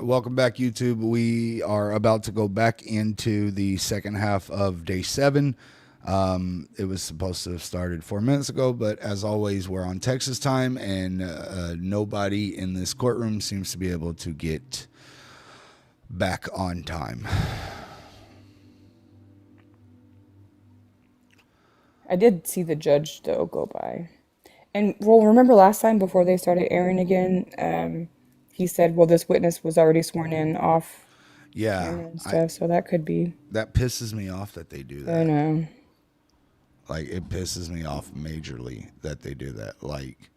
Welcome back, YouTube. We are about to go back into the second half of day 7. It was supposed to have started 4 minutes ago, but as always, we're on Texas time, and nobody in this courtroom seems to be able to get back on time. I did see the judge, though, go by. And, well, remember last time before they started airing again, he said, well, this witness was already sworn in off Yeah, camera and stuff, so that could be. that pisses me off that they do that. I know. Like, it pisses me off majorly that they do that. Like,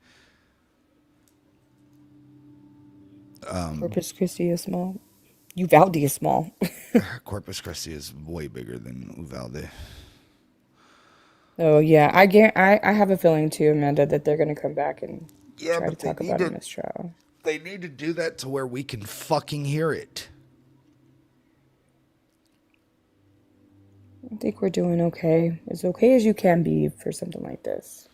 Corpus Christi is small. Uvalde is small. Corpus Christi is way bigger than Uvalde. Oh, yeah. I have a feeling, too, Amanda, that they're going to come back and try to talk about a mistrial. They need to do that to where we can fucking hear it. I think we're doing okay. As okay as you can be for something like this.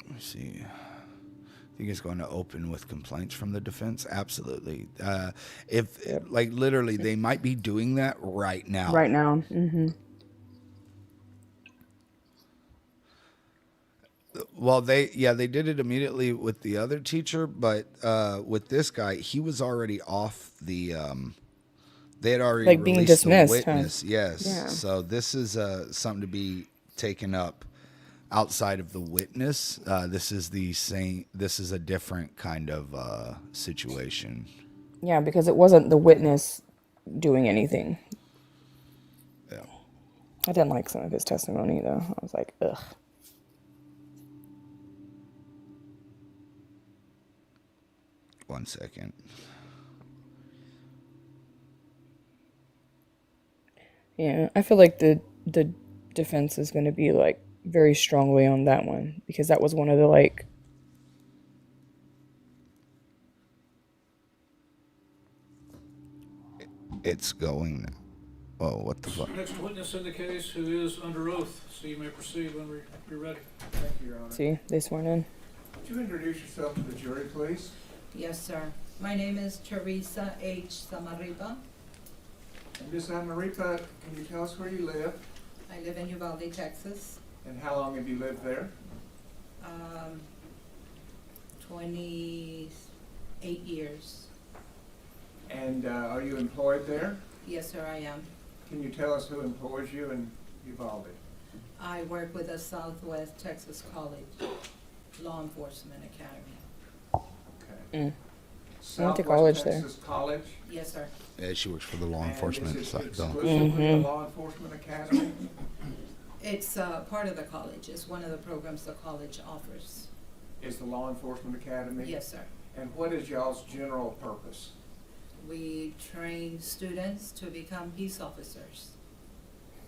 Let me see. I think it's going to open with complaints from the defense. Absolutely. Like, literally, they might be doing that right now. Right now. Mm-hmm. Well, they did it immediately with the other teacher, but with this guy, he was already off the. They had already Like being released dismissed, the witness. huh? Yes. Yeah. So this is something to be taken up outside of the witness. This is the same. This is a different kind of situation. Yeah, because it wasn't the witness doing anything. Yeah. I didn't like some of his testimony, though. I was like, ugh. One second. Yeah, I feel like the defense is going to be like very strongly on that one because that was one of the like. It's going. Oh, what the fuck? Next witness in the case who is under oath, so you may proceed when you're ready. Thank you, Your Honor. See, they sworn in. Would you introduce yourself to the jury, please? Yes, sir. My name is Teresa H. Samaripa. And Ms. Amaripa, can you tell us where you live? I live in Uvalde, Texas. And how long have you lived there? 28 years. And are you employed there? Yes, sir, I am. Can you tell us who employs you in Uvalde? I work with the Southwest Texas College Law Enforcement Academy. Okay. I went to college Southwest there. Texas College? Yes, sir. Yeah, she works for the law enforcement And is it side. exclusively the Law Enforcement Academy? It's part of the college. It's one of the programs the college offers. Is the Law Enforcement Academy? Yes, sir. And what is y'all's general purpose? We train students to become peace officers.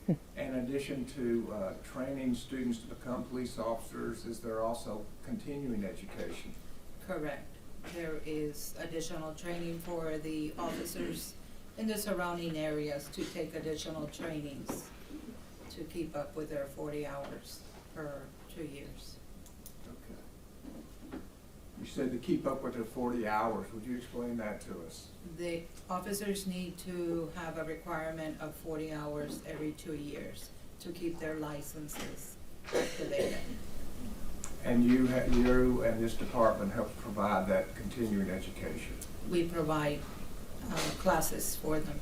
In addition to training students to become police officers, is there also continuing education? Correct. There is additional training for the officers in the surrounding areas to take additional trainings to keep up with their 40 hours per 2 years. Okay. You said to keep up with their 40 hours. Would you explain that to us? The officers need to have a requirement of 40 hours every 2 years to keep their licenses activated. And you and this department help provide that continuing education. We provide classes for them.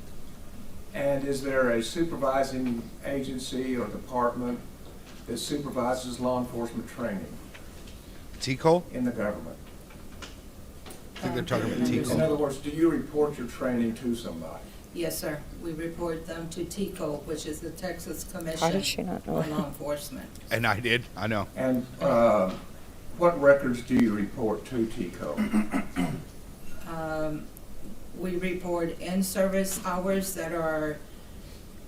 And is there a supervising agency or department that supervises law enforcement training TCO? in the government? I think they're talking about In TCO. other words, do you report your training to somebody? Yes, sir. We report them to TCO, which is the Texas How Commission did she not know? on Law Enforcement. And I did. I know. And what records do you report to TCO? We report in-service hours that are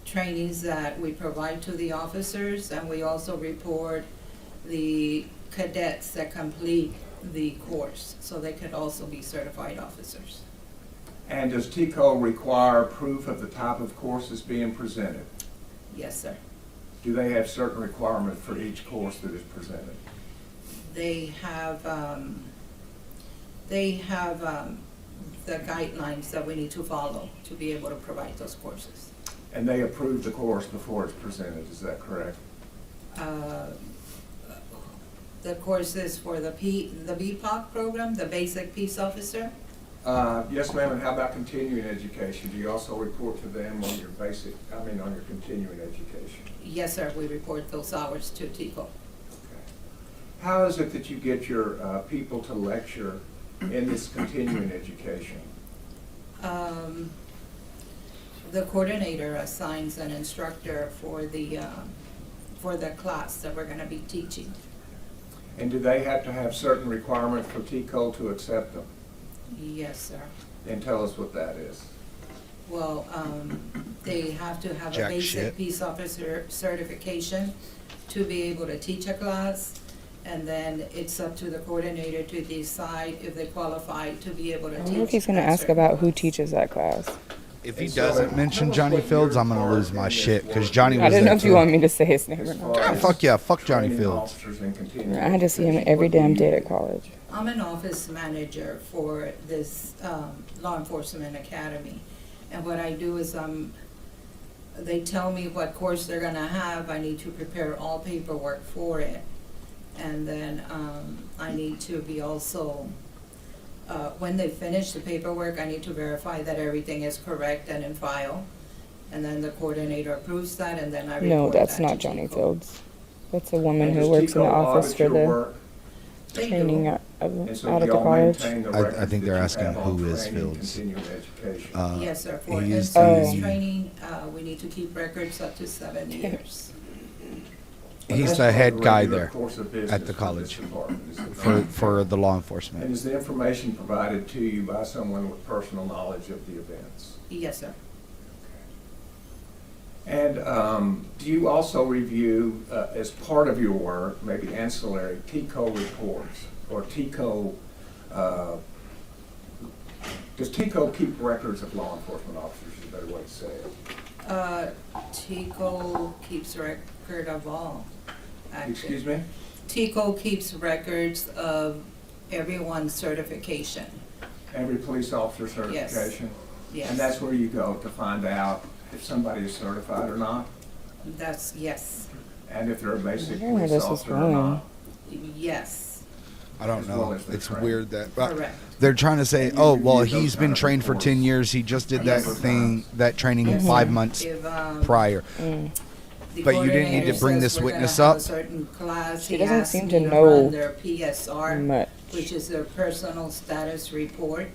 trainings that we provide to the officers, and we also report the cadets that complete the course, so they could also be certified officers. And does TCO require proof of the type of courses being presented? Yes, sir. Do they have certain requirements for each course that is presented? they have the guidelines that we need to follow to be able to provide those courses. And they approve the course before it's presented, is that correct? The courses for the BPOC program, the Basic Peace Officer. Yes, ma'am, and how about continuing education? Do you also report to them on your on your continuing education? Yes, sir, we report those hours to TICO. Okay. How is it that you get your people to lecture in this continuing education? The coordinator assigns an instructor for the class that we're gonna be teaching. And do they have to have certain requirements for TICO to accept them? Yes, sir. And tell us what that is. Well, they have to have a Jack basic shit. peace officer certification to be able to teach a class. And then it's up to the coordinator to decide if they qualify to be able to I teach. wonder if he's going to that ask certain about who class. teaches that class. If he And so, doesn't mention tell us Johnny what Fields, your I'm gonna part lose my in this shit because was. Johnny was I don't know there if you too. want me to say his name or As not. far Ah, as fuck yeah, fuck Johnny training Fields. officers and continuing I had to see him education, every what do damn you day do? at college. I'm an office manager for this law enforcement academy. And what I do is they tell me what course they're gonna have. I need to prepare all paperwork for it. And then I need to be also, when they finish the paperwork, I need to verify that everything is correct and in file. And then the coordinator approves that, and then I report No, that's that not to Johnny TICO. Fields. That's a woman And who does works in TICO the office audit for your the work? They training do. out And so at do the y'all college. maintain the I records think that they're you asking have on who is training and Fields. continuing education? Yes, sir. For He's in-service the- training, we need to keep records up to 7 years. He's That's the part head of the guy regular there course of business at the for this college department, is it for not? for the law And enforcement. is the information provided to you by someone with personal knowledge of the events? Yes, sir. And do you also review, as part of your work, maybe ancillary, TICO reports, or TICO, does TICO keep records of law enforcement officers, is a better way to say it? TICO keeps record of all. actually. Excuse me? TICO keeps records of everyone's certification. Every police officer certification? Yes. And that's where you go to find out if somebody is certified or not, That's, yes, and if they're a basic wonder where police this is officer or going. not. yes, I don't as well know. as the It's training. weird that correct. they're trying to say, And you oh can well, use those he's kind been of trained for reports 10 years. He just did that Yes. thing, that training Mhm. 5 months If, prior. Mm. the But you didn't need to coordinator bring says this we're gonna witness have up? a certain class, She he doesn't asked seem me to to know run their PSR, Much. which is their personal status report.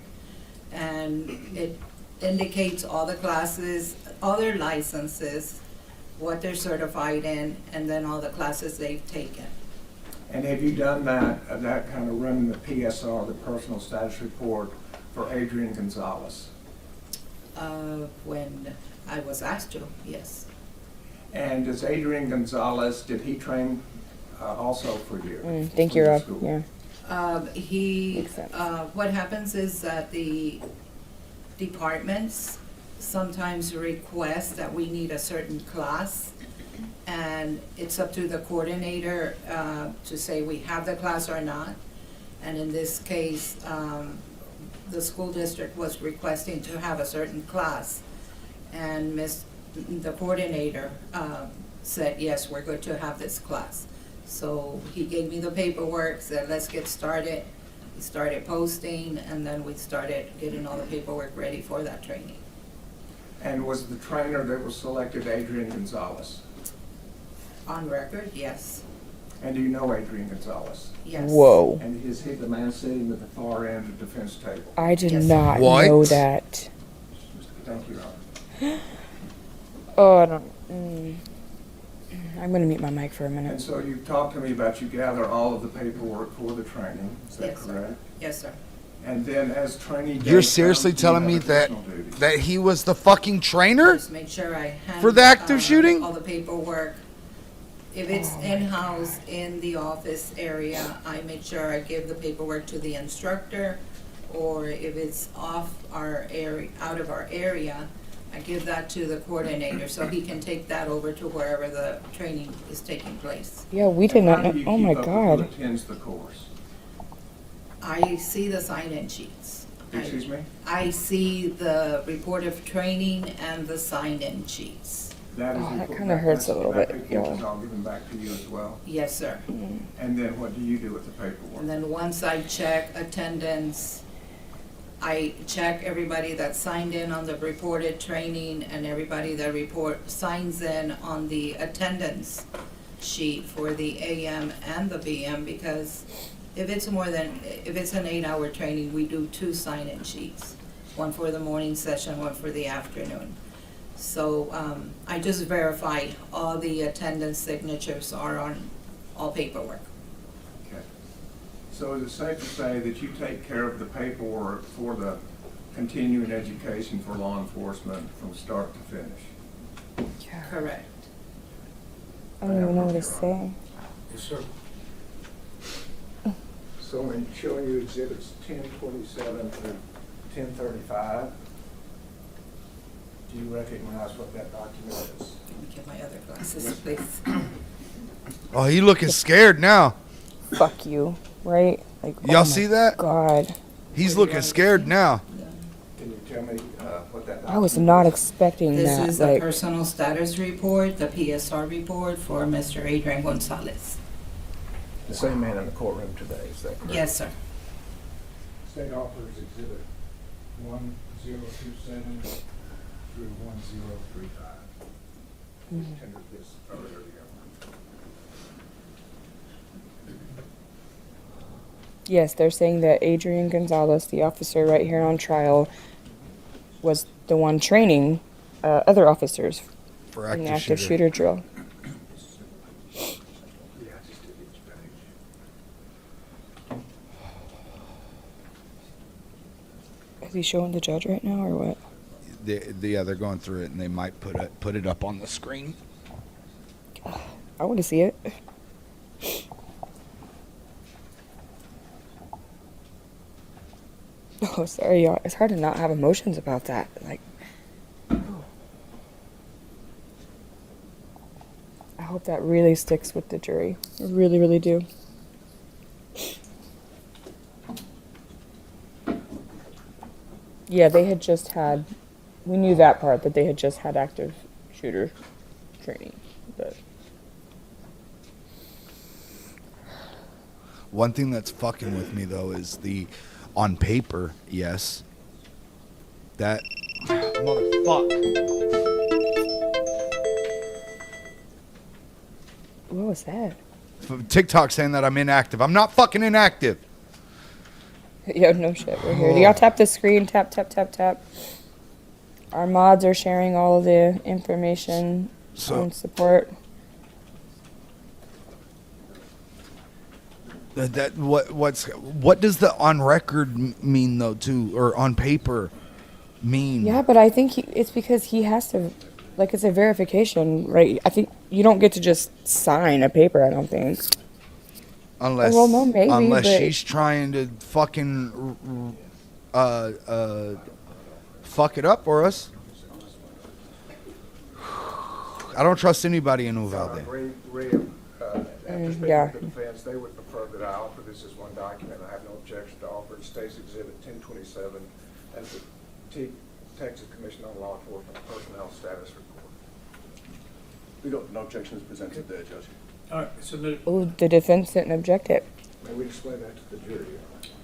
And it indicates all the classes, all their licenses, what they're certified in, and then all the classes they've taken. And have you done that kind of running the PSR, the personal status report, for Adrian Gonzales? When I was asked to, yes. And does Adrian Gonzales, did he train also for you? Thank for you, the Rob. school? Yeah. He, Makes sense. what happens is that the departments sometimes request that we need a certain class, and it's up to the coordinator to say we have the class or not. And in this case, the school district was requesting to have a certain class, and the coordinator said, yes, we're good to have this class. So he gave me the paperwork, said, let's get started. We started posting, and then we started getting all the paperwork ready for that training. And was the trainer that was selected Adrian Gonzales? On record, yes, And do you know Adrian Gonzales? yes. Whoa. And is he the man sitting at the far end of the defense table? I did Yes. not What? know that. Thank you, Robert. Oh, I don't. I'm going to mute my mic for a And minute. so you talked to me about you gather all of the paperwork for the training, is that Yes, sir. correct? Yes, sir. And then as training You're days seriously come, you telling me have that additional duties. that he was the fucking trainer? Just make sure I hand. For the active shooting? All the paperwork. If it's in-house in the office area, I make sure I give the paperwork to the instructor. Or if it's off our area, out of our area, I give that to the coordinator, so he can take that over to wherever the training is taking place. Yeah, we did And how not do know. you Oh my keep up with who God. attends the course? I see the sign-in sheets. Excuse me? I see the report of training and the sign-in sheets. That is Oh, that report- kinda hurts a little that bit, paperwork is yeah. all given back to you as well. Yes, sir. And then what do you do with the paperwork? And then once I check attendance, I check everybody that signed in on the reported training and everybody that signs in on the attendance sheet for the AM and the BM, because if it's an 8-hour training, we do 2 sign-in sheets. One for the morning session, one for the afternoon. So, I just verify all the attendance signatures are on all paperwork. Okay. So is it safe to say that you take care of the paperwork for the continuing education for law enforcement from start to finish? Correct. I don't even know what to say. Yes, sir. So in showing you exhibits 1027 through 1035, do you recognize what that document is? Let me get my other glasses, please. Oh, he looking scared now. Fuck you, right? Like, oh Y'all my see that? God, He's looking scared now. Can you tell me what that document I was not expecting This that. is the Like, personal status report, the PSR report for Mr. Adrian Gonzales. The same man in the courtroom today, is that correct? Yes, sir. State offers exhibit 1027 through 1035. Tendered this earlier today. yes, they're saying that Adrian Gonzales, the officer right here on trial, was the one training other officers For in the active active shooter. shooter drill. Yeah, just did each page. Is he showing the judge right now or what? Yeah, they're going through it, and they might put it up on the screen. I want to see it. Oh, sorry, y'all. It's hard to not have emotions about that. Like, I hope that really sticks with the jury. I really, really do. Yeah, they had just had. We knew that part, that they had just had active shooter training. But One thing that's fucking with me though is on paper, yes. That motherfucker. what was that? TikTok saying that I'm inactive. I'm not fucking inactive. Yeah, no shit. We're here. Do y'all tap the screen? Tap, tap, tap, tap. Our mods are sharing all of the information So- and support. What does the on record mean though too, or on paper mean? Yeah, but I think it's because he has to, like, it's a verification, right? I think you don't get to just sign a paper. I don't think. Unless Well, no, maybe, unless but- she's trying to fucking fuck it up for us. I don't trust anybody in Uvalde. After speaking yeah. with the defense, they would prefer that I offer this as one document. I have no objection to offer it. State's Exhibit 1027 as the Texas Commission on Law Enforcement Personnel Status Report. We don't, no objections presented there, Judge. All right, submitted. Oh, the defense didn't object it. May we explain that to the jury?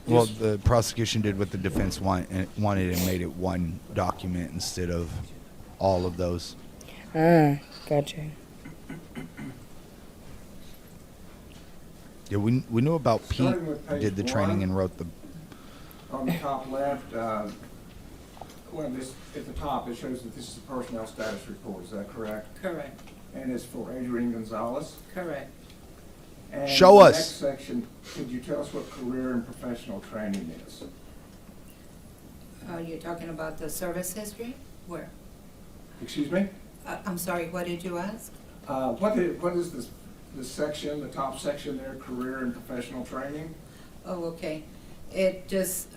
Well, the prosecution did what the defense wanted and made it one document instead of all of those. Ah, gotcha. Yeah, we knew about Pete Starting with page did the training 1. and wrote the. On the top left, at the top, it shows that this is a personnel status report. Is that correct? Correct, And it's for Adrian Gonzales. correct. And Show the us. Next section, could you tell us what career and professional training is? You're talking about the service history? Where? Excuse me? I'm sorry, what did you ask? What is this section, the top section there, career and professional training? Oh, okay. It just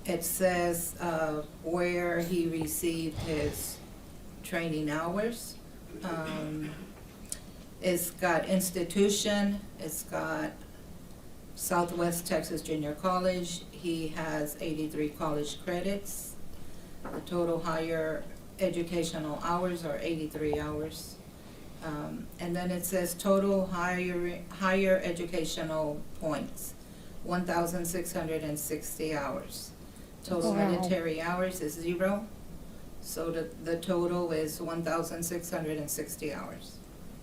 It says where he received his training hours. It's got institution, it's got Southwest Texas Junior College. He has 83 college credits. The total higher educational hours are 83 hours. And then it says total higher educational points, 1,660 hours. Total Wow. military hours is 0, so the total is 1,660 hours.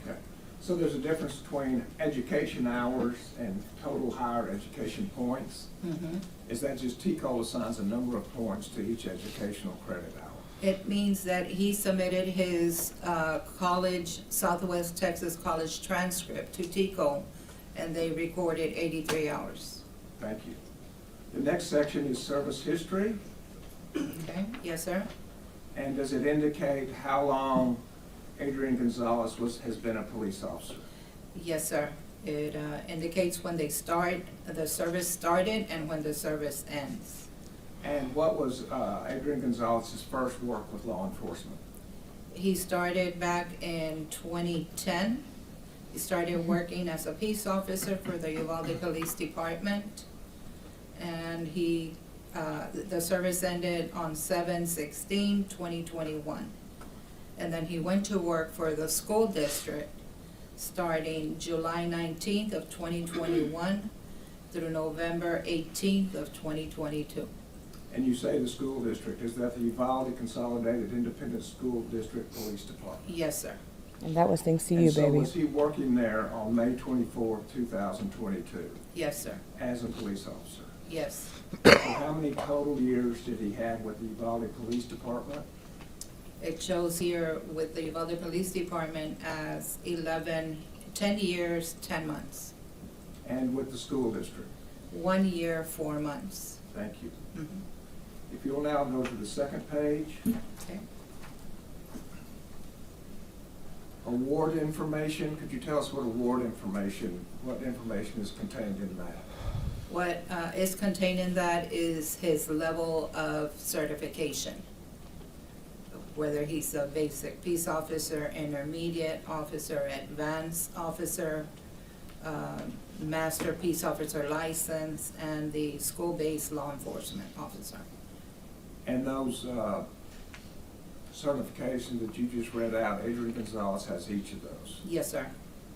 Okay. So there's a difference between education hours and total higher education points? Mhm. Is that just TCOL assigns a number of points to each educational credit hour? It means that he submitted his college, Southwest Texas College transcript to TCO, and they recorded 83 hours. Thank you. The next section is service history, Okay, yes, sir? and does it indicate how long Adrian Gonzales has been a police officer? Yes, sir. It indicates when the service started and when the service ends. And what was Adrian Gonzalez' first work with law enforcement? He started back in 2010. He started working as a peace officer for the Uvalde Police Department. And the service ended on 7/16/2021. And then he went to work for the school district starting July 19th of 2021 through November 18th of 2022. And you say the school district, is that the Uvalde Consolidated Independent School District Police Department? Yes, sir. And that was thanks to And you, so baby. was he working there on May 24th, 2022 Yes, sir. as a police officer? Yes. So how many total years did he have with the Uvalde Police Department? It shows here with the Uvalde Police Department as 10 years, 10 months. And with the school district? 1 year, 4 months. Thank you. Mhm. If you'll now go to the second page, Okay. award information. Could you tell us what what information is contained in that? What is contained in that is his level of certification. Whether he's a basic peace officer, intermediate officer, advanced officer, master peace officer license, and the school-based law enforcement officer. And those certifications that you just read out, Adrian Gonzalez has each of those. Yes, sir.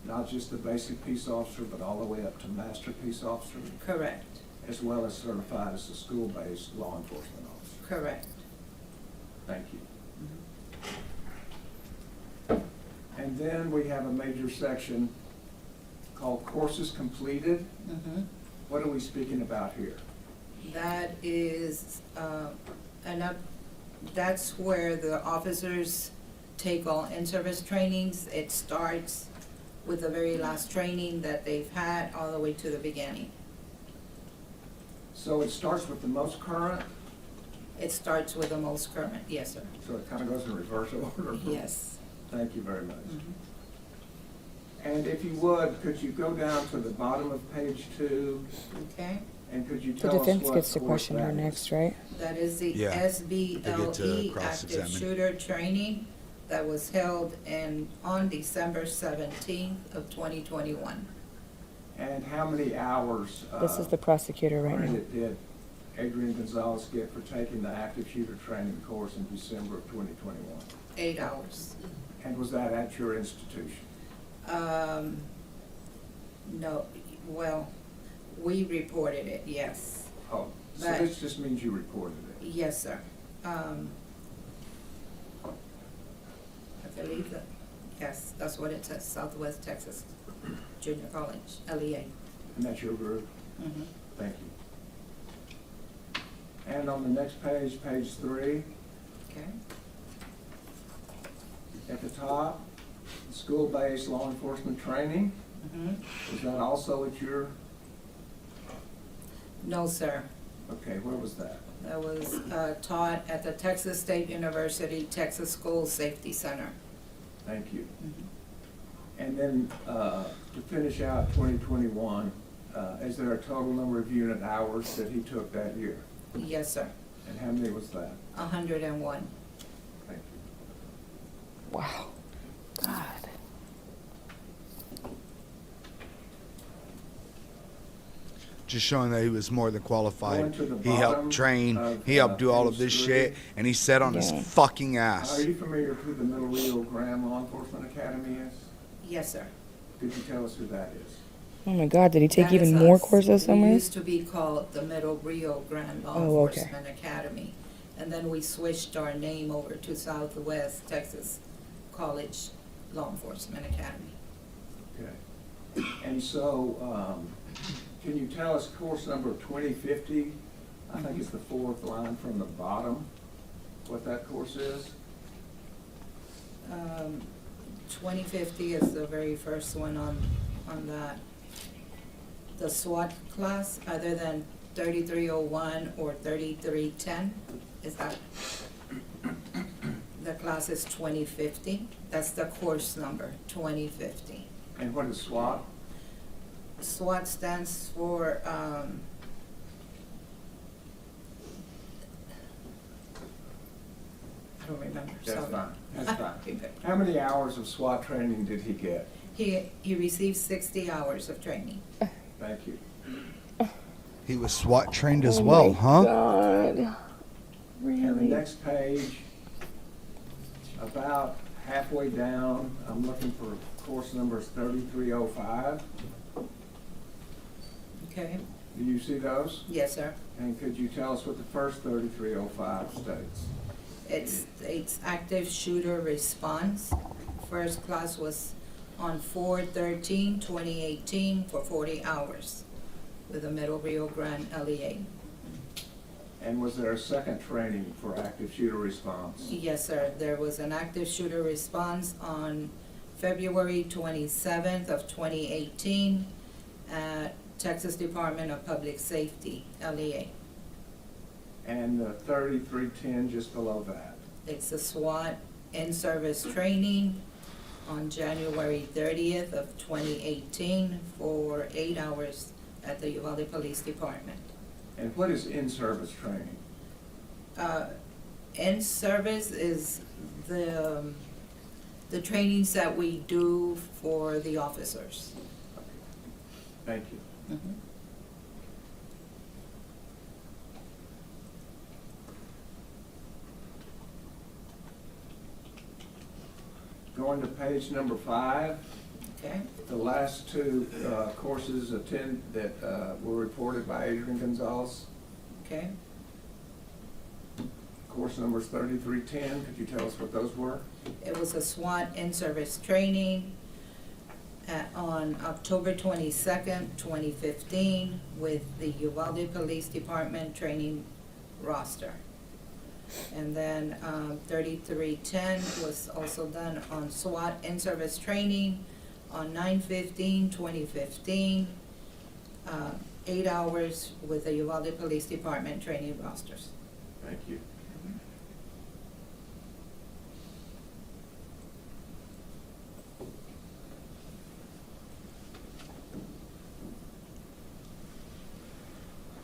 Not just the basic peace officer, but all the way up to master peace officer, Correct. as well as certified as a school-based law enforcement officer. Correct. Thank you. And then we have a major section called courses completed. Mhm. What are we speaking about here? That is, that's where the officers take all in-service trainings. It starts with the very last training that they've had all the way to the beginning. So it starts with the most current, It starts with the most current, yes, sir. so it kind of goes in reverse order. Yes. Thank you very much. Mhm. And if you would, could you go down to the bottom of page 2, Okay, and could you The tell us defense what gets to course question her that is? next, right? that is the Yeah, they get to SBLE active cross-examine. shooter training that was held on December 17th of 2021. And how many hours This is the prosecutor right now. credit did Adrian Gonzalez get for taking the active shooter training course in December of 2021? 8 hours. And was that at your institution? No, well, we reported it, yes. Oh, so But- this just means you reported it? Yes, sir. I believe that, yes, that's what it says, Southwest Texas Junior College, LEA. And that's your group? Mhm. Thank you. And on the next page, page 3, Okay, at the top, school-based law enforcement training. mhm. Is that also at your, No, sir. okay, where was that? That was taught at the Texas State University Texas School Safety Center. Thank you. Mhm. And then, to finish out 2021, is there a total number of unit hours that he took that year? Yes, sir. And how many was that? 101. Thank you. Wow. God. Just showing that he was more than qualified. Going to the He helped bottom train. of, He helped do all of page this 3. shit, and he sat on his Yeah. fucking Are ass. you familiar with who the Middle Rio Grande Law Enforcement Academy is? Yes, sir. Could you tell us who that is? Oh my God, did he take That even is more us. courses We somewhere? used to be called the Middle Rio Grande Law Oh, okay. Enforcement Academy. And then we switched our name over to Southwest Texas College Law Enforcement Academy. Okay. And so, can you tell us course number 2050? I think it's the fourth line from the bottom, what that course is? 2050 is the very first one on that. The SWAT class, other than 3301 or 3310, is that? The class is 2050. That's the course number, 2050. And what is SWAT? SWAT stands for, I don't remember, That's sorry. fine, that's fine. How many hours of SWAT training did he get? He received 60 hours of training. Thank you. He was SWAT trained as Oh well, my huh? God. And the Really? next page, about halfway down, I'm looking for course numbers 3305. Okay? Do you see those? Yes, sir. And could you tell us what the first 3305 states? It's active shooter response. First class was on 4/13/2018 for 40 hours with the Middle Rio Grande LEA. And was there a second training for active shooter response? Yes, sir. There was an active shooter response on February 27th of 2018 at Texas Department of Public Safety, LEA. And the 3310 just below that? It's a SWAT in-service training on January 30th of 2018 for 8 hours at the Uvalde Police Department. And what is in-service training? In-service is the trainings that we do for the officers. Thank you. Going to page number 5, Okay? the last two courses that were reported by Adrian Gonzales. Okay? Course numbers 3310, could you tell us what those were? It was a SWAT in-service training on October 22nd, 2015 with the Uvalde Police Department training roster. And then 3310 was also done on SWAT in-service training on 9/15/2015, 8 hours with the Uvalde Police Department training rosters. Thank you.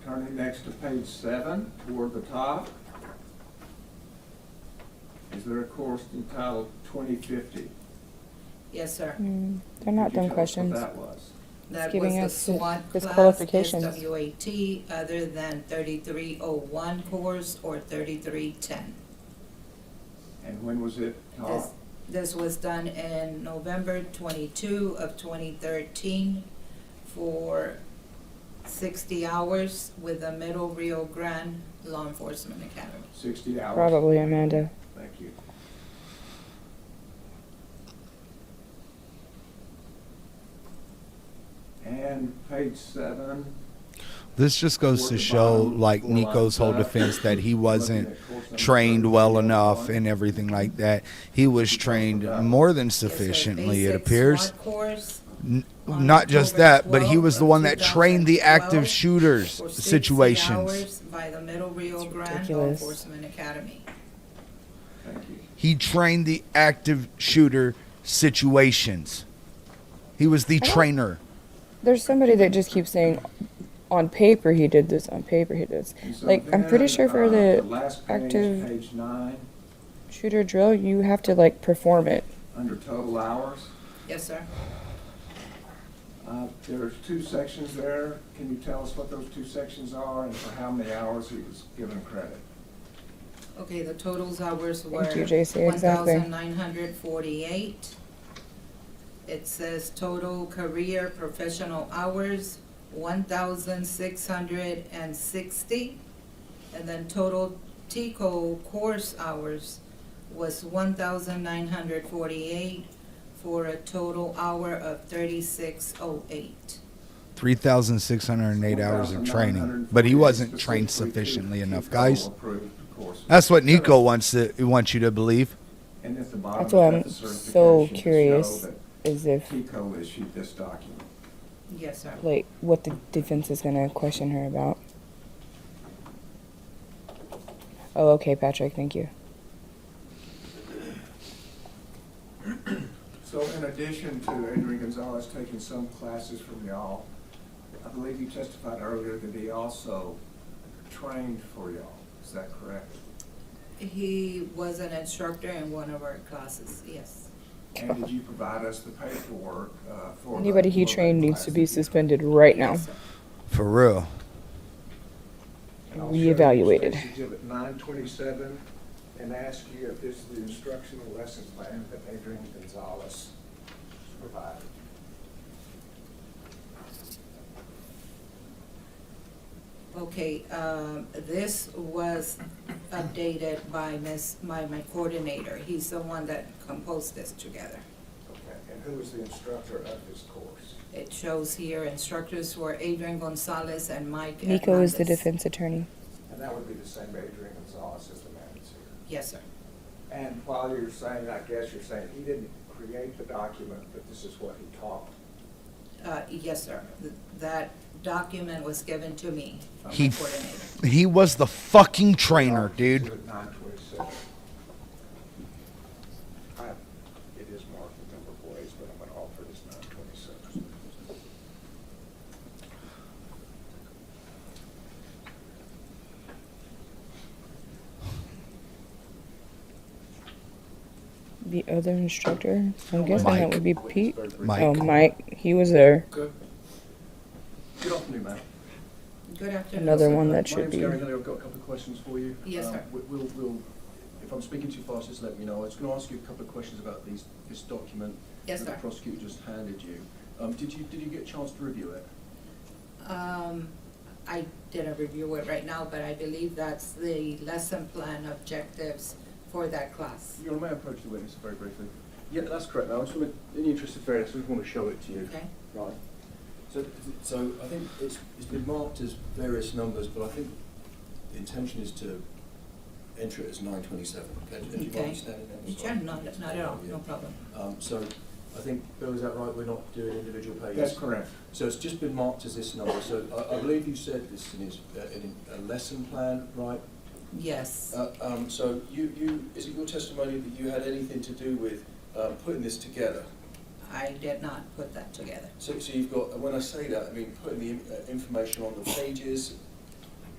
Turning next to page 7, toward the top. Is there a course entitled 2050? Yes, sir. They're not Could you dumb tell us questions. what that was? That giving was the us SWAT his class, qualifications. SWAT, other than 3301 course or 3310. And when was it taught? This was done in November 22 of 2013 for 60 hours with the Middle Rio Grande Law Enforcement Academy. 60 hours? Probably, Amanda. Thank you. And page 7. This just goes toward to the show, bottom, like 4 lines Nico's whole up, defense, that he wasn't looking at course number trained well 3301. enough and everything like that. He was trained more than Yes, sir. sufficiently, it Basic appears. SWAT course on Not just October that, but he was the one that 12th of trained the active 2012 shooters for 60 situations. hours by the Middle Rio It's Grande Law ridiculous. Enforcement Academy. Thank you. He trained the active shooter situations. He was the don't- trainer. There's somebody that just keeps saying On paper, he did this. On paper, he did this. And so Like, I'm pretty then, sure for the last page, active Page 9, shooter drill, you have to like perform it. under total hours, Yes, sir. there's 2 sections there. Can you tell us what those 2 sections are and for how many hours he was given credit? Okay, the totals hours were Thank you, JC, exactly. 1,948. It says total career professional hours, 1,660. And then total TCO course hours was 1,948 for a total hour of 3,608. 3,608 hours of training, but he wasn't trained sufficiently enough, guys. Approved courses. That's what Nico wants you to believe. And at the bottom That's why of I'm the so certification to curious, show that is if TCO issued this document. Yes, sir. like what the defense is gonna question her about. Oh, okay, Patrick. Thank you. So in addition to Adrian Gonzales taking some classes from y'all, I believe you testified earlier that he also trained for y'all. Is that correct? He was an instructor in one of our classes, yes. And did you provide us the paperwork for Anybody he for that trained needs to be class? suspended right now. Yes, sir. For real. And I'll show you Reevaluated. State's Exhibit 927 and ask you if this is the instructional lesson plan that Adrian Gonzales provided. Okay, this was updated by my coordinator. He's the one that composed this together. Okay, and who was the instructor of this course? It shows here instructors were Adrian Gonzales and Mike Nico is the Hernandez. defense attorney. And that would be the same Adrian Gonzales as the man that's here. Yes, sir. And while you're saying, I guess you're saying he didn't create the document, but this is what he taught. Yes, sir. That document was given to me from He the coordinator. he was the fucking trainer, dude. Exhibit 927. It is marked a number of ways, but I'm going to offer this 927. The other instructor, I'm guessing that Mike. would be Pete. Mike. Oh, Mike. He was there. Good. Good afternoon, ma'am. Good afternoon. Another sir. one that My should name's be. Gary Hillier. I've got a couple of questions for you. Yes, sir. We'll, if I'm speaking too fast, just let me know. I was going to ask you a couple of questions about this document Yes, that sir. the prosecutor just handed you. Did you get a chance to review it? I didn't review it right now, but I believe that's the lesson plan objectives for that class. Your Honor, may I approach the witness very briefly? Yeah, that's correct. Now, I just want to, in the interest of fairness, I just want to show it to you. Okay? Right. So I think it's been marked as various numbers, but I think the intention is to enter it as 927. Okay? Do you Okay. understand it? Sure, not at all, no problem. So I think, Bill, is that right? We're not doing individual pages? That's correct. So it's just been marked as this number. So I believe you said this is in a lesson plan, right? Yes, So is it your testimony that you had anything to do with putting this together? I did not put that together. So you've got, and when I say that, I mean putting the information on the pages?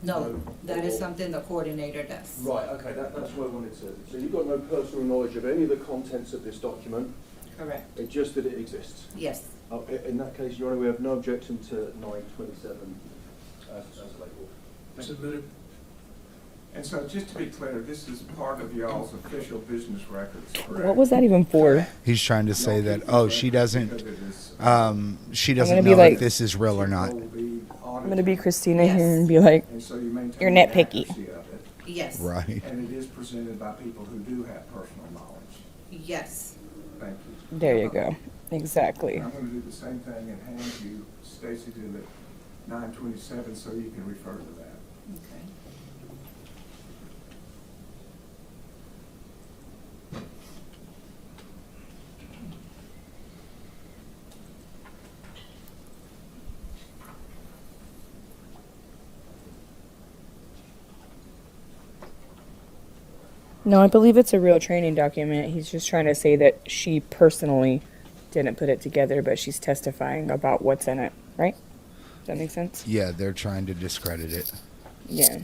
No, that is something the coordinator does. Right, okay, that's what I wanted to. So you've got no personal knowledge of any of the contents of this document, Correct, it's just that it exists? yes. In that case, Your Honour, we have no objection to 927 as labelled. Submitted. And so just to be clear, this is part of y'all's official business records, correct? What was that even for? He's trying to say that she doesn't she I'm doesn't gonna be know like- if this is real or not. I'm gonna be Christina Yes. here and be like, And so you maintain You're the nitpicky. accuracy of it, Yes. Right. and it is presented by people who do have personal knowledge. Yes, Thank you. there you go. Exactly. I'm going to do the same thing and hand you Stacy Exhibit 927 so you can refer to that. okay. No, I believe it's a real training document. He's just trying to say that she personally didn't put it together, but she's testifying about what's in it, right? That makes sense? Yeah, they're trying to discredit it. Yeah.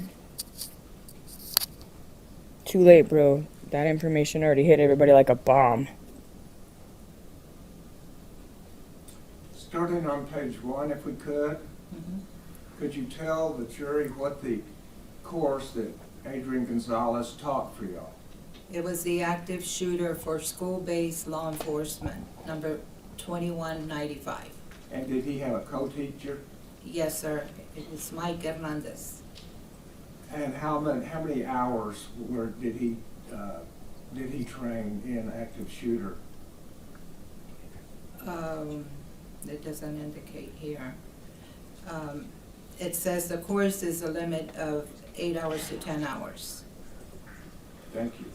Too late, bro. That information already hit everybody like a bomb. Starting on page 1, if we could, could you tell the jury what the course that Adrian Gonzales taught for y'all? It was the active shooter for school-based law enforcement, number 2195. And did he have a co-teacher? Yes, sir. It was Mike Hernandez. And how many hours did he train in active shooter? It doesn't indicate here. It says the course is a limit of 8 hours to 10 hours. Thank you.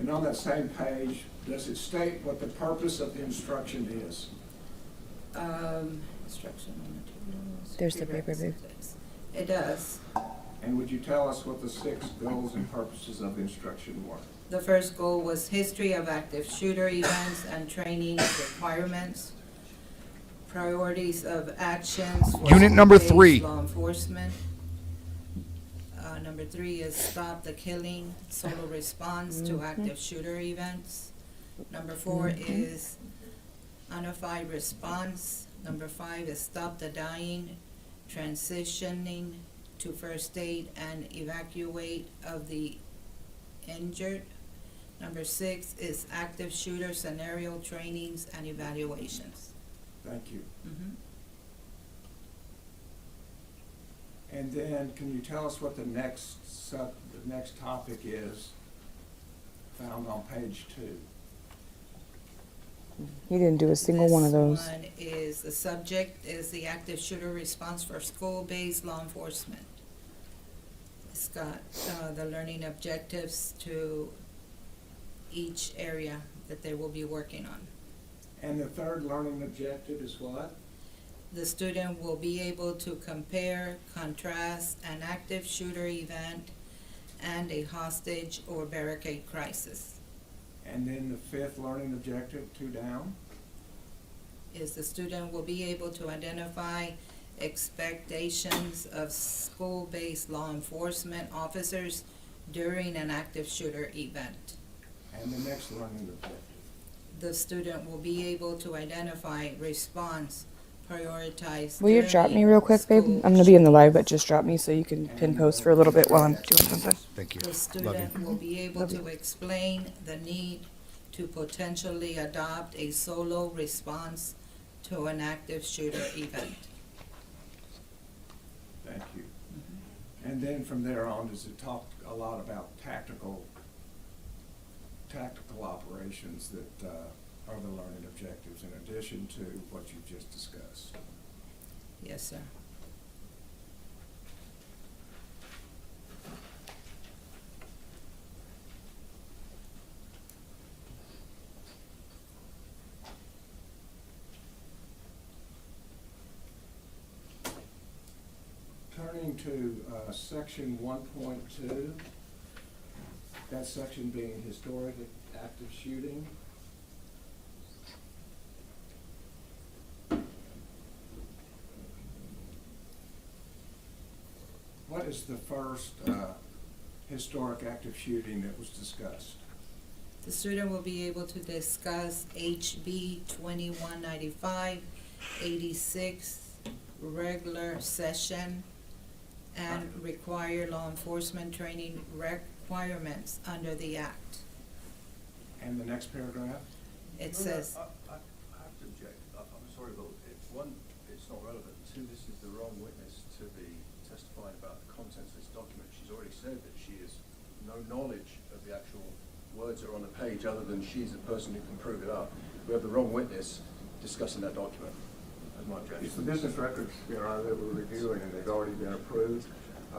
And on that same page, does it state what the purpose of the instruction is? Instructional materials. There's the paper, babe. prerequisites. It does. And would you tell us what the 6 goals and purposes of the instruction were? The first goal was history of active shooter events and training requirements, priorities of actions for Unit number school-based 3. law enforcement. Number 3 is stop the killing, solo response to active shooter events. Number 4 is unified response. Number 5 is stop the dying, transitioning to first aid and evacuate of the injured. Number 6 is active shooter scenario trainings and evaluations. Thank you. Mhm. And then, can you tell us what the next topic is found on page 2? He didn't do a single one of those. This one is, the subject is the active shooter response for school-based law enforcement. It's got the learning objectives to each area that they will be working on. And the third learning objective is what? The student will be able to compare, contrast an active shooter event and a hostage or barricade crisis. And then the 5th learning objective, 2 down? Is the student will be able to identify expectations of school-based law enforcement officers during an active shooter event. And the next learning objective? The student will be able to identify, response, prioritize. Will you drop me during real quick, babe? school I'm gonna be in the live, but just drop me so you can pin post for a little bit while I'm doing something. Thank you. The Love student you. will be able Love to you. explain the need to potentially adopt a solo response to an active shooter event. Thank you. And then from there on, does it talk a lot about tactical operations that are the learning objectives in addition to what you've just discussed? Yes, sir. Turning to section 1.2, that section being historic active shooting. What is the first historic active shooting that was discussed? The student will be able to discuss HB 2195, 86 regular session, and require law enforcement training requirements under the act. And the next paragraph? It says, I have to object. I'm sorry, but one, it's not relevant. Two, this is the wrong witness to be testifying about the contents of this document. She's already said that she has no knowledge of the actual words that are on the page other than she's the person who can prove it up. We have the wrong witness discussing that document. That's my objection. It's the business records, Your Honor, that we're reviewing, and they've already been approved.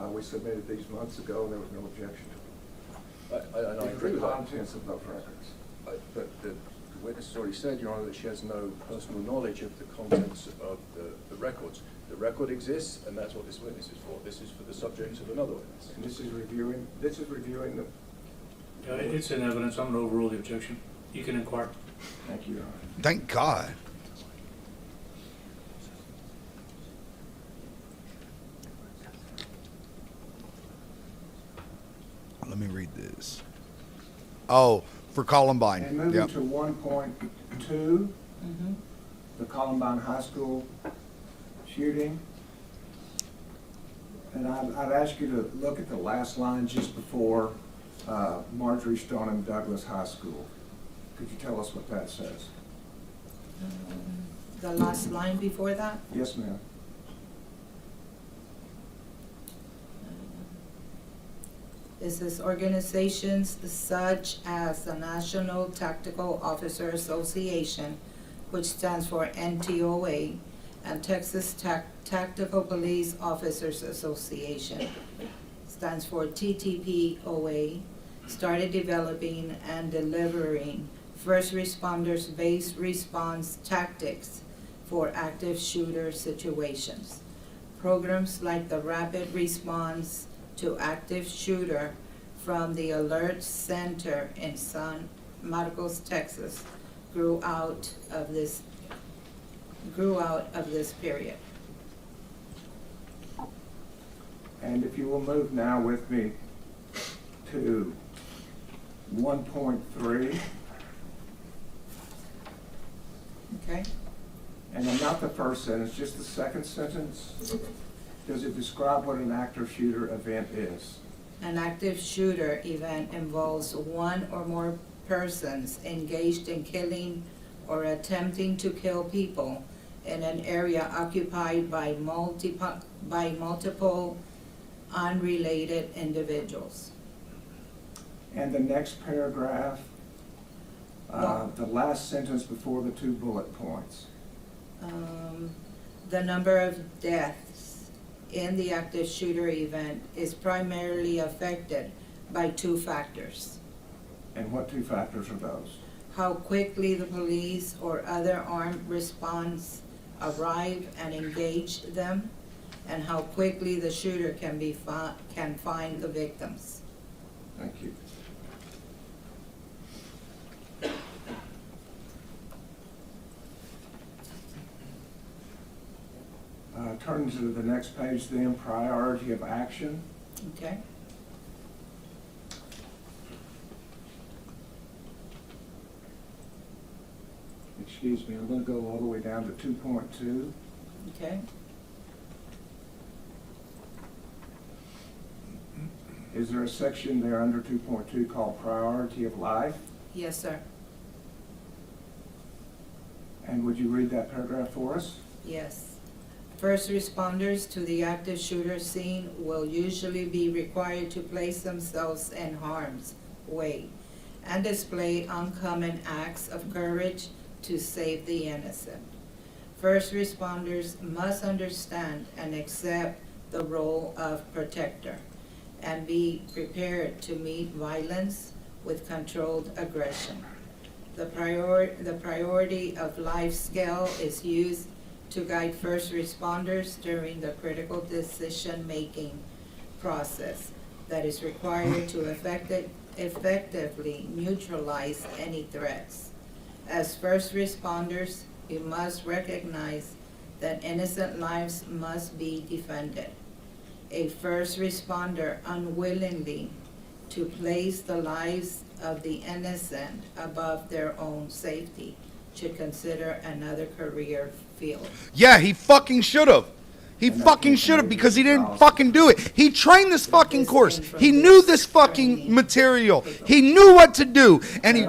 We submitted these months ago, and there was no objection to them. I agree with The that. contents of those records. But the witness has already said, Your Honor, that she has no personal knowledge of the contents of the records. The record exists, and that's what this witness is for. This is for the subject of another witness. And this is reviewing the, Yeah, it's in evidence. I'm gonna overrule the objection. You can inquire. thank you, Your Honor. Thank God. charges. Oh, for Columbine. And moving Yep. to 1.2, the Columbine High School shooting. And I'd ask you to look at the last line just before Marjorie Stoneman Douglas High School. Could you tell us what that says? The last line before that? Yes, ma'am. It says organizations such as the National Tactical Officer Association, which stands for NTOA, and Texas Tactical Police Officers Association, stands for TTPOA, started developing and delivering first responders based response tactics for active shooter situations. Programs like the Rapid Response to Active Shooter from the Alert Center in San Marcos, Texas, grew out of this period. And if you will move now with me to 1.3. Okay? And not the first sentence, just the second sentence. Does it describe what an active shooter event is? An active shooter event involves one or more persons engaged in killing or attempting to kill people in an area occupied by multiple unrelated individuals. And the next paragraph, the last sentence before the 2 bullet points. The number of deaths in the active shooter event is primarily affected by 2 factors. And what 2 factors are those? How quickly the police or other armed response arrive and engage them, and how quickly the shooter can find the victims. Thank you. Turning to the next page then, priority of action. Okay? Excuse me, I'm going to go all the way down to 2.2. Okay? Is there a section there under 2.2 called priority of life? Yes, sir. And would you read that paragraph for us? Yes. First responders to the active shooter scene will usually be required to place themselves in harm's way and display uncommon acts of courage to save the innocent. First responders must understand and accept the role of protector and be prepared to meet violence with controlled aggression. The priority of life scale is used to guide first responders during the critical decision-making process that is required to effectively neutralize any threats. As first responders, you must recognize that innocent lives must be defended. A first responder unwillingly to place the lives of the innocent above their own safety should consider another career field. Yeah, he fucking should have. He fucking should have, because he didn't fucking do it. He trained this fucking course. He knew this fucking material. He knew what to do. And he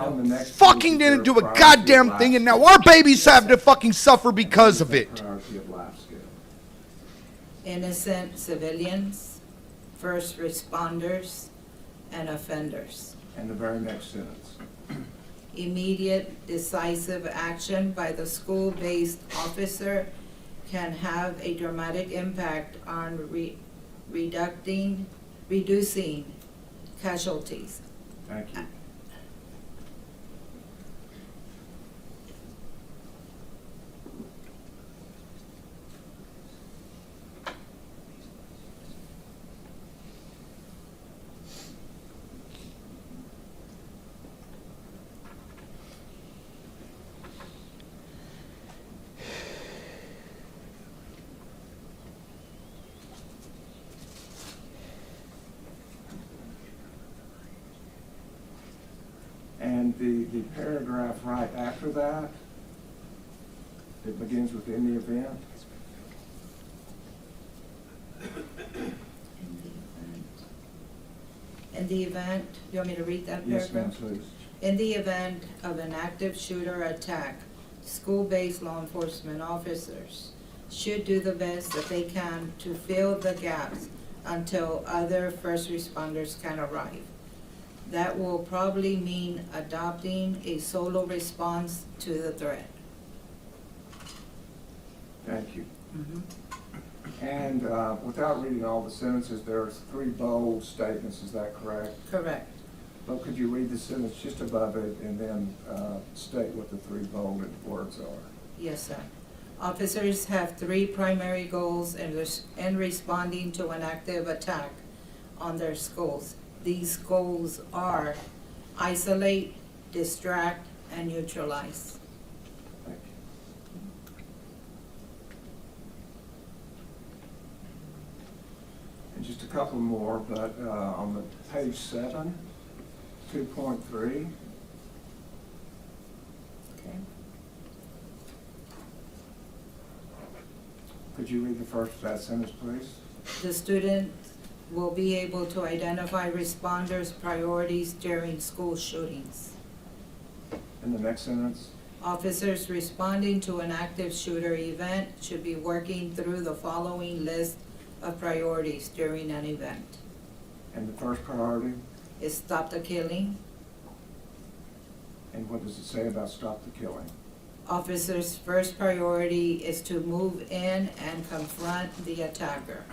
fucking didn't do a goddamn thing. And now our babies have to fucking suffer because of it. Priority of life scale. Innocent civilians, first responders, and offenders. And the very next sentence. Immediate decisive action by the school-based officer can have a dramatic impact on reducing casualties. Thank you. the paragraph right after that, it begins with "in the event." In the event, you want me to read that paragraph? Yes, ma'am, please. In the event of an active shooter attack, school-based law enforcement officers should do the best that they can to fill the gaps until other first responders can arrive. That will probably mean adopting a solo response to the threat. Thank you. Mhm. And without reading all the sentences, there are 3 bold statements, is that correct? Correct. But could you read the sentence just above it and then state what the 3 bolded words are? Yes, sir. Officers have 3 primary goals in responding to an active attack on their schools. These goals are isolate, distract, and neutralize. Thank you. And just a couple more, but on the page 7, 2.3, Okay. could you read the first of that sentence, please? The student will be able to identify responders' priorities during school shootings. And the next sentence? Officers responding to an active shooter event should be working through the following list of priorities during an event. And the first priority? Is stop the killing. And what does it say about stop the killing? Officers' first priority is to move in and confront the attacker.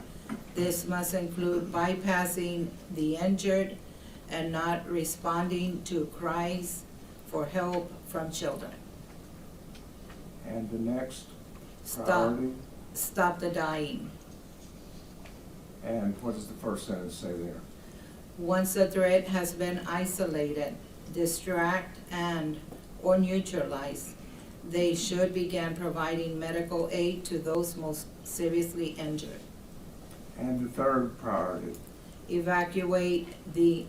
This must include bypassing the injured and not responding to cries for help from children. And the next Stop, priority? stop the dying. And what does the first sentence say there? Once the threat has been isolated, distract or neutralize, they should begin providing medical aid to those most seriously injured. And the third priority? Evacuate the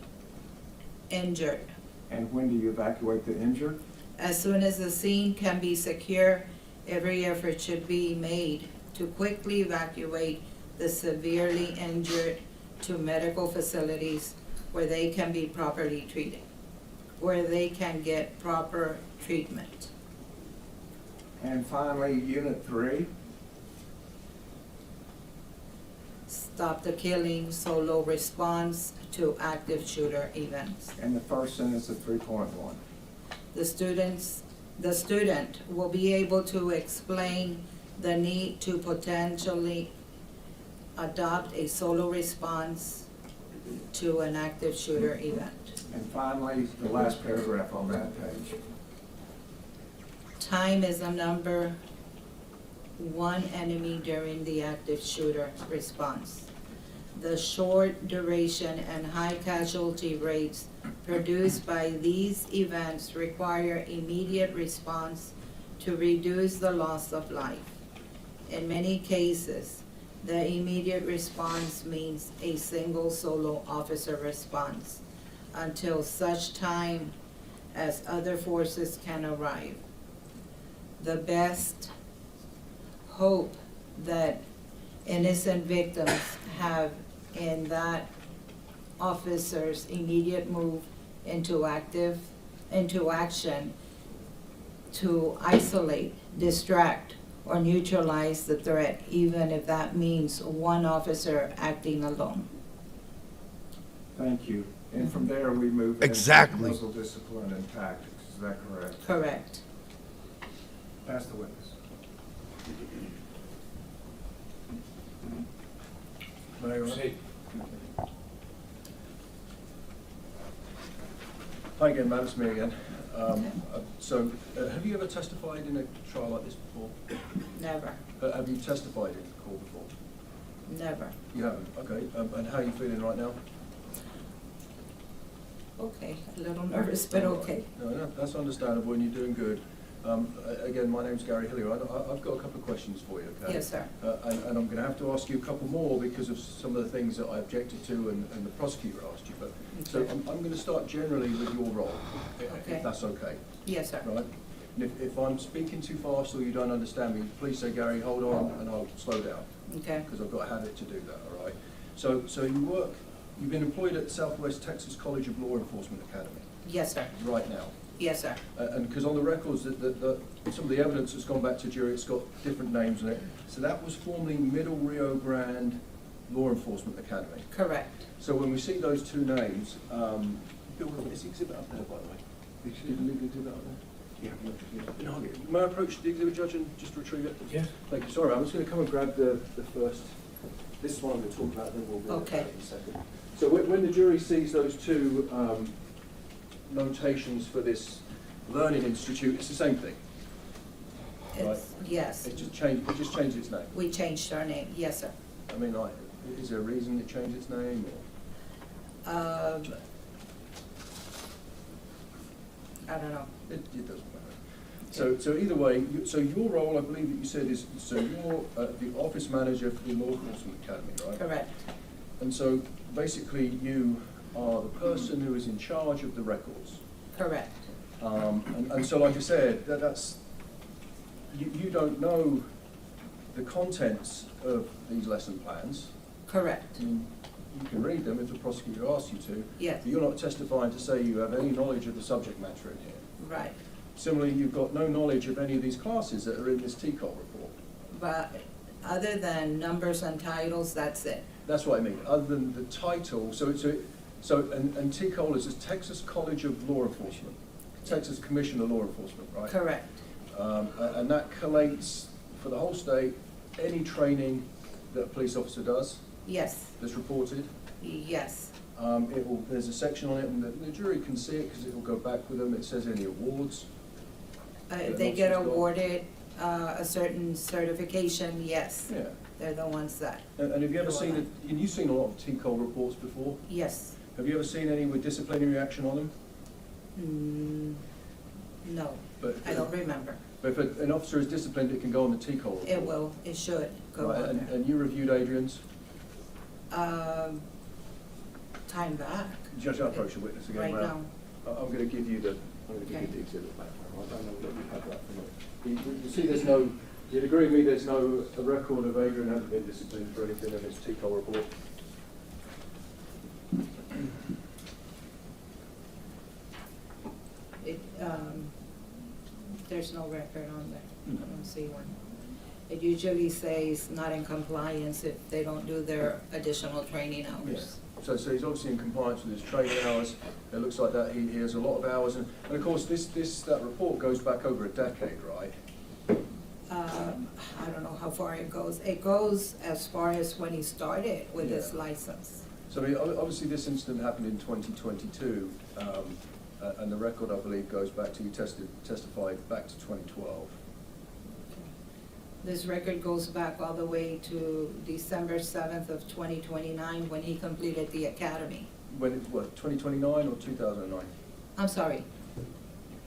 injured. And when do you evacuate the injured? As soon as the scene can be secure, every effort should be made to quickly evacuate the severely injured to medical facilities where they can be properly treated, where they can get proper treatment. And finally, Unit 3? Stop the killing, solo response to active shooter events. And the first sentence of 3.1? The student will be able to explain the need to potentially adopt a solo response to an active shooter event. And finally, the last paragraph on that page. Time is the number one enemy during the active shooter response. The short duration and high casualty rates produced by these events require immediate response to reduce the loss of life. In many cases, the immediate response means a single solo officer response until such time as other forces can arrive. The best hope that innocent victims have in that officer's immediate move into action to isolate, distract, or neutralize the threat, even if that means one officer acting alone. Thank you. And from there, we move into Exactly. muzzle discipline and tactics. Is that correct? Correct. Pass the witness. Mayor, Proceed. hi again, ma'am, it's me again. So, have you ever testified in a trial like this before? Never, Have you testified in court before? never. You haven't, okay. And how are you feeling right now? Okay, a little nervous, but okay. No, that's understandable, and you're doing good. Again, my name's Gary Hillier. I've got a couple of questions for you, okay? Yes, sir. And I'm going to have to ask you a couple more because of some of the things that I objected to and the prosecutor asked you. But so Okay. I'm going to start generally with your role, Okay. if that's okay, Yes, sir. right? And if I'm speaking too fast or you don't understand me, please say, Gary, hold on, and I'll slow down Okay. because I've got a habit to do that, all right? So you've been employed at Southwest Texas College of Law Enforcement Academy Yes, sir. right now. Yes, sir. And because on the records, some of the evidence that's gone back to jury, it's got different names in it. So that was formerly Middle Rio Grande Law Enforcement Academy. Correct. So when we see those two names, Bill, is the exhibit up there, by the way? Is the legal exhibit up there? Yeah. May I approach the exhibit judge and just retrieve it? Yes. Thank you. Sorry, I'm just going to come and grab the first. This is what I'm going to talk about, then we'll go Okay. back in a second. So when the jury sees those two notations for this learning institute, it's the same thing. Yes. It just changed its name. We changed our name. Yes, sir. I mean, like, is there a reason it changed its name? Or? I don't know. It doesn't matter. So either way, so your role, I believe that you said is, so you're the office manager for the Law Enforcement Academy, right? Correct. And so basically you are the person who is in charge of the records. Correct. And so like I said, that's, you don't know the contents of these lesson plans. Correct. I mean, you can read them if the prosecutor asks you to. Yes. But you're not testifying to say you have any knowledge of the subject matter in here. Right. Similarly, you've got no knowledge of any of these classes that are in this TCOL report. But other than numbers and titles, that's it. That's what I mean, other than the title, and TCOL is the Texas College of Law Enforcement, Texas Commission of Law Enforcement, right? Correct. And that collates for the whole state any training that a police officer does Yes. that's reported. Yes. There's a section on it, and the jury can see it because it will go back with them. It says any awards. If they get awarded a certain certification, yes. Yeah. They're the ones that, And have you ever seen and you've seen a lot of TCOL reports before? yes. Have you ever seen any with disciplinary action on them? No, But I don't remember. But if an officer is disciplined, it can go on the TCOL report. It will, it should go Right, on there. and you reviewed Adrian's? Time back, Judge, I'll approach the witness again. right ma'am. now. I'm going to give you the Okay. exhibit back. I don't know that you have that from it. You see, there's no. You'd agree with me. There's no a record of Adrian having been disciplined for anything in his TCOL report. There's no record on there. I don't see one. It usually says not in compliance if they don't do their additional training hours. So he's obviously in compliance with his training hours. It looks like that he has a lot of hours, and of course that report goes back over a decade, right? I don't know how far it goes. It goes as far as when he started with his Yeah. license. So I mean, obviously this incident happened in 2022, and the record I believe goes back to testified back to 2012. This record goes back all the way to December 7th of 2029 when he completed the academy. When it, what, 2029 or 2009? I'm sorry,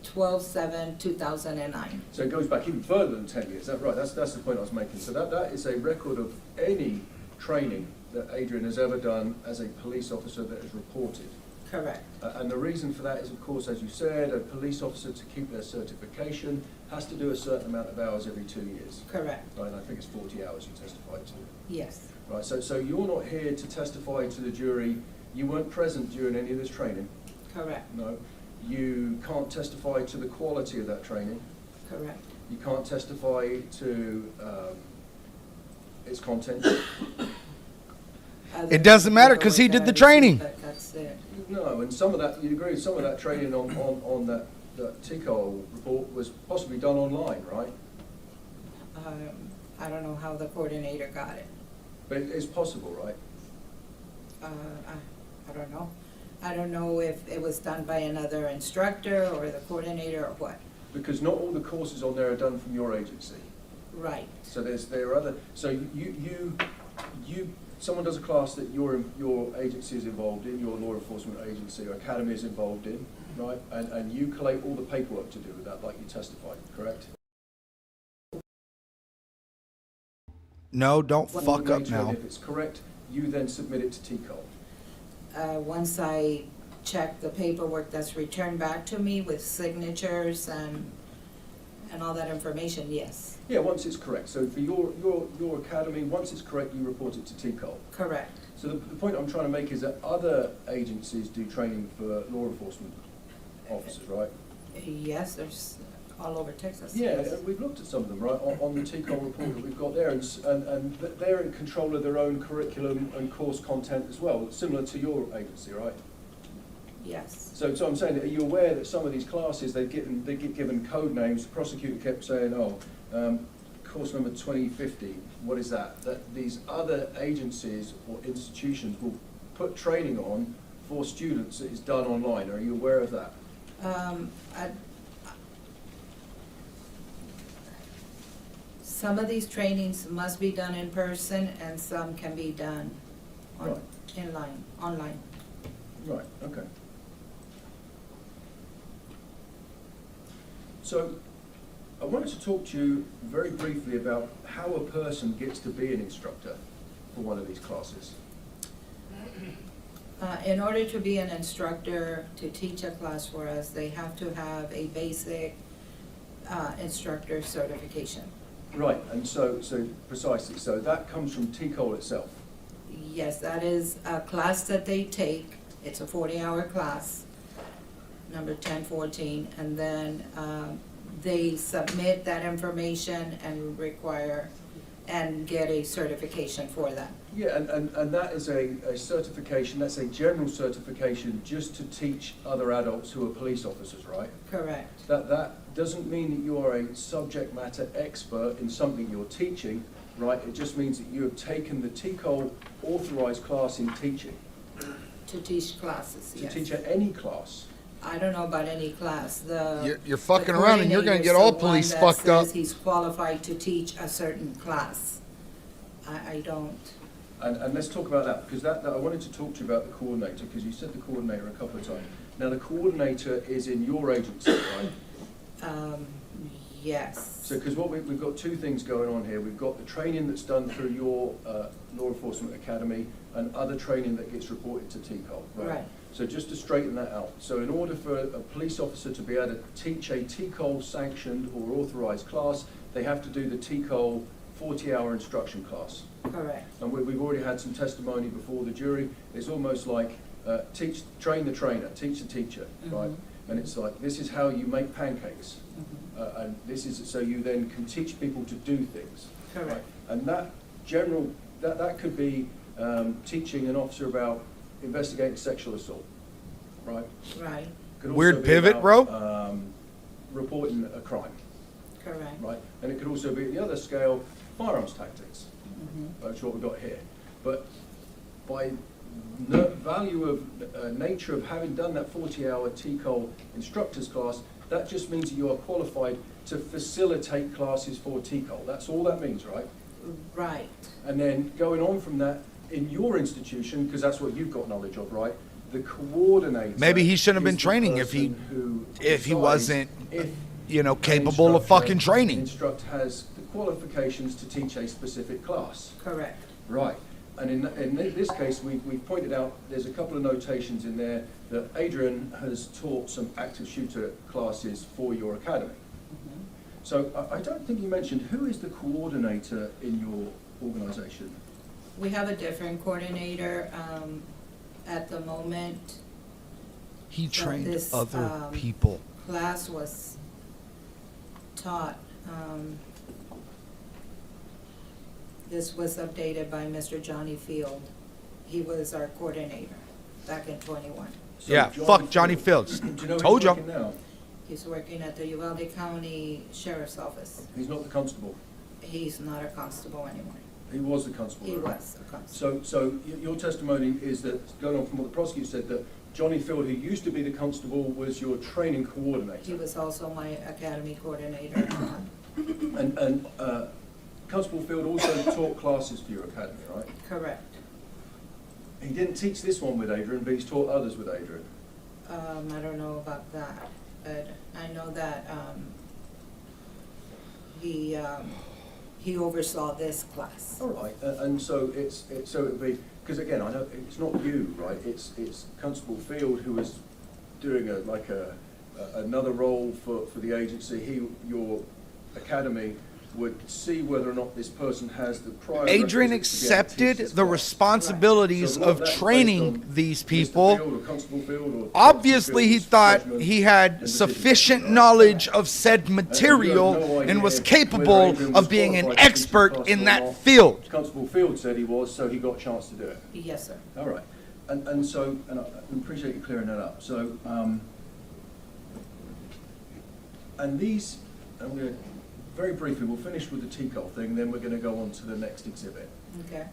12/7/2009. So it goes back even further than 10 years, is that right? That's the point I was making. So that is a record of any training that Adrian has ever done as a police officer that is reported. Correct. And the reason for that is, of course, as you said, a police officer to keep their certification has to do a certain amount of hours every 2 years. Correct. Right, and I think it's 40 hours you testified to. Yes. Right, so you're not here to testify to the jury. You weren't present during any of this training. Correct. No. You can't testify to the quality of that training. Correct. You can't testify to its content. It doesn't matter 'cause he did the training. That's it. No, and some of that, you'd agree, some of that training on that TCOL report was possibly done online, right? I don't know how the coordinator got it. But it's possible, right? I don't know. I don't know if it was done by another instructor or the coordinator or what. Because not all the courses on there are done from your agency. Right. So there are other, so someone does a class that your agency is involved in, your law enforcement agency or academy is involved in, right? And you collate all the paperwork to do with that, like you testified, correct? No, don't One fuck up later, now. and if it's correct, you then submit it to TCOL. Once I check the paperwork that's returned back to me with signatures and all that information, yes, Yeah, once it's correct. So for your academy, once it's correct, you report it to TCOL. correct. So the point I'm trying to make is that other agencies do training for law enforcement officers, right? Yes, there's all over Texas. Yeah, yes. and we've looked at some of them, right, on the TCOL report that we've got there, and they're in control of their own curriculum and course content as well, similar to your agency, right? Yes, So I'm saying, are you aware that some of these classes, they get given code names? The prosecutor kept saying, course number 2050, what is that? That these other agencies or institutions will put training on for students that is done online. Are you aware of that? some of these trainings must be done in person and some can be done Right. online. Right, okay. So, I wanted to talk to you very briefly about how a person gets to be an instructor for one of these classes. In order to be an instructor, to teach a class for us, they have to have a basic instructor certification. Right, and so precisely, so that comes from TCOL itself. Yes, that is a class that they take. It's a 40-hour class, number 1014, and then they submit that information and require and get a certification for that. Yeah, and that is a certification, that's a general certification just to teach other adults who are police officers, right? Correct. That doesn't mean that you are a subject matter expert in something you're teaching, right? It just means that you have taken the TCOL authorized class in teaching. To teach classes, To yes. teach at any class. I don't know about any class. You're fucking the around and you're gonna get coordinator's all the police one that fucked up. says he's qualified to teach a certain class. I don't. And let's talk about that, because that I wanted to talk to you about the coordinator, because you said the coordinator a couple of times. Now, the coordinator is in your agency, right? Yes. So, because we've got two things going on here. We've got the training that's done through your law enforcement academy and other training that gets reported to TCOL, right? Right. So just to straighten that out. So in order for a police officer to be able to teach a TCOL sanctioned or authorized class, they have to do the TCOL 40-hour instruction class. Correct. And we've already had some testimony before the jury. It's almost like train the trainer, teach the teacher, right? And it's like, this is how you make pancakes. And this is, so you then can teach people to do things. Correct. Right? And that could be teaching an officer about investigating sexual assault, right? Right. Could also Weird be pivot, about, bro. Reporting a crime, Correct. right? And it could also be at the other scale, firearms tactics. That's what we've got here. But by value of nature of having done that 40-hour TCOL instructors class, that just means that you are qualified to facilitate classes for TCOL. That's all that means, right? Right. And then going on from that, in your institution, because that's what you've got knowledge of, right? The coordinator. Maybe he shouldn't have been is the training if he person who wasn't, decides if you know, an capable of instructor- fucking training. Instructor has the qualifications to teach a specific class. Correct. Right. And in this case, we've pointed out there's a couple of notations in there that Adrian has taught some active shooter classes for your academy. So I don't think you mentioned, who is the coordinator in your organization? We have a different coordinator at the moment. He trained this, other people. Class was taught. This was updated by Mr. Johnny Field. He was our coordinator back in 21. So Yeah, fuck Johnny Fields. Do you know Told where ya. he's working now? He's working at the Uvalde County Sheriff's Office. He's not the constable. He's not a constable anymore. He was the constable. He right? was a constable. So your testimony is that, going on from what the prosecutor said, that Johnny Field, who used to be the constable, was your training coordinator. He was also my academy coordinator. And Constable Field also taught classes for your academy, right? Correct. He didn't teach this one with Adrian, but he's taught others with Adrian. I don't know about that, but I know that, he oversaw this class. All right, and so so it would be, because again, I know it's not you, right? It's Constable Field who was doing another role for the agency. Your academy would see whether or not this person has the prior. Adrian requisites to be able to teach accepted this the class. responsibilities So a lot of that's based training on these Mr. people. Field or Constable Field or Obviously, he Constable thought Field's he judgment had and decision. sufficient knowledge of said material no and was idea capable whether Adrian was of being an qualified to teach the expert class in or that not. field. Constable Field said he was, so he got a chance to do it. Yes, sir. All right, and so, and I appreciate you clearing that up. So, and these, I'm going to, very briefly, we'll finish with the TCOL thing, then we're going to go on to the next exhibit. Okay.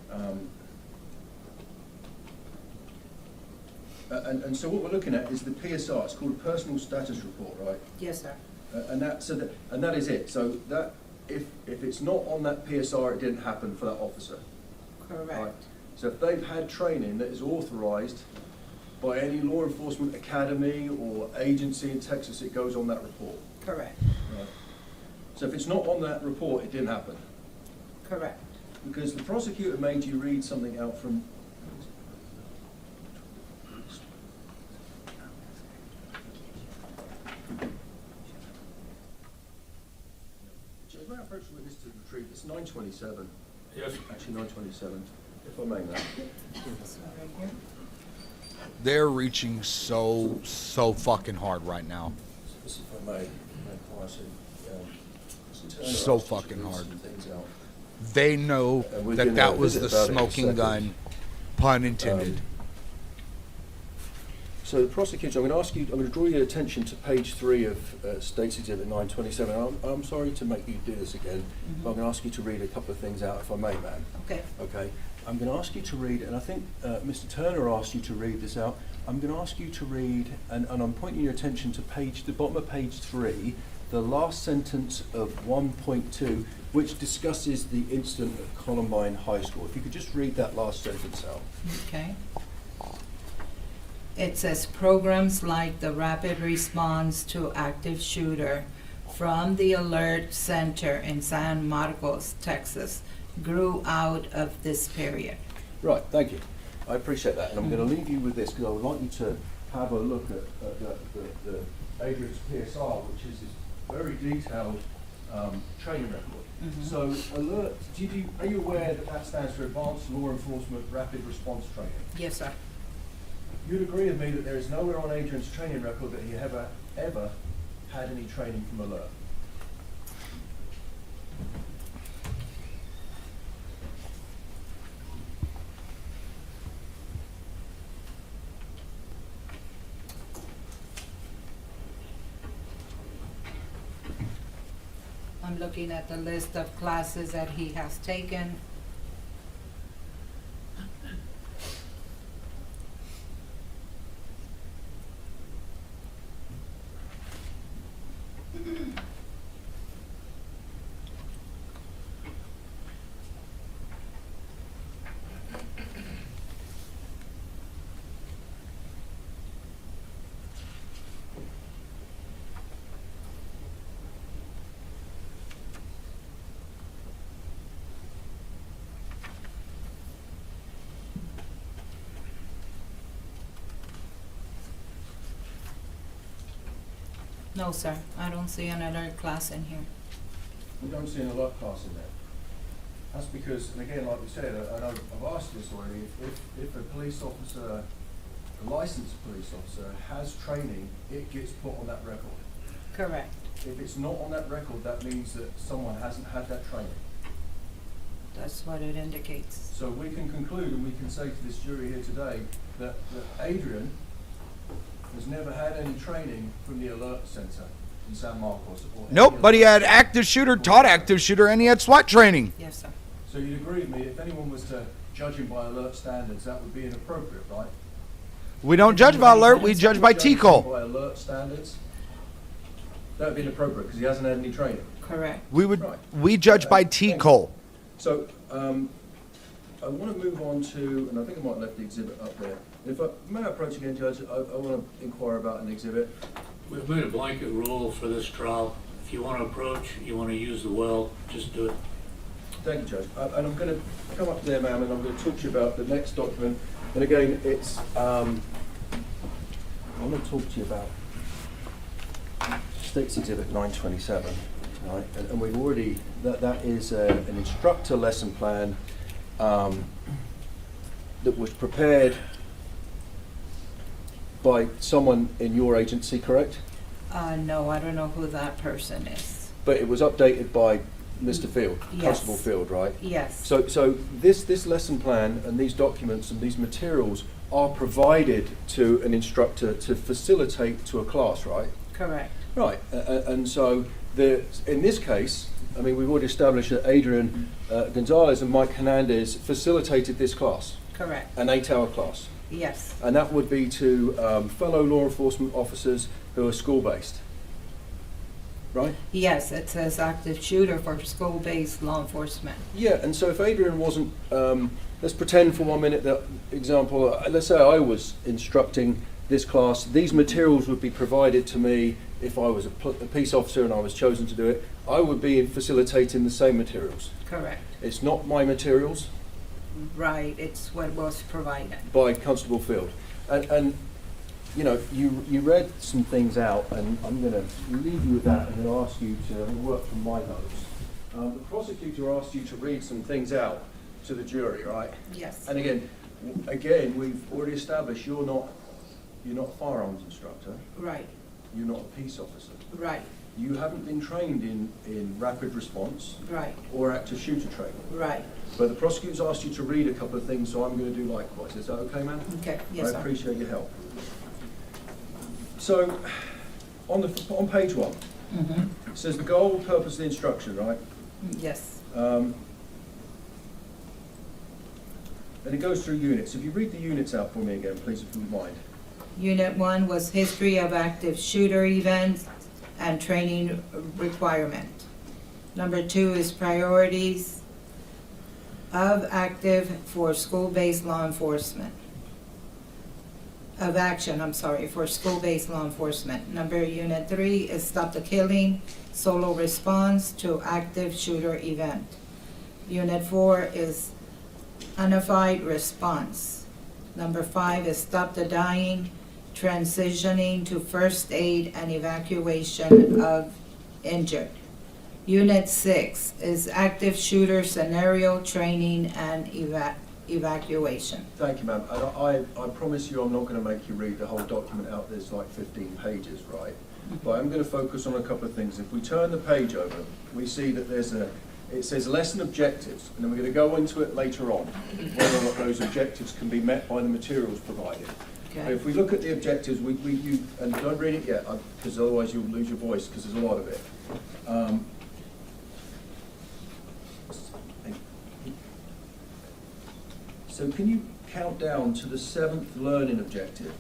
And so what we're looking at is the PSR. It's called a Personal Status Report, right? Yes, sir. And that is it. So that if it's not on that PSR, it didn't happen for that officer. Right. Correct. So if they've had training that is authorized by any law enforcement academy or agency in Texas, it goes on that report. Correct. Right. So if it's not on that report, it didn't happen. Correct. Because the prosecutor made you read something out from. Judge, may I approach the witness to retrieve, it's 927, Yes. actually 927, if I may, ma'am. So right here. They're reaching so fucking hard right now. This, if I may, policy. So fucking hard. They know And we're that gonna that was visit the about it in a smoking second. gun, pun intended. So the prosecutor, I'm going to draw your attention to page 3 of State's Exhibit 927. I'm sorry to make you do this again, but I'm going to ask you to read a couple of things out, if I may, ma'am. Okay. Okay. I'm going to ask you to read, and I think Mr. Turner asked you to read this out. I'm going to ask you to read, and I'm pointing your attention to the bottom of page 3, the last sentence of 1.2, which discusses the incident at Columbine High School. If you could just read that last sentence out. Okay. It says programs like the Rapid Response to Active Shooter from the Alert Center in San Marcos, Texas, grew out of this period. Right, thank you. I appreciate that, and I'm going to leave you with this because I would like you to have a look at the Adrian's PSR, which is this very detailed training record. So, alert. Are you aware that that stands for Advanced Law Enforcement Rapid Response Training? Yes, sir. You'd agree with me that there is nowhere on Adrian's training record that he ever had any training from Alert. I'm looking at the list of classes that he has taken. No, sir, I don't see another class in here. We don't see an alert class in there. That's because, and again, like we said, and I've asked this already, if a police officer, a licensed police officer, has training, it gets put on that record. Correct. If it's not on that record, that means that someone hasn't had that training. That's what it indicates. So we can conclude and we can say to this jury here today that Adrian has never had any training from the Alert Center in San Marcos. Or Nope, any but he other- had active shooter, taught active shooter, and he had SWAT training. Yes, sir. So you'd agree with me, if anyone was to judge him by Alert standards, that would be inappropriate, right? We don't judge by alert, we judge by Judge him TCOL. by Alert standards, that would be inappropriate because he hasn't had any training. Correct. We Right. judge by Thank you. TCOL. So, I want to move on to, and I think I might have left the exhibit up there. May I approach again, Judge? I want to inquire about an exhibit. We've made a blanket rule for this trial. If you want to approach, you want to use the well, just do it. Thank you, Judge. And I'm going to come up there, ma'am, and I'm going to talk to you about the next document. And again, it's, I'm going to talk to you about State's Exhibit 927, right? And we've already, that is an instructor lesson plan that was prepared by someone in your agency, correct? No, I don't know who that person is. But it was updated by Mr. Field, Yes. Constable Field, right? Yes, So this lesson plan and these documents and these materials are provided to an instructor to facilitate to a class, right? correct. Right, and so in this case, I mean, we've already established that Adrian Gonzales and Mike Hernandez facilitated this class, Correct. an 8-hour class. Yes, And that would be to fellow law enforcement officers who are school-based, right? yes, it says active shooter for school-based law enforcement. Yeah, and so if Adrian wasn't, let's pretend for 1 minute that example, let's say I was instructing this class, these materials would be provided to me if I was a peace officer and I was chosen to do it. I would be facilitating the same materials. Correct. It's not my materials Right, it's what was provided. by Constable Field. And you know, you read some things out, and I'm going to leave you with that and then ask you to work from my notes. The prosecutor asked you to read some things out to the jury, right? Yes, And again, we've already established you're not a firearms instructor, right, you're not a peace officer. right, You haven't been trained in rapid response right, or active shooter training. right. But the prosecutor's asked you to read a couple of things, so I'm going to do likewise. Is that okay, ma'am? Okay, yes, I sir. appreciate your help. So, on page 1, Mhm. it says the goal, purpose of the instruction, right? Yes, And it goes through units. If you read the units out for me again, please, if you wouldn't mind. Unit 1 was history of active shooter events and training requirement. Number 2 is priorities of active for school-based law enforcement. Of action, I'm sorry, for school-based law enforcement. Unit 3 is stop the killing, solo response to active shooter event. Unit 4 is unified response. Number 5 is stop the dying, transitioning to first aid and evacuation of injured. Unit 6 is active shooter scenario training and evacuation. Thank you, ma'am. And I promise you I'm not going to make you read the whole document out. There's like 15 pages, right? But I'm going to focus on a couple of things. If we turn the page over, we see that it says lesson objectives, and then we're going to go into it later on, whether or not those objectives can be met by the materials provided. But Okay, if we look at the objectives, and don't read it yet, because otherwise you'll lose your voice, because there's a lot of it. So can you count down to the 7th learning objective?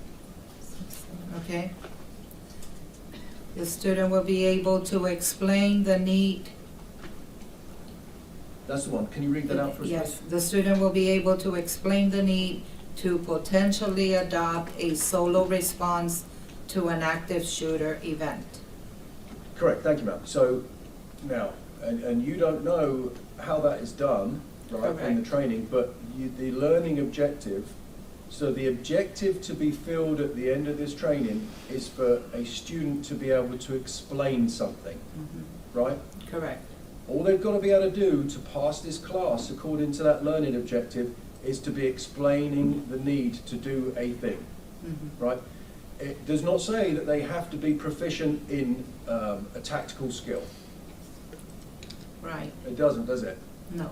okay. The student will be able to explain the need. That's the one. Can you read that out for us, please? Yes, the student will be able to explain the need to potentially adopt a solo response to an active shooter event. Correct, thank you, ma'am. So now, and you don't know how that is done, right, in the Correct. training, but the learning objective, so the objective to be filled at the end of this training is for a student to be able to explain something, right? Correct, All they've got to be able to do to pass this class according to that learning objective is to be explaining the need to do a thing, right? It does not say that they have to be proficient in a tactical skill. right, It doesn't, does it? no,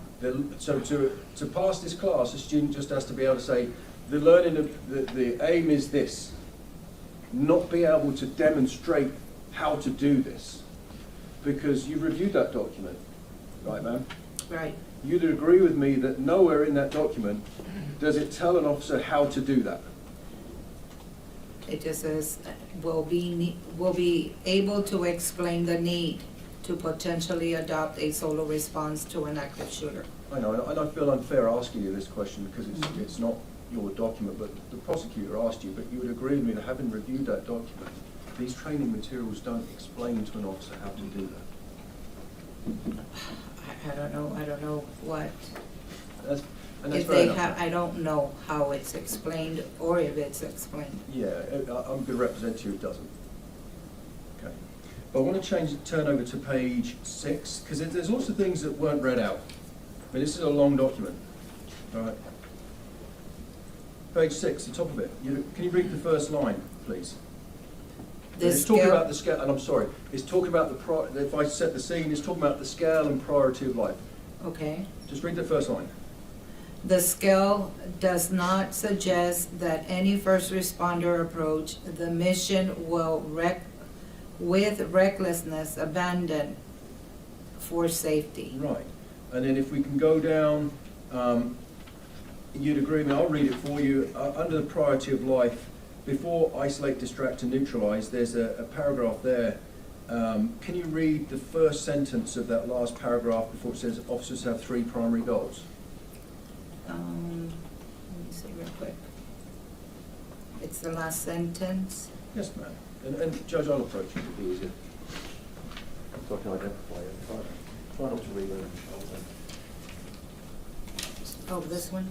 So to pass this class, a student just has to be able to say, the aim is this, not be able to demonstrate how to do this. Because you've reviewed that document, right, ma'am? right, You'd agree with me that nowhere in that document does it tell an officer how to do that. it just says, will be able to explain the need to potentially adopt a solo response to an active shooter. I know, and I feel unfair asking you this question because it's not your document, but the prosecutor asked you, but you would agree with me that having reviewed that document, these training materials don't explain to an officer how to do that. I don't know what, And that's if fair they enough. have, I don't know how it's explained or if it's explained. Yeah, I'm going to represent you, it doesn't. Okay. But I want to turn over to page 6, because there's lots of things that weren't read out. I mean, this is a long document, all right? Page 6, the top of it. Can you read the first line, please? It's talking about the scale, and I'm sorry, it's talking about if I set the scene, it's talking about the scale and priority of life. Okay. Just read the first line. The scale does not suggest that any first responder approach the mission will with recklessness abandon for safety. Right. And then if we can go down, you'd agree with me, I'll read it for you. Under the priority of life, before isolate, distract, and neutralize, there's a paragraph there. Can you read the first sentence of that last paragraph before it says officers have 3 primary goals? Let me see real quick. It's the last sentence. Yes, ma'am. And Judge, I'll approach you to be easier. So I can identify it. Try not to read it. Oh, this one?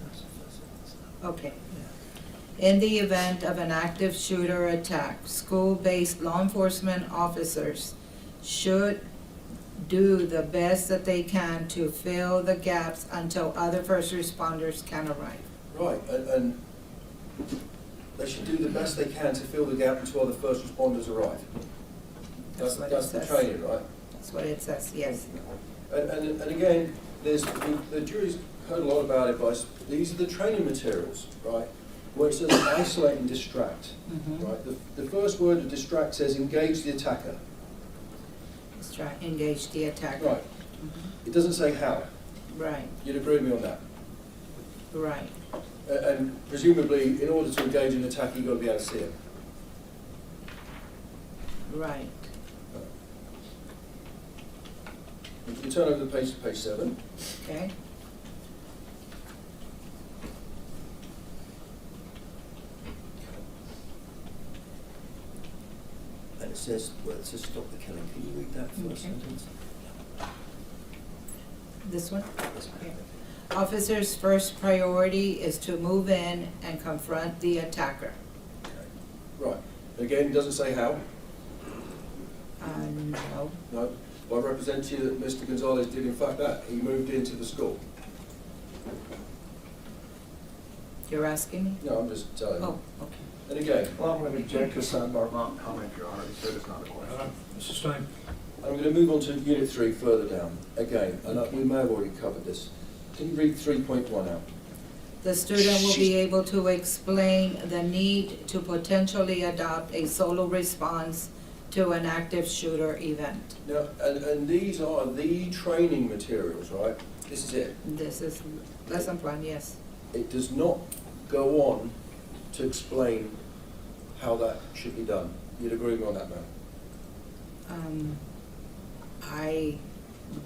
Okay. In the event of an active shooter attack, school-based law enforcement officers should do the best that they can to fill the gaps until other first responders can arrive. Right, and they should do the best they can to fill the gap until the first responders arrive. That's what it That's the says. training, right? That's what it says, yes. And again, the jury's heard a lot about it, but these are the training materials, right? Where it says isolate and distract, right? The first word of distract says engage the attacker. Engage the attacker. Right. It doesn't say how. Right, You'd agree with me on that? right. And presumably, in order to engage an attacker, you've got to be able to see him. Right. If you turn over the page to page 7. Okay. And it says, well, it says stop the killing. Can you read that first Okay. sentence? This one? Yes, ma'am. Officer's first priority is to move in and confront the attacker. Okay. Right. Again, it doesn't say how. No. No. Well, I represent to you that Mr. Gonzales did in fact that. He moved into the school. You're asking me? No, I'm just telling you. Oh, okay. And again, Well, I'm going to object to sidebar comment, Your Honor. He said it's not a question. Mr. Stein? I'm going to move on to Unit 3 further down. Again, and we may have already covered this. Can you read 3.1 out? The student will be able to explain the need to potentially adopt a solo response to an active shooter event. Now, and these are the training materials, right? This is it. This is lesson plan, yes. It does not go on to explain how that should be done. You'd agree with me on that, ma'am? I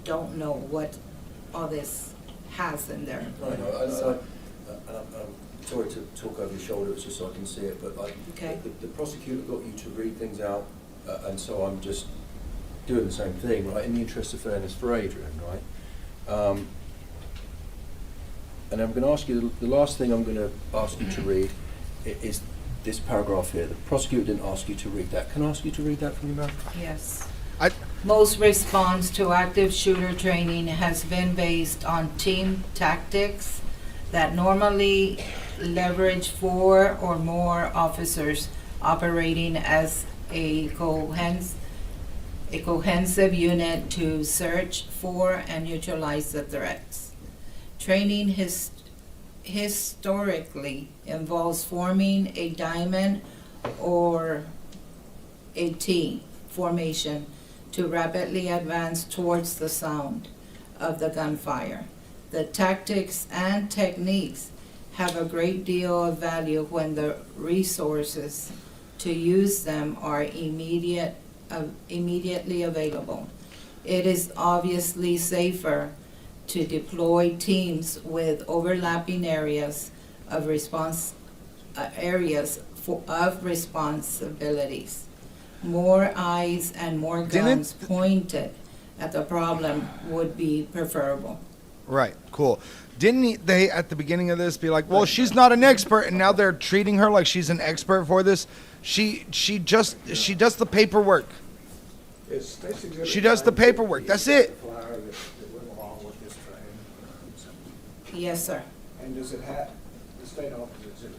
don't know what all this has in there. I know, So- I'm sorry to talk over your shoulder, it's just so I can see it, but like, Okay. the prosecutor got you to read things out, and so I'm just doing the same thing, right, in the interest of fairness for Adrian, right? And I'm going to ask you, the last thing I'm going to ask you to read is this paragraph here. The prosecutor didn't ask you to read that. Can I ask you to read that from your mouth? Yes. I, Most response to active shooter training has been based on team tactics that normally leverage 4 or more officers operating as a cohesive unit to search for and neutralize the threats. Training historically involves forming a diamond or a T formation to rapidly advance towards the sound of the gunfire. The tactics and techniques have a great deal of value when the resources to use them are immediately available. It is obviously safer to deploy teams with overlapping areas of of responsibilities. More eyes and more guns pointed at the problem would be preferable. Right. Cool. Didn't they at the beginning of this be like, well, she's not an expert, and now they're treating her like she's an expert for this? She does the paperwork. She does the paperwork. That's it. Yes, sir. And does it have, the state office is at 9:50?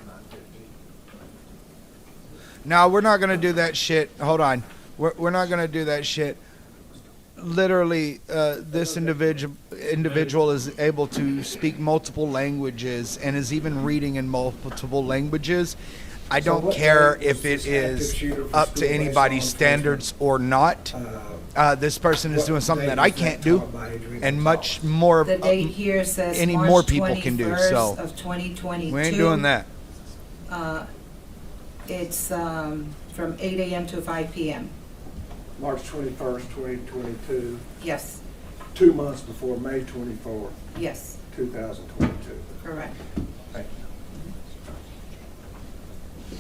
No, we're not gonna do that shit. Hold on. We're not gonna do that shit. Literally, this individual is able to speak multiple languages and is even reading in multiple languages. I don't care if it is up to anybody's standards or not. This person is doing something that I can't do, and much more. The date here says any March more people can do, 21st so of 2022. we ain't doing that. It's from 8 a.m. to 5 p.m. March 21st, 2022, Yes, 2 months before May 24th, yes, 2022. correct. Thank you.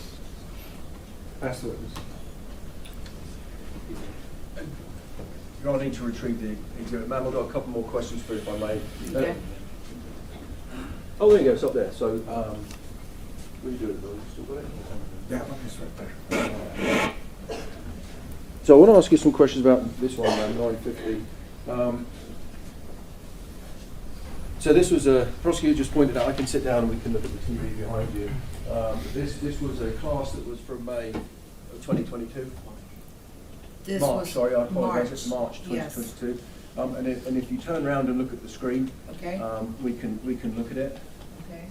Pass the witness. You don't need to retrieve the exhibit. Ma'am, I've got a couple more questions for you, if I may. Okay. Oh, there you go, it's up there. So, will you do it, Bill? You still got it? That one is right there. So I want to ask you some questions about this one, 950. So this was a, prosecutor just pointed out, I can sit down and we can look at the TV behind you. This was a class that was from May of 2022. This March, was sorry, I apologize, March. it's March Yes. 2022. And if you turn around and look at the screen, Okay, we can look at it. okay.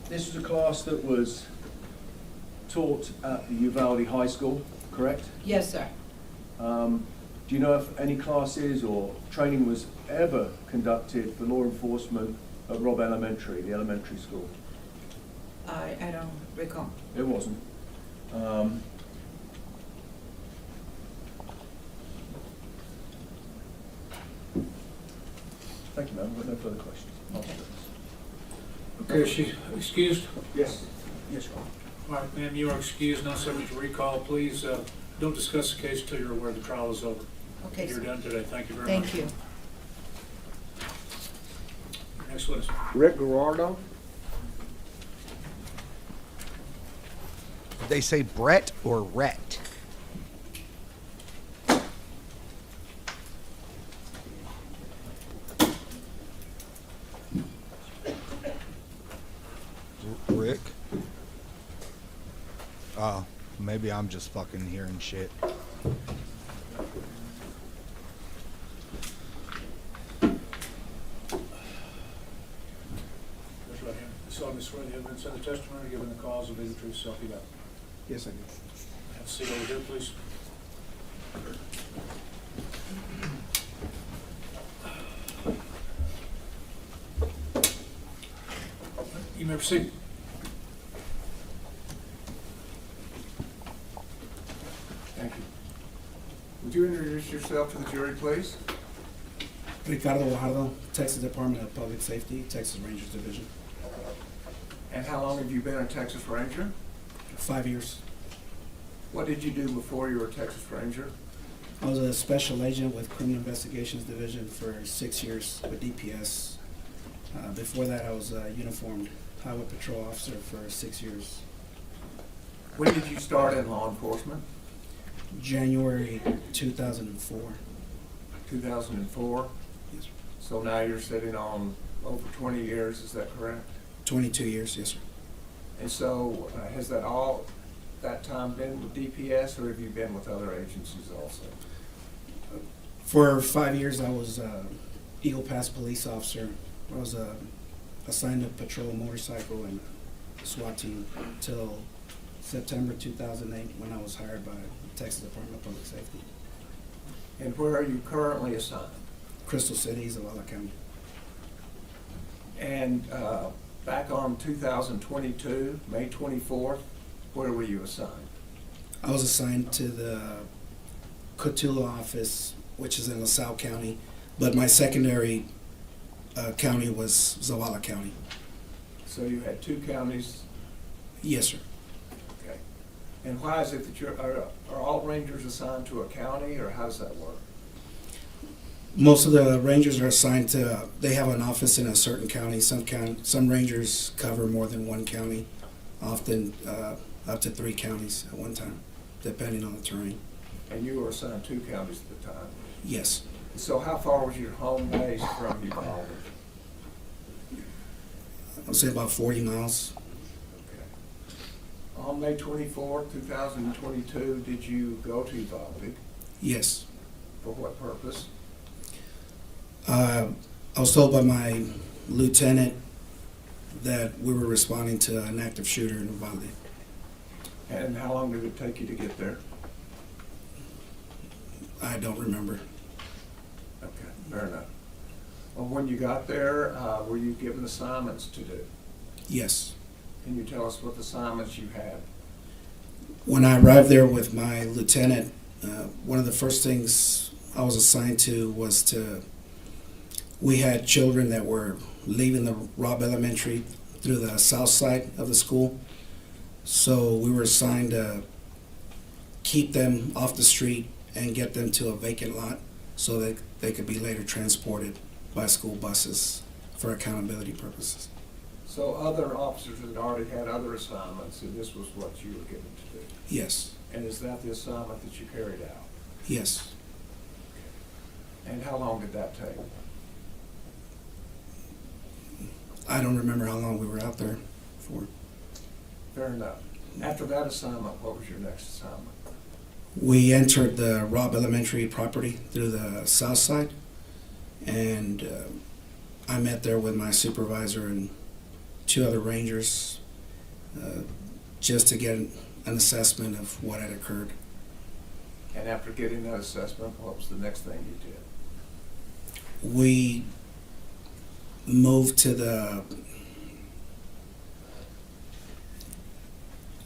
This was a class that was taught at the Uvalde High School, correct? Yes, sir. Do you know if any classes or training was ever conducted for law enforcement at Robb Elementary, the elementary school? I don't recall. It wasn't. Thank you, ma'am. We've got no further questions. Okay. Okay, is she excused? Yes. Yes, Your Honor. All right, ma'am, you are excused, not subject to recall. Please don't discuss the case until you're aware the trial is over. Okay, You're sir. done today. Thank you very much. Thank you. Next witness. Rick Gerardo. Did they say Brett or Rhett? Rick? Oh, maybe I'm just fucking hearing shit. Raise your right hand. You solemnly swear the evidence in the testimony given the cause of the truth, self you got. Yes, I do. Have a seat over here, please. You may proceed. Thank you. Would you introduce yourself to the jury, please? Ricardo Guajardo, Texas Department of Public Safety, Texas Rangers Division. And how long have you been a Texas Ranger? 5 years. What did you do before you were a Texas Ranger? I was a special agent with Criminal Investigations Division for 6 years with DPS. Before that, I was a uniformed highway patrol officer for 6 years. When did you start in law enforcement? January 2004. 2004? Yes, sir. So now you're sitting on over 20 years, is that correct? 22 years, yes, sir. And so has that time been with DPS, or have you been with other agencies also? For 5 years, I was Eagle Pass police officer. I was assigned to patrol a motorcycle and SWAT team until September 2008 when I was hired by Texas Department of Public Safety. And where are you currently assigned? Crystal City, Uvalde County. And back on 2022, May 24th, where were you assigned? I was assigned to the Cotulla office, which is in LaSalle County. but my secondary county was Zawala County. So you had two counties, Yes, sir. okay. And why is it that are all rangers assigned to a county, or how does that work? Most of the rangers are assigned to, they have an office in a certain county. Some rangers cover more than one county, often up to 3 counties at one time, depending on the terrain. And you were assigned 2 counties at the time. Yes. So how far was your home base from Uvalde? I'll say about 40 miles. Okay. On May 24, 2022, did you go to Uvalde? Yes. For what purpose? I was told by my lieutenant that we were responding to an active shooter in Uvalde. And how long did it take you to get there? I don't remember. Okay, fair enough. Well, when you got there, were you given assignments to do? Yes. Can you tell us what assignments you had? When I arrived there with my lieutenant, one of the first things I was assigned to was we had children that were leaving the Robb Elementary through the south side of the school. So we were assigned to keep them off the street and get them to a vacant lot so that they could be later transported by school buses for accountability purposes. So other officers had already had other assignments, and this was what you were given to do? Yes. And is that the assignment that you carried out? Yes. And how long did that take? I don't remember how long we were out there for. Fair enough. After that assignment, what was your next assignment? We entered the Robb Elementary property through the south side, and I met there with my supervisor and 2 other rangers just to get an assessment of what had occurred. And after getting that assessment, what was the next thing you did? We moved to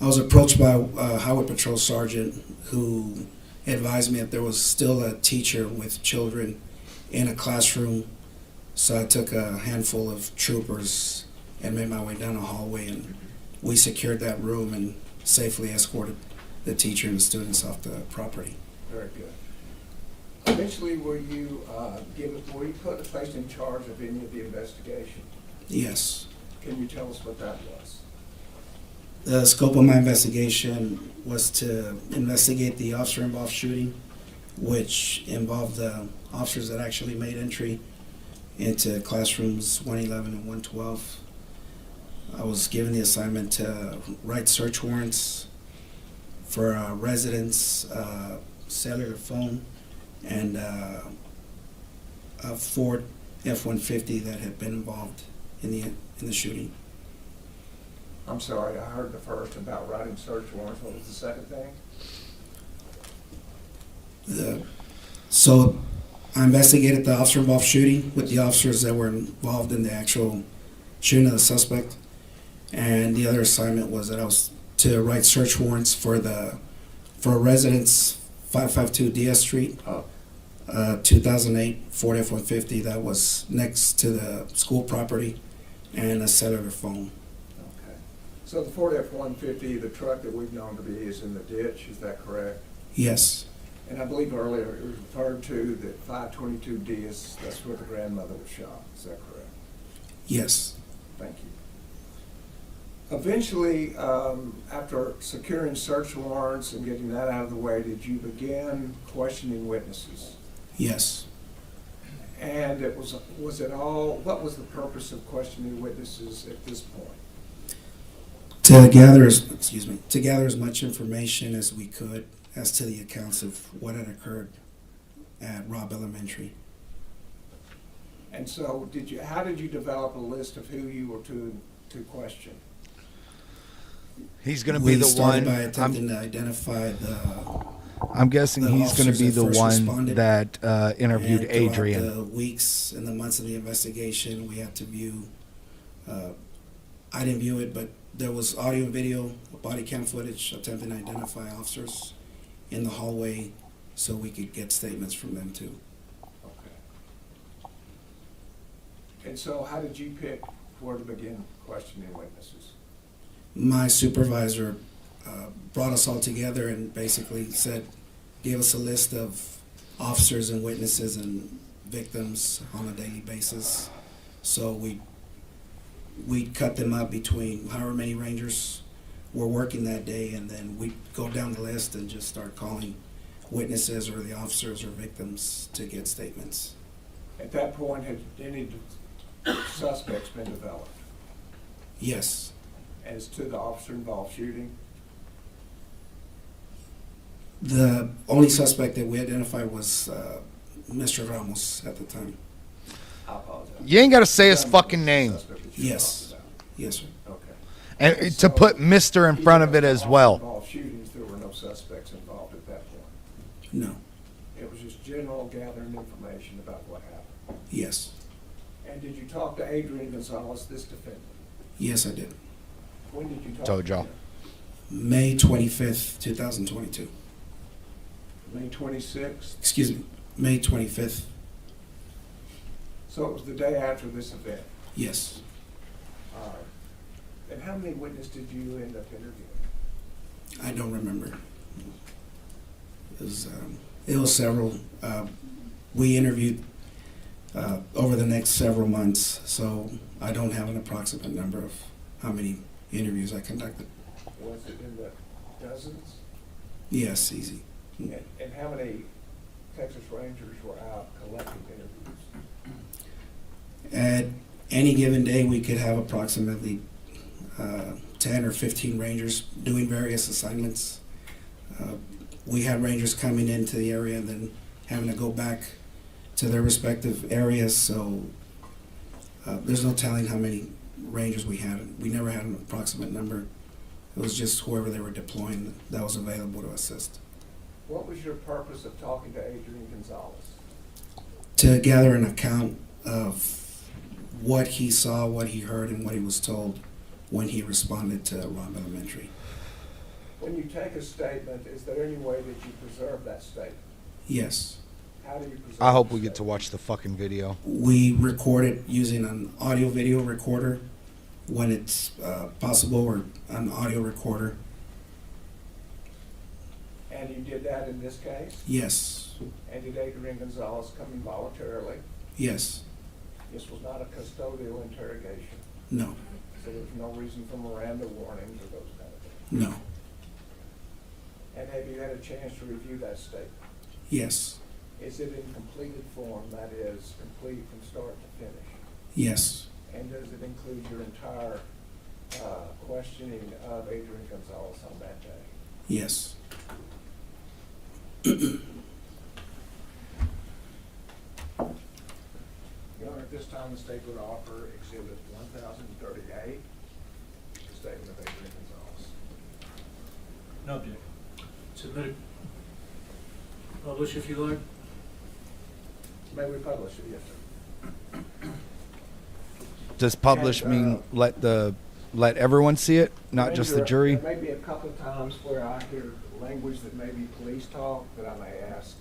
I was approached by a Highway Patrol Sergeant who advised me that there was still a teacher with children in a classroom. So I took a handful of troopers and made my way down a hallway, and we secured that room and safely escorted the teacher and the students off the property. Very good. Eventually, were you placed in charge of any of the investigation? Yes. Can you tell us what that was? The scope of my investigation was to investigate the officer-involved shooting, which involved the officers that actually made entry into classrooms 111 and 112. I was given the assignment to write search warrants for residents, cellular phone, and a Ford F-150 that had been involved in the shooting. I'm sorry, I heard the first about writing search warrants. What was the second thing? So I investigated the officer-involved shooting with the officers that were involved in the actual shooting of the suspect. And the other assignment was that I was to write search warrants for residents 552 DS Street, 2008 Ford F-150 that was next to the school property, and a cellular phone. Okay. So the Ford F-150, the truck that we've known to be, is in the ditch, is that correct? Yes. And I believe earlier it was referred to that 522 DS, that's where the grandmother was shot, is that correct? Yes. Thank you. Eventually, after securing search warrants and getting that out of the way, did you begin questioning witnesses? Yes. And what was the purpose of questioning witnesses at this point? To gather as much information as we could as to the accounts of what had occurred at Robb Elementary. And so how did you develop a list of who you were to question? He's going to be We the started one. by attempting to identify I'm guessing the he's going to officers be that the first one responded. that interviewed and throughout Adrian. the weeks and the months of the investigation, we had to view. I didn't view it, but there was audio and video, body cam footage attempting to identify officers in the hallway, so we could get statements from them too. Okay. And so how did you pick where to begin questioning witnesses? My supervisor brought us all together and basically gave us a list of officers and witnesses and victims on a daily basis. So we'd cut them up between however many rangers were working that day, and then we'd go down the list and just start calling witnesses or the officers or victims to get statements. At that point, had any suspects been developed Yes. as to the officer-involved shooting? The only suspect that we identified was Mr. Ramos at the time. I apologize. You ain't got to say his fucking name. Suspect that you Yes. talked about. Yes, sir. Okay. And to put Mr. in front of it as well. Involved shootings, there were no suspects involved at that point. No. It was just general gathering information about what happened. Yes. And did you talk to Adrian Gonzales, this defendant? Yes, I did. When did you talk Told to y'all. him? May 25th, 2022. May 26th? Excuse me, May 25th. So it was the day after this event. Yes. All right. And how many witnesses did you end up interviewing? I don't remember. It was several. We interviewed over the next several months, so I don't have an approximate number of how many interviews I conducted. Was it in the dozens? Yes, easy. And how many Texas Rangers were out collecting interviews? At any given day, we could have approximately 10 or 15 rangers doing various assignments. We had rangers coming into the area and then having to go back to their respective areas, so there's no telling how many rangers we had. We never had an approximate number. It was just whoever they were deploying that was available to assist. What was your purpose of talking to Adrian Gonzales? To gather an account of what he saw, what he heard, and what he was told when he responded to Robb Elementary. When you take a statement, is there any way that you preserve that statement? Yes. How do you preserve I hope the we get to statement? watch the fucking video. We record it using an audio-video recorder when it's possible, or an audio recorder. And you did that in this case? Yes. And did Adrian Gonzales come in voluntarily? Yes. This was not a custodial interrogation, No. so there's no reason for Miranda warnings or those kind of things. No. And have you had a chance to review that statement? Yes. Is it in completed form, that is, complete from start to finish? Yes. And does it include your entire questioning of Adrian Gonzales on that day? Yes. Your Honor, at this time, the state would offer Exhibit 1030A, the statement of Adrian Gonzales. No objection. Submit it. Publish if you like. May we publish it? Yes, sir. Does publish And, mean let everyone see it, not just the Ranger, jury? There may be a couple of times where I hear language that may be police talk that I may ask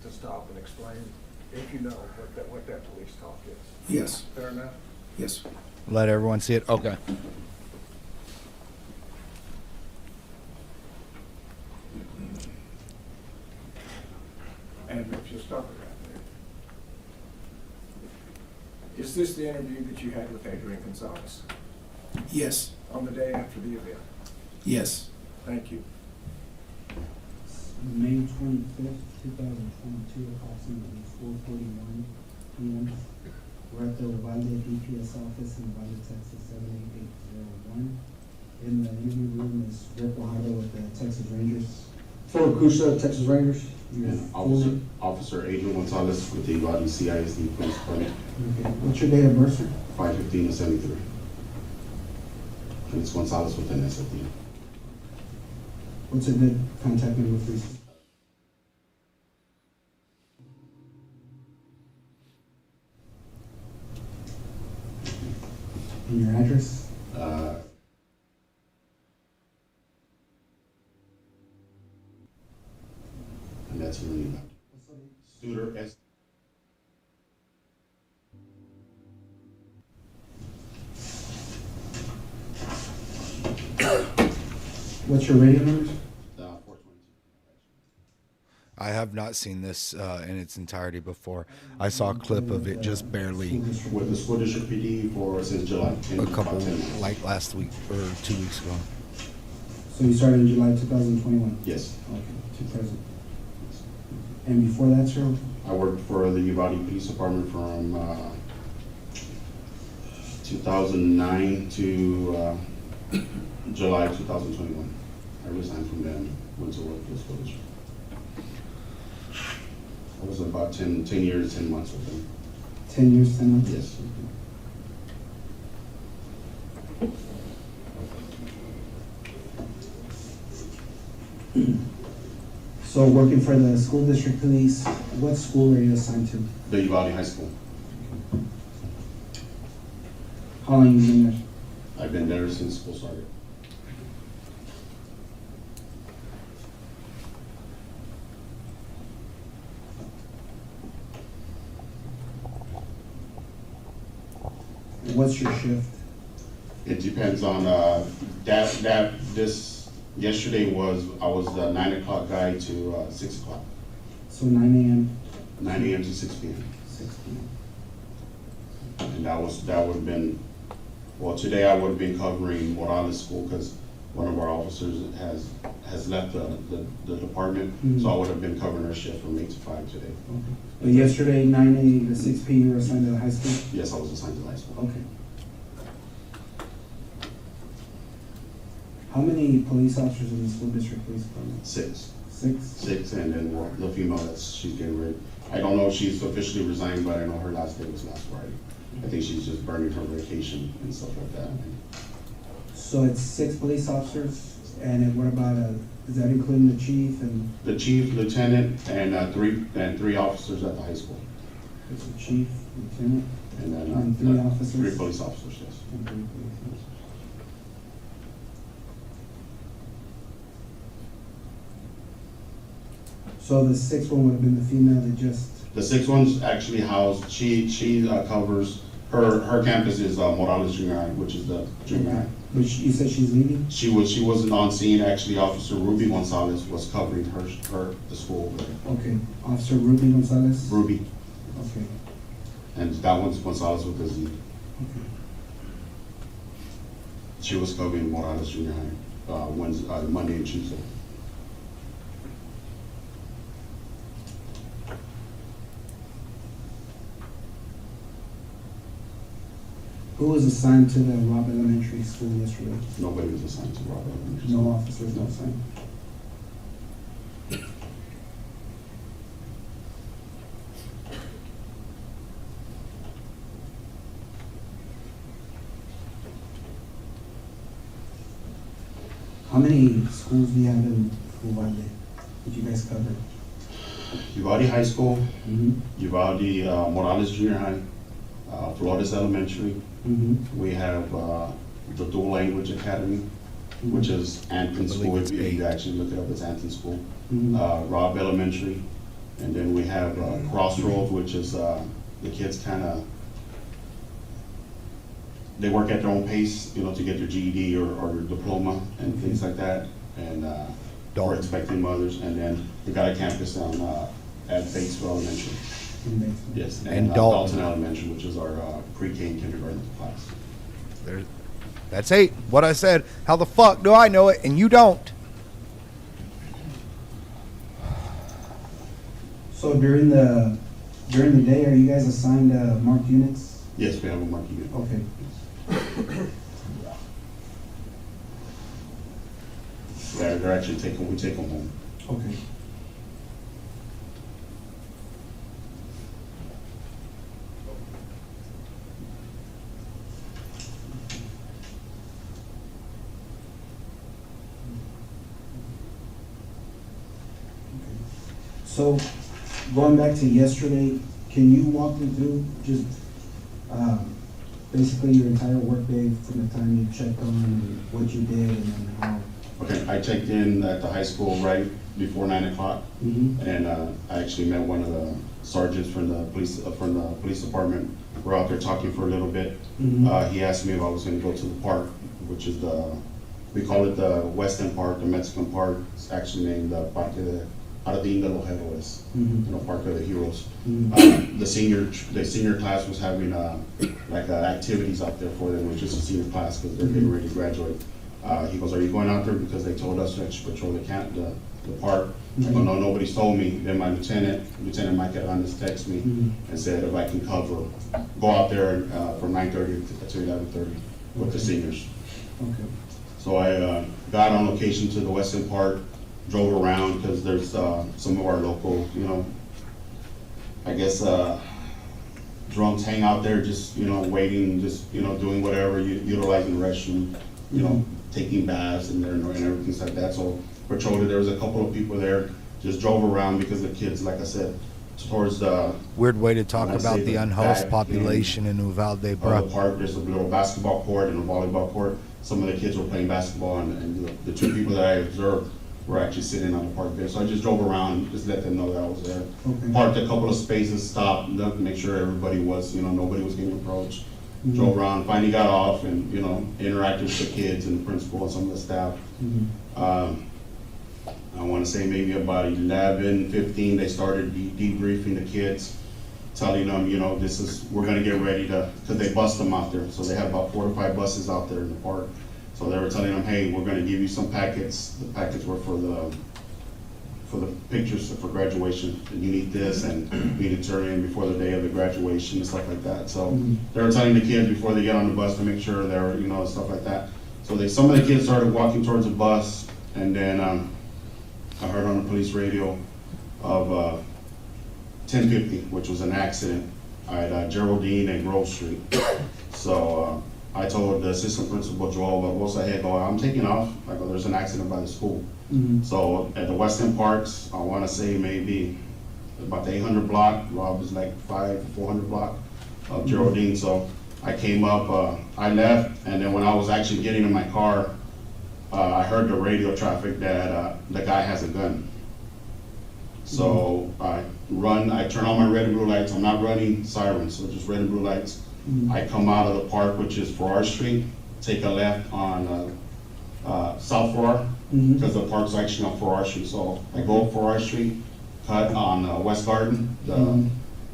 to stop and explain, if you know what that police talk is. Yes. Fair enough? Yes. Let everyone see it? Okay. And if you'll stop it right there. Is this the interview that you had with Adrian Gonzales Yes. on the day after the event? Yes. Thank you. May 25th, 2022, approximately 4:41 p.m. We're at the Uvalde DPS office in Uvalde, Texas, 78801. In the interview room is Rick Wahado with the Texas Rangers. Fort Crucia, Texas Rangers. And Officer Adrian Gonzales with the Uvalde CISD Police Department, Okay. What's your date of birth, sir? 5/15/73. And it's Gonzales with an S at the end. What's a good contact number for you? And your address? And that's really about Studer S. What's your radio numbers? 422. I have not seen this in its entirety before. I saw a clip of it just barely With the school district PD for since July. a couple, like last week or 2 weeks ago. So you started in July 2021? Yes. Okay, to present. And before that, sir? I worked for the Uvalde Police Department from 2009 to July 2021. I resigned from them, went to work for the school district. I was about 10 years, 10 months with them. 10 years, 10 months? Yes. So working for the school district police, what school are you assigned to? The Uvalde High School. How long you been there? I've been there since school started. What's your shift? It depends on yesterday I was the 9 o'clock guy to 6 o'clock. So 9 a.m. 9 a.m. to 6 p.m. 6 p.m. And that would have been, well, today I would have been covering Morales School because one of our officers has left the department. Mhm. So I would have been covering her shift from 8 to 5 today. Okay. But yesterday, 9 a.m. to 6 p.m. you were assigned to the high school? Yes, I was assigned to high school. Okay. How many police officers in the school district police department? 6, 6? and then the female she's getting ready. I don't know if she's officially resigned, but I know her last day was last Friday. I think she's just burning her vacation and stuff like that. So it's 6 police officers, and then what about, is that including the chief and? The chief, lieutenant, and three officers at the high school. It's the chief, lieutenant, And then and 3 officers? 3 police officers, yes. And 3 police officers. So the 6th one would have been the female that just, The 6th one's actually housed, she covers, her campus is Morales Junior High, which is the junior high. which you said she's leaving? She wasn't on scene, actually Officer Ruby Gonzales was covering the school over there. Okay, Officer Ruby Gonzales? Ruby, Okay, and that one's Gonzales with a Z. okay. She was covering Morales Junior High, Monday and Tuesday. Who was assigned to the Robb Elementary School yesterday? Nobody was assigned to Robert Elementary No School. officers, no assigned. How many schools do you have in Uvalde that you guys cover? Uvalde High School, Mm-hmm. Uvalde Morales Junior High, Flores Elementary. Mm-hmm. We have the Dual Language Academy, which is Anton School. it's If you 8. actually look it up, it's Anton School. Mhm. Robb Elementary, and then we have Crossroads, which is the kids kind of, they work at their own pace, to get their GED or diploma and things like that. And we're Dalton. expecting mothers. And then we got a campus at Batesville Elementary. In Batesville. Yes, And Dalton Elementary, which is our pre-K and kindergarten class. There, that's 8. What I said. How the fuck do I know it and you don't? So during the day, are you guys assigned marked units? Yes, we have a marking unit. Okay. They're actually we take them home. Okay. So, going back to yesterday, can you walk me through just basically your entire workday from the time you checked on and what you did and then how? Okay, I checked in at the high school right before 9 o'clock, Mm-hmm. and I actually met one of the sergeants from the police department. We're out there talking for a little bit. Mhm. He asked me if I was going to go to the park, which is the We call it the Western Park, the Mexican Park. It's actually named Parque de Jardín de los Héroes, Park of the Heroes. The senior class was having activities out there for them, which is a senior class because they're getting ready to graduate. He goes, "Are you going out there?" Because they told us to actually patrol the park. I go, "No, nobody's told me." Then my Lieutenant Mike Hernandez texted me and said if I can go out there from 9:30 to 11:30 with the seniors. Okay. So I got on location to the Western Park, drove around because there's some of our local, I guess, drunks hang out there just, waiting, just, doing whatever, utilizing the restroom, taking baths and everything like that. So patrolled it. There was a couple of people there, just drove around because the kids, like I said, towards the Weird way to talk When I about say the the unhoused back population in Uvalde, the bro. park. There's a little basketball court and a volleyball court. Some of the kids were playing basketball, and the two people that I observed were actually sitting on the park there. So I just drove around, just let them know that I was there. Okay. Parked a couple of spaces, stopped, looked, make sure everybody was, nobody was getting approached. Drove around, finally got off, and interacted with the kids and the principal and some of the staff. I want to say maybe about 11, 15, they started debriefing the kids, telling them, we're going to get ready to, because they bus them out there. So they have about 4 to 5 buses out there in the park. So they were telling them, hey, we're going to give you some packets. The packets were for the pictures for graduation. And you need this, and you need to turn in before the day of the graduation and stuff like that. So they were telling the kids before they get on the bus to make sure they're, stuff like that. So some of the kids started walking towards the bus, and then I heard on the police radio of 1050, which was an accident at Geraldine and Grove Street. So I told the assistant principal, Joel Barbosa, hey, I'm taking off. I go, there's an accident by the school. So at the Western Parks, I want to say maybe about the 800 block. Rob is like 400 block of Geraldine. So I came up, I left, and then when I was actually getting in my car, I heard the radio traffic that the guy has a gun. So I turn on my red and blue lights. I'm not running sirens, so just red and blue lights. I come out of the park, which is Farrar Street, take a left on South Farrar, because the park's actually on Farrar Street. So I go up Farrar Street, cut on West Garden, the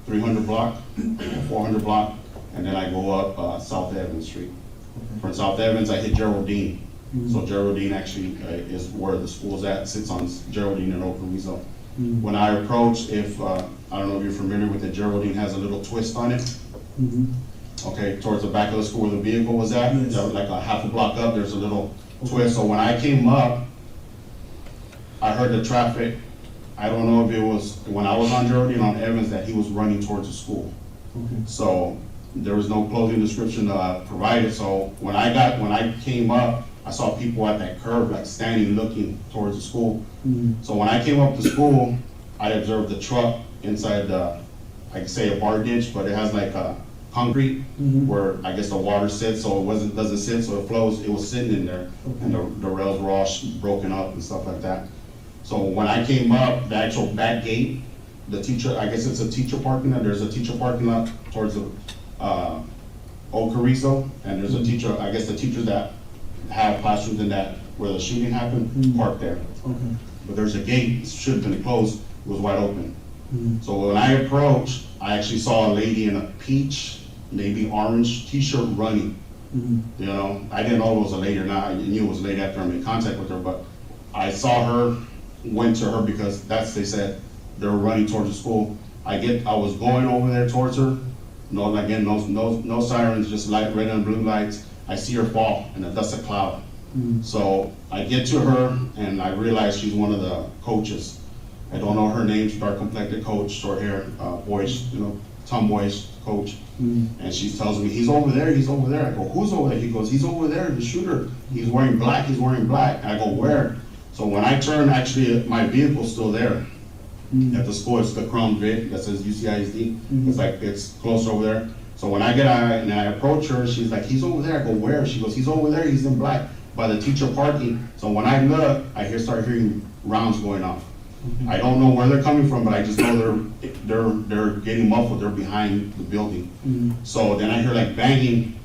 300 block, 400 block, and then I go up South Evans Street. From South Evans, I hit Geraldine. So Geraldine actually is where the school's at, sits on Geraldine and Ocarrizo. When I approach, I don't know if you're familiar with it, Geraldine has a little twist on it. Okay, towards the back of the school where the vehicle was at, Yes. like a half a block up, there's a little twist. So when I came up, I heard the traffic. I don't know if it was, when I was on Geraldine on Evans, that he was running towards the school. So there was no clothing description provided. So when I came up, I saw people at that curve, like standing, looking towards the school. So when I came up to school, I observed the truck inside I could say a bar ditch, but it has like a concrete where I guess the water sits, so it doesn't sit, so it flows. It was sitting in there, and the rails were all broken up and stuff like that. So when I came up, the actual back gate, the teacher, I guess it's a teacher parking lot. There's a teacher parking lot towards the Old Carrizo, and there's a teacher, I guess the teachers that have classrooms in that where the shooting happened, parked there. But there's a gate, it should have been closed, it was wide open. So when I approached, I actually saw a lady in a peach, maybe orange t-shirt running. I didn't know it was a lady or not. I knew it was a lady after I made contact with her, but I saw her, went to her because they said they were running towards the school. I was going over there towards her. No sirens, just light, red and blue lights. I see her fall in a dust of cloud. So I get to her and I realize she's one of the coaches. I don't know her name, she's dark complected coach, short hair, boyish, tomboyish coach. And she tells me, he's over there. I go, who's over there? He goes, he's over there, the shooter. He's wearing black. And I go, where? So when I turn, actually, my vehicle's still there. At the school, it's the Crown Vic that says UCISD. It's close over there. So when I get out and I approach her, she's like, he's over there. I go, where? She goes, he's over there, he's in black by the teacher parking. So when I look, I start hearing rounds going off. I don't know where they're coming from, but I just know they're getting muffled. They're behind the building. So then I hear like banging.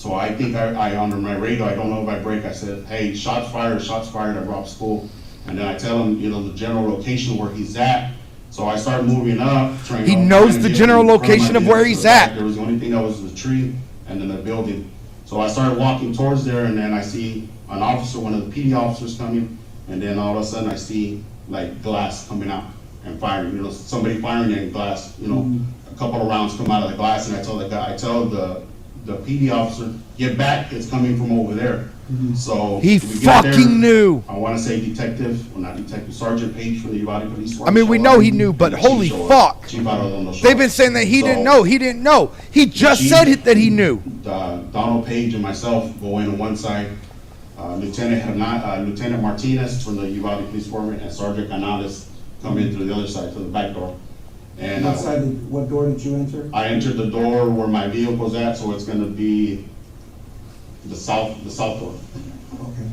So I think I under my radio, I don't know if I break, I said, hey, shots fired at Rob School. And then I tell him, the general location where he's at. So I start moving up, He knows the general location of where he's at. There was the only thing that was the tree and then the building. So I started walking towards there, and then I see an officer, one of the PD officers coming, and then all of a sudden I see like glass coming out and firing, somebody firing in glass, a couple of rounds come out of the glass, and I tell the PD officer, get back, it's coming from over there. So He we get there, fucking knew. I want to say Sergeant Page from the Uvalde Police Force. I mean, we showed know up, he knew, but and the chief holy showed fuck. up. Chief Arredondo showed They've been up. saying that he So, didn't know. He didn't know. He just chief- said that he knew. Donald Page and myself go in on one side. Lieutenant Martinez from the Uvalde Police Department and Sergeant Gonzales come in through the other side, to the back door. And What door did you enter? I entered the door where my vehicle's at, so it's gonna be the south door. Okay,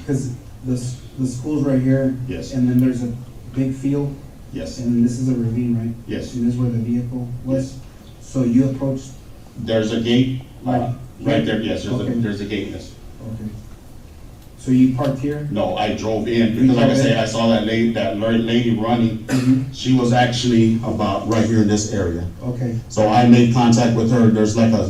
because the school's right here. Yes. And then there's a big field, Yes, and then this is a ravine, right? yes. And this is where the vehicle was? Yes. So you approached, There's a gate, right there, yes, Okay. there's a gate, yes. okay. So you parked here? No, I drove in, because like I say, I saw that lady running. She was actually about right here in this area. Okay, So I made contact with her. There's like a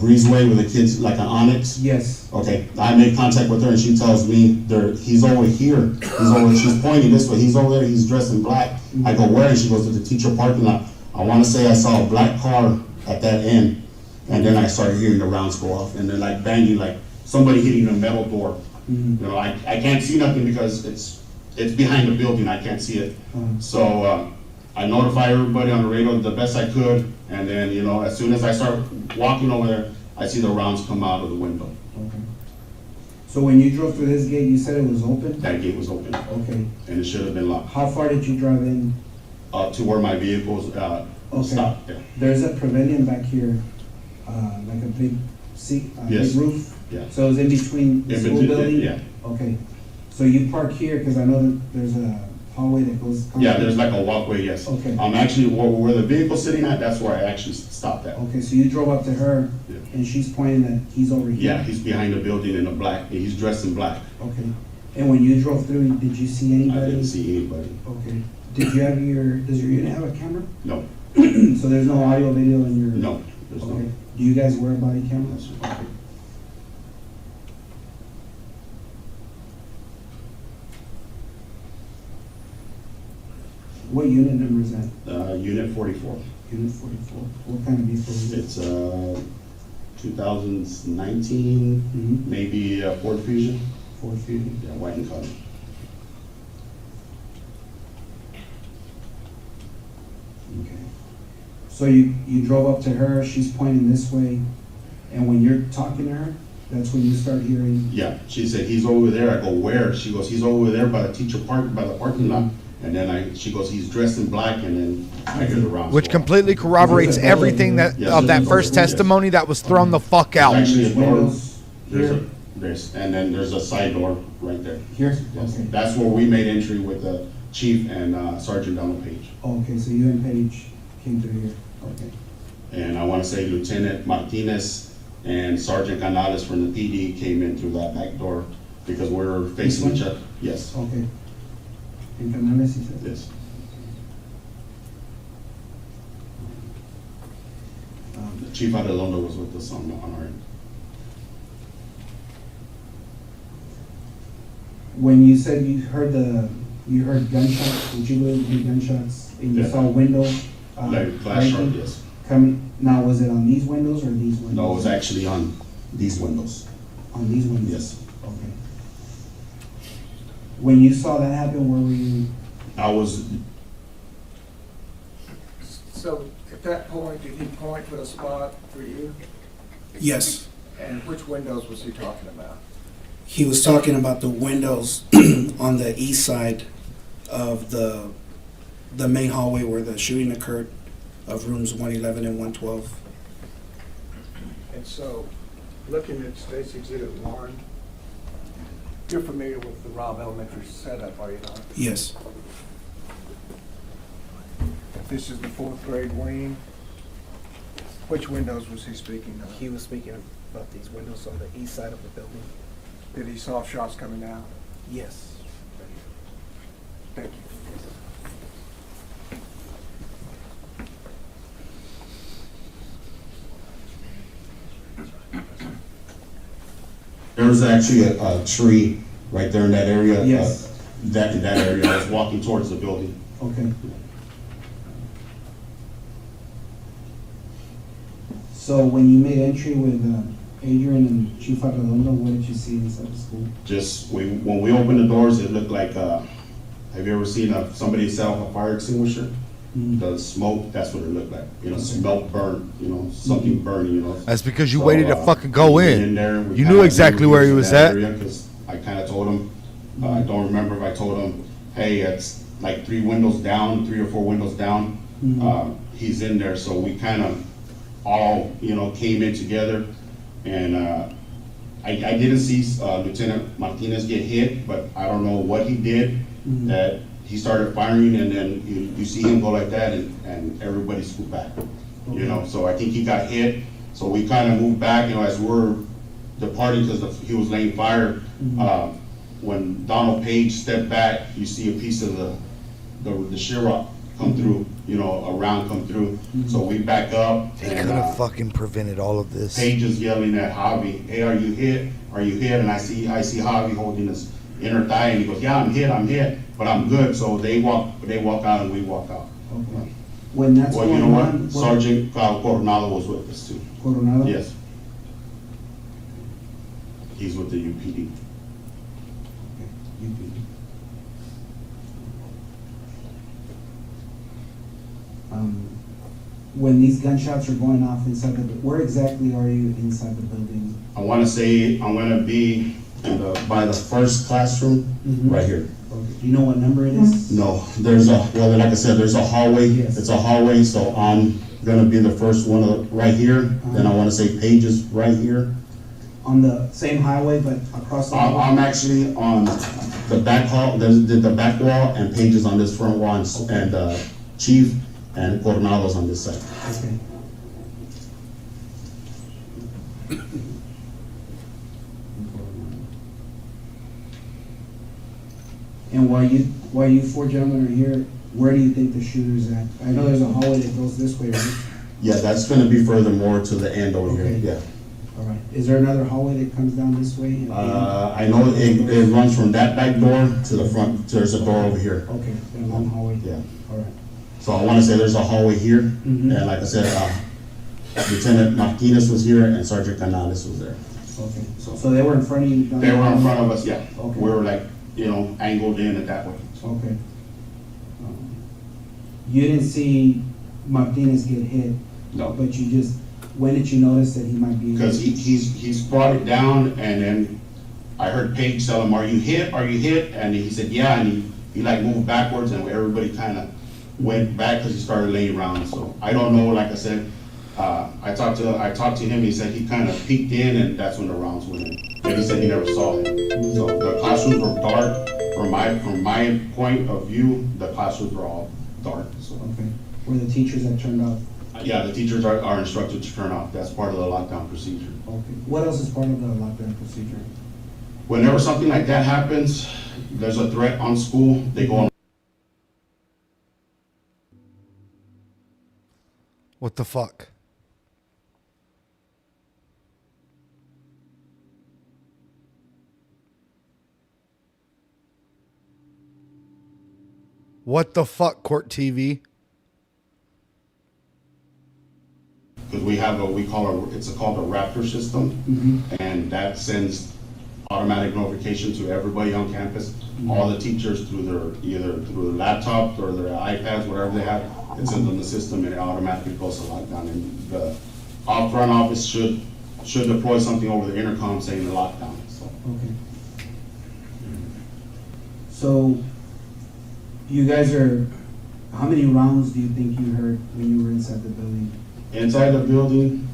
breezeway with the kids, like an Onyx. yes, Okay, I made contact with her, and she tells me he's over here. She's pointing this way. He's over there. He's dressed in black. I go, where? And she goes to the teacher parking lot. I want to say I saw a black car at that end, and then I started hearing the rounds go off, and then like banging, like somebody hitting a metal door. I can't see nothing because it's behind the building. I can't see it. So I notify everybody on the radio the best I could, and then as soon as I start walking over there, I see the rounds come out of the window. okay. So when you drove through this gate, you said it was open? That gate was open, Okay. and it should have been locked. How far did you drive in? Up to where my vehicles stopped. Yeah. There's a pavilion back here, like a big Yes. big roof. Yeah. So it's in between the In school between, building? yeah. Okay. So you park here, because I know that there's a hallway that goes. Yeah, there's like a walkway, yes. Okay. I'm actually, where the vehicle's sitting at, that's where I actually stopped at. Okay, so you drove up to her, Yeah. and she's pointing that he's over here? Yeah, he's behind the building in a black, he's dressed in black. Okay. And when you drove through, did you see anybody? I didn't see anybody. Okay. Does your unit have a camera? No, So there's no audio, video in your? no, there's Okay. no. Do you guys wear body cameras? Yes. Okay. What unit number is that? Unit 44. Unit 44. What kind of vehicle is it? It's 2019, Mhm. maybe Ford Fusion. Ford Fusion. Yeah, white and color. Okay. So you drove up to her, she's pointing this way, and when you're talking to her, that's when you start hearing? Yeah, she said, he's over there. I go, where? She goes, he's over there by the parking lot. And then she goes, he's dressed in black, and then I hear the rounds. Which go off. completely corroborates everything that Yes, of that yes, first yes. testimony that was thrown the fuck There's out. actually a door. Windows here? And then there's a side door right there. Here? Yes. Okay. That's where we made entry with the chief and Sergeant Donald Page. Okay, so you and Paige came through here, okay. And I want to say Lieutenant Martinez and Sergeant Gonzales from the PD came in through that back door because we're facing This each one? other. Yes, Okay. And Canales, you said? yes. Chief Arredondo was with us on our end. When you said you heard gunshots, would you believe the gunshots, and you Yeah. saw a window? Like glass shard, breaking? yes. Coming, now was it on these windows or these windows? No, it was actually on these windows. On these windows? Yes. Okay. When you saw that happen, where were you? I was, So at that point, did he point to a spot for you? Yes, And which windows was he talking about? he was talking about the windows on the east side of the main hallway where the shooting occurred, of rooms 111 and 112. And so, looking at State's Exhibit 1, you're familiar with the Robb Elementary setup, are you not? Yes, This is the fourth grade wing. Which windows was he speaking of? he was speaking about these windows on the east side of the building. Did he saw shots coming out? Yes. Thank you. There was actually a tree right there in that area. Yes. In that area, I was walking towards the building. Okay. So when you made entry with Adrian and Chief Arredondo, what did you see inside the school? Just, when we opened the doors, it looked like, have you ever seen somebody set off a fire extinguisher? Mhm. The smoke, that's what it looked like, smoke burn, something burning, That's because you So, waited to fucking go we went in. there, we You kinda knew exactly where he in was that at. area, 'cause I kinda told him, I don't remember if I told him, hey, it's like 3 or 4 windows down. He's in there, so we kind of all, came in together. And I didn't see Lieutenant Martinez get hit, but I don't know what he did, that he started firing, and then you see him go like that, and everybody scooped back. So I think he got hit, so we kind of moved back, as we're departing, because he was laying fire. When Donald Page stepped back, you see a piece of the sheetrock come through, a round come through. So we back up, They could and have fucking prevented all of this. Page is yelling at Javi, hey, are you hit? Are you hit? And I see Javi holding his inner thigh, and he goes, yeah, I'm hit, but I'm good. So they walk out, and we walk out. Okay. When that's Well, going you know what? on, Sergeant Coronado was with us too. Coronado? Yes. He's with the UPD. UPD. When these gunshots are going off inside where exactly are you inside the building? I want to say I'm going to be by the first classroom, right here. Okay. Do you know what number it is? No, like I said, there's a hallway. Yes. It's a hallway, so I'm gonna be the first one right here. Then I wanna say Paige is right here. On the same highway, but across the hall? I'm actually on the back hall, the back wall, and Paige is on this front wall, and Chief and Coronado's on this side. Okay. And while you four gentlemen are here, where do you think the shooter's at? I know there's a hallway that goes this way, right? Yeah, that's gonna be further more to the end over Okay. here, yeah. All right. Is there another hallway that comes down this way? I know it runs from that back door to the front, there's a door over here. Okay, that long hallway? Yeah. All right. So I wanna say there's a hallway here, Mhm. and like I said, Lieutenant Martinez was here and Sergeant Canales was there. Okay. So they were in front of you? down They were there? in front of us, yeah. Okay. We were like, angled in it that way. Okay. You didn't see Martinez get hit? No. But when did you notice that he might be? Because he's brought it down, and then I heard Paige tell him, are you hit? Are you hit? And he said, yeah, and he like moved backwards, and everybody kind of went back because he started laying around. So I don't know, like I said, I talked to him, he said he kind of peeked in, and that's when the rounds went in. And he said he never saw it. So the classrooms were dark. From my point of view, the classrooms were all dark, so. Okay. Were the teachers that turned off? Yeah, the teachers are instructed to turn off. That's part of the lockdown procedure. Okay. What else is part of the lockdown procedure? Whenever something like that happens, there's a threat on school, they go on. What the fuck? What the fuck, Court TV? Because we have it's called a Raptor system, and that sends automatic notification to everybody on campus, all the teachers either through their laptop or their iPads, whatever they have, it sends them the system and it automatically goes to lockdown. And the front office should deploy something over the intercom saying the lockdown, so. Okay. So, you guys how many rounds do you think you heard when you were inside the building? Inside the building,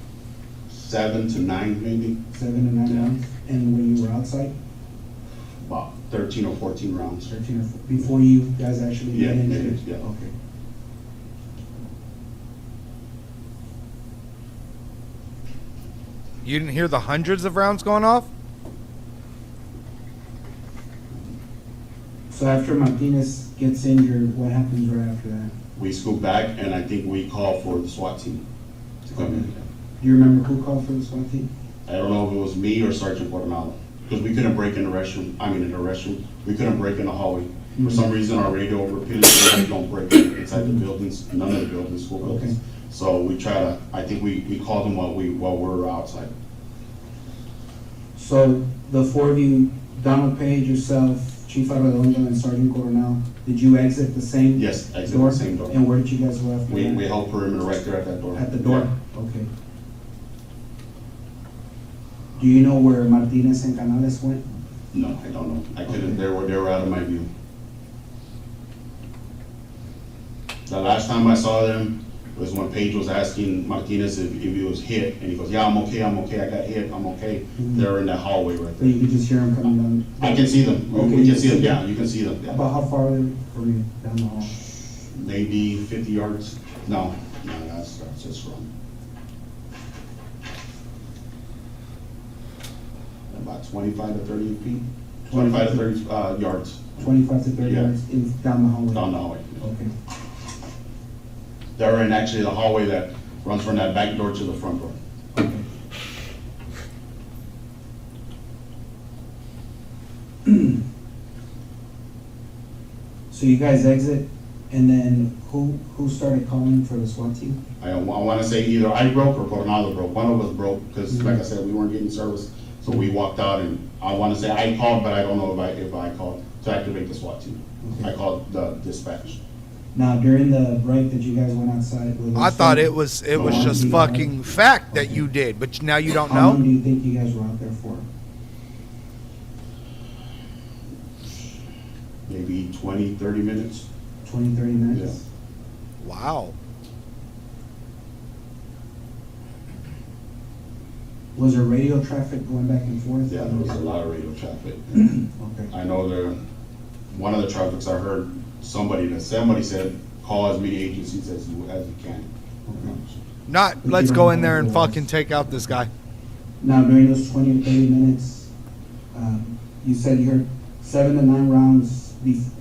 7 to 9 maybe, 7 to 9 Yeah. rounds? And when you were outside? about 13 or 14 rounds. 13 or 14, before you guys actually Yeah, went into maybe, it? yeah. Okay. You didn't hear the hundreds of rounds going off? So after Martinez gets injured, what happens right after that? We scoot back, and I think we call for the SWAT team to come in. Do you remember who called for the SWAT team? I don't know if it was me or Sergeant Coronado, because we couldn't break in the restroom. We couldn't break in the hallway. For some reason, our radio repeatedly don't break inside the buildings, none of the buildings, school buildings. Okay. So we try to, I think we called them while we were outside. So the four of you, Donald Page, yourself, Chief Arredondo, and Sergeant Coronel, did you exit the same Yes, exit door? the same door. And where did you guys go after We that? held perimeter right there at that door. At the door? Yeah. Okay. Do you know where Martinez and Canales went? No, I don't know. I couldn't, Okay. they were out of my view. The last time I saw them was when Page was asking Martinez if he was hit, and he goes, yeah, I'm okay, I got hit, I'm okay. They're in that hallway right So you there. could just hear them coming down? I can see them. Okay, We you can see them, see yeah, them? you can see them, yeah. About how far are they from you down the hall? Maybe 50 yards? No, that's just wrong. About 25 to 30 feet, 25 to 30 yards 25 to 30 Yeah. yards down the hallway? down the hallway. Okay. They're in actually the hallway that runs from that back door to the front door. Okay. So you guys exit, and then who started calling for the SWAT team? I want to say either I broke or Coronado broke. One of us broke because, like I said, we weren't getting service. So we walked out, and I want to say I called, but I don't know if I called to activate the SWAT team. Okay. I called the dispatch. Now, during the break that you guys went outside, were those I thought things- it was No, just I'm- fucking fact that you did, but now you don't How long do know? you think you guys were out there for? Maybe 20, 30 minutes. 20, 30 minutes? Wow. Was there radio traffic going back and forth? Yeah, there was a lot of radio traffic. Okay. I know one of the traffics I heard somebody said, call as many agencies as you can. Not, let's go in there and fucking take out this guy. Now, during those 20 or 30 minutes, you said you heard 7 to 9 rounds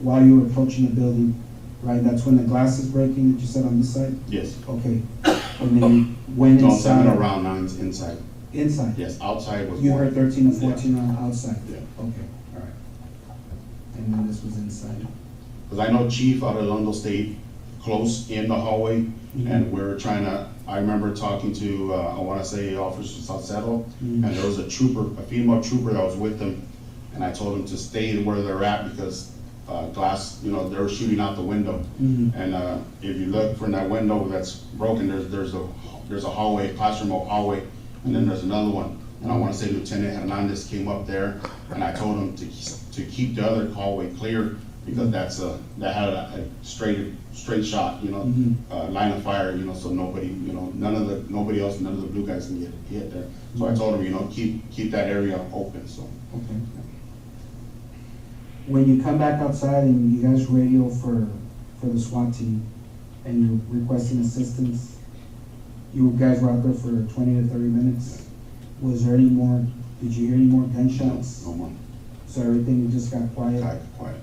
while you were approaching the building, right? That's when the glass is breaking that you said on this side? Yes. Okay. And then you went No, inside? 7 around 9's inside. Inside? Yes, outside was You more. heard 13 to 14 outside? Yeah. Okay, all right. And then this was inside? Because I know Chief Arredondo stayed close in the hallway, and we were trying to, I remember talking to, I want to say Officer Salcedo, and there was a female trooper that was with them, and I told them to stay where they're at because glass, they were shooting out the window. And if you look from that window that's broken, there's a hallway, classroom hallway, and then there's another one. And I want to say Lieutenant Hernandez came up there, and I told him to keep the other hallway clear because that had a straight shot, line of fire, so nobody, nobody else, none of the blue guys can get hit there. So I told him, keep that area open. So. Okay. When you come back outside and you guys radio for the SWAT team and you're requesting assistance, you guys were out there for 20 to 30 minutes. Was there any more, did you hear any more gunshots? No more. So everything just got quiet? Quiet.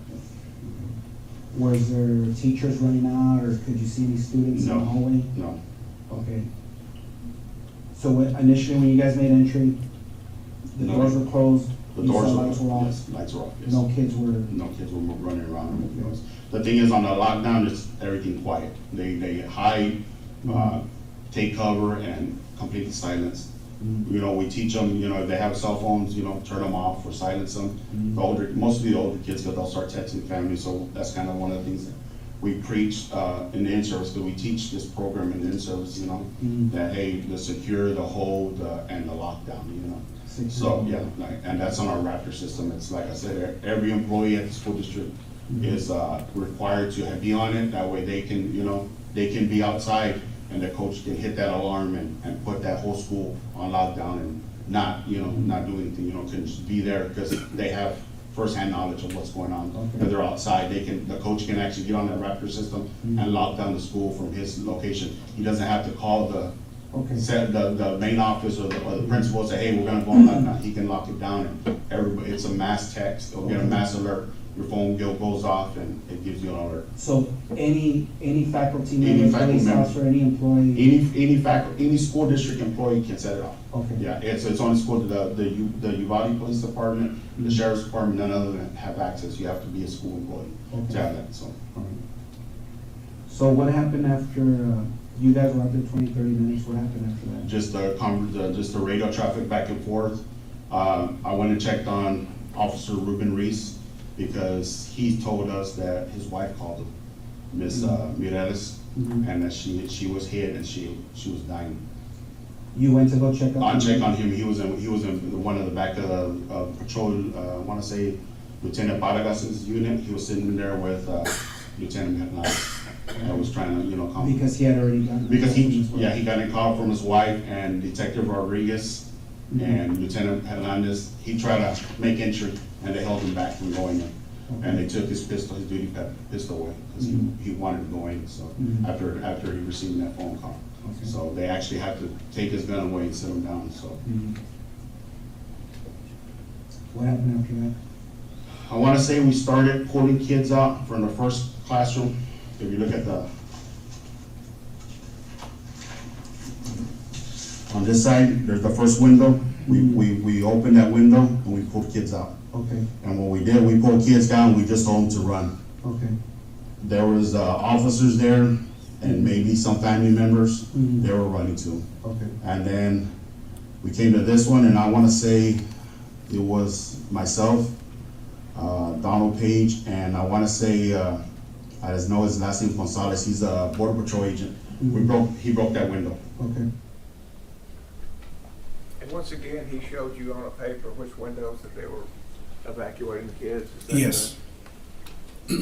Was there teachers running out or could you see any students in the No. hallway? No. Okay. So initially when you guys made entry, the No. doors were closed? The you doors saw were lights were off? Yes, lights were off. Yes. No kids were? No kids were running around. The thing is, on the lockdown, it's everything quiet. They hide, take cover, and complete silence. We teach them, if they have cell phones, turn them off or silence them. Mostly the older kids, because they'll start texting family, so that's kind of one of the things that we preach in the in-service, because we teach this program in the in-service, that, hey, the secure, the hold, and the lockdown, So, yeah, and that's on our Raptor system. It's like I said, every employee at the school district is required to be on it. That way they can, they can be outside and the coach can hit that alarm and put that whole school on lockdown and not do anything, can just be there because they have firsthand knowledge of what's going on. Because they're outside, the coach can actually get on that Raptor system and lock down the school from his location. He doesn't have to call Okay. Said the main office or the principal say, hey, we're gonna go on lockdown, he can lock it down, and everybody, it's a mass text, they'll get a mass alert, your phone goes off, and it gives you an alert. So any faculty Any member, faculty police member. officer, any employee? Any school district employee can set it off. Okay. Yeah, it's on the school, the Uvalde Police Department, the Sheriff's Department, none other than have access, you have to be a school employee to have that, so. So what happened after, you guys were out there 20, 30 minutes, what happened after that? Just the radio traffic back and forth. I went and checked on Officer Ruben Reese, because he told us that his wife called him, Miss Mireles, and that she was hit and she was dying. You went to go check up? I checked on him, he was in one of the back of the patrol, I wanna say Lieutenant Vargas's unit, he was sitting there with Lieutenant Hernandez. I was trying to, calm. Because he had already gotten. Because he got a call from his wife and Detective Rodriguez and Lieutenant Hernandez. He tried to make entry and they held him back from going in. And they took his pistol, his duty pistol away, because he wanted to go in, so, after he received that phone call. Okay. So they actually had to take his gun away and sit him down, so. What happened after that? I wanna say we started pulling kids out from the first classroom. If you look at on this side, there's the first window. We opened that window and we pulled kids out. Okay, And what we did, we pulled kids down, we just told them to run. okay. There was officers there and maybe some family members, they were running too. Okay. And then we came to this one, and I wanna say it was myself, Donald Page, and I wanna say, I just know his last name Gonzales, he's a border patrol agent. He broke that window. Okay. And once again, he showed you on a paper which windows that they were evacuating the kids. Is that Yes. correct?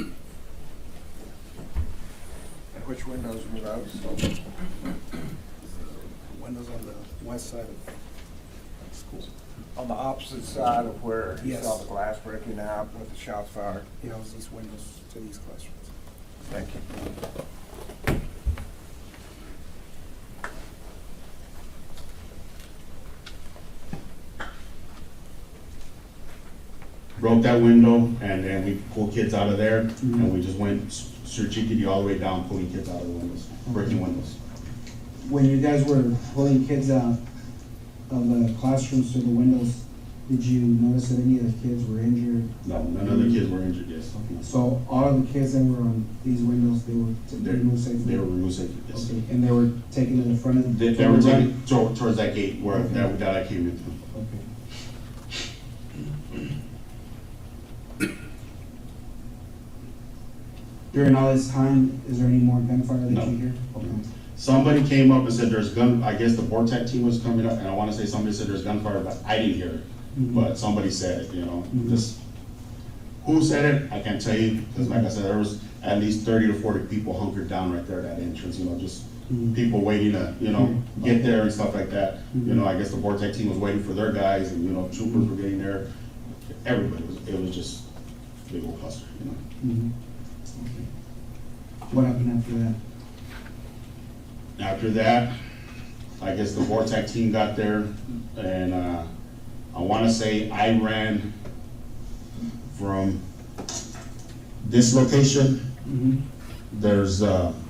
And which windows were those? Windows on the west side of school. On the opposite side of where you Yes. saw the glass breaking out with the shots fired? Yeah, it was these windows to these classrooms. Thank you. Broke that window, and then we pulled kids out of there, and we just went strategically all the way down, pulling kids out of the windows, breaking windows. When you guys were pulling kids out of the classrooms through the windows, did you notice that any of the kids were injured? No, none of the kids were injured, yes. So all of the kids that were on these windows, they were removed safely? They were removed safely, yes. Okay, and they were taken to the front of the? They were taken towards that gate where that I came into. Okay. During all this time, is there any more gunfire that No. you hear? Okay. Somebody came up and said there's I guess the Vortex team was coming up, and I wanna say somebody said there's gunfire, but I didn't hear it. But somebody said it, just, who said it, I can't tell you, because like I said, there was at least 30 to 40 people hunkered down right there at that entrance, just people waiting to, get there and stuff like that. I guess the Vortex team was waiting for their guys, and, troopers were getting there. Everybody it was just a big old cluster, What happened after that? After that, I guess the Vortex team got there, and I want to say I ran from this location. There's another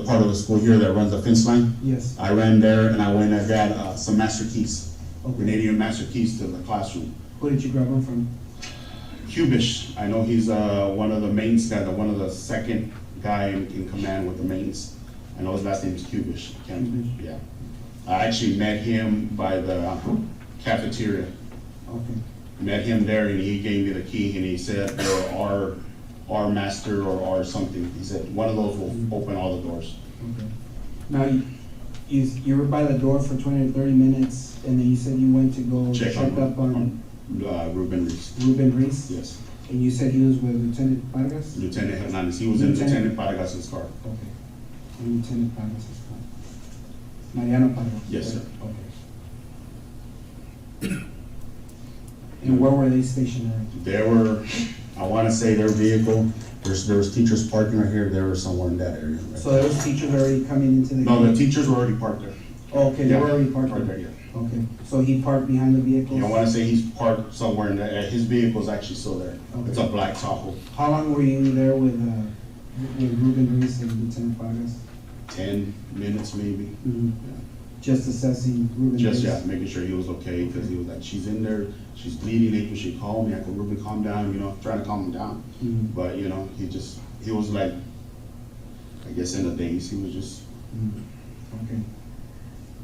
part of the school here that runs the fence line. Yes. I ran there, and I went and got some master keys, Okay. Canadian master keys to the classroom. Who did you grab them from? Cubish, I know he's one of the mains guy, one of the second guy in command with the mains. I know his last name is Cubish. Yeah. I actually met him by the cafeteria. Okay. Met him there, and he gave me the key, and he said, "You're our master or something." He said, "One of those will open all the doors." Okay. Now, you were by the door for 20 to 30 minutes, and then you said you went to go check up on Ruben Reese. Ruben Reese? Yes. And you said he was with Lieutenant Vargas? Lieutenant Hernandez. He was in Lieutenant Vargas's car. Okay. And Lieutenant Vargas' car. Mariano Vargas? Yes, sir. Okay. And where were they stationary? There were, I want to say their vehicle, there was teachers parking right here, they were somewhere in that area. Right So there was teachers already coming into the No, the gate? teachers were already parked there. Oh, okay, they were already parked Right there? there, yeah. Okay, so he parked behind the vehicles? I want to say he's parked somewhere in there, his vehicle's actually still there. It's a Okay. black Tahoe, How long were you there with Ruben Reese and Lieutenant Vargas? 10 minutes maybe. Mhm. Yeah. Just assessing Ruben Reese? Just, yeah, making sure he was okay, because he was like, she's in there, she's bleeding, April, she called me, I go, Ruben, calm down, trying to calm him down. Mhm. But, he was like, I guess in a daze, he was just, Mhm. Okay.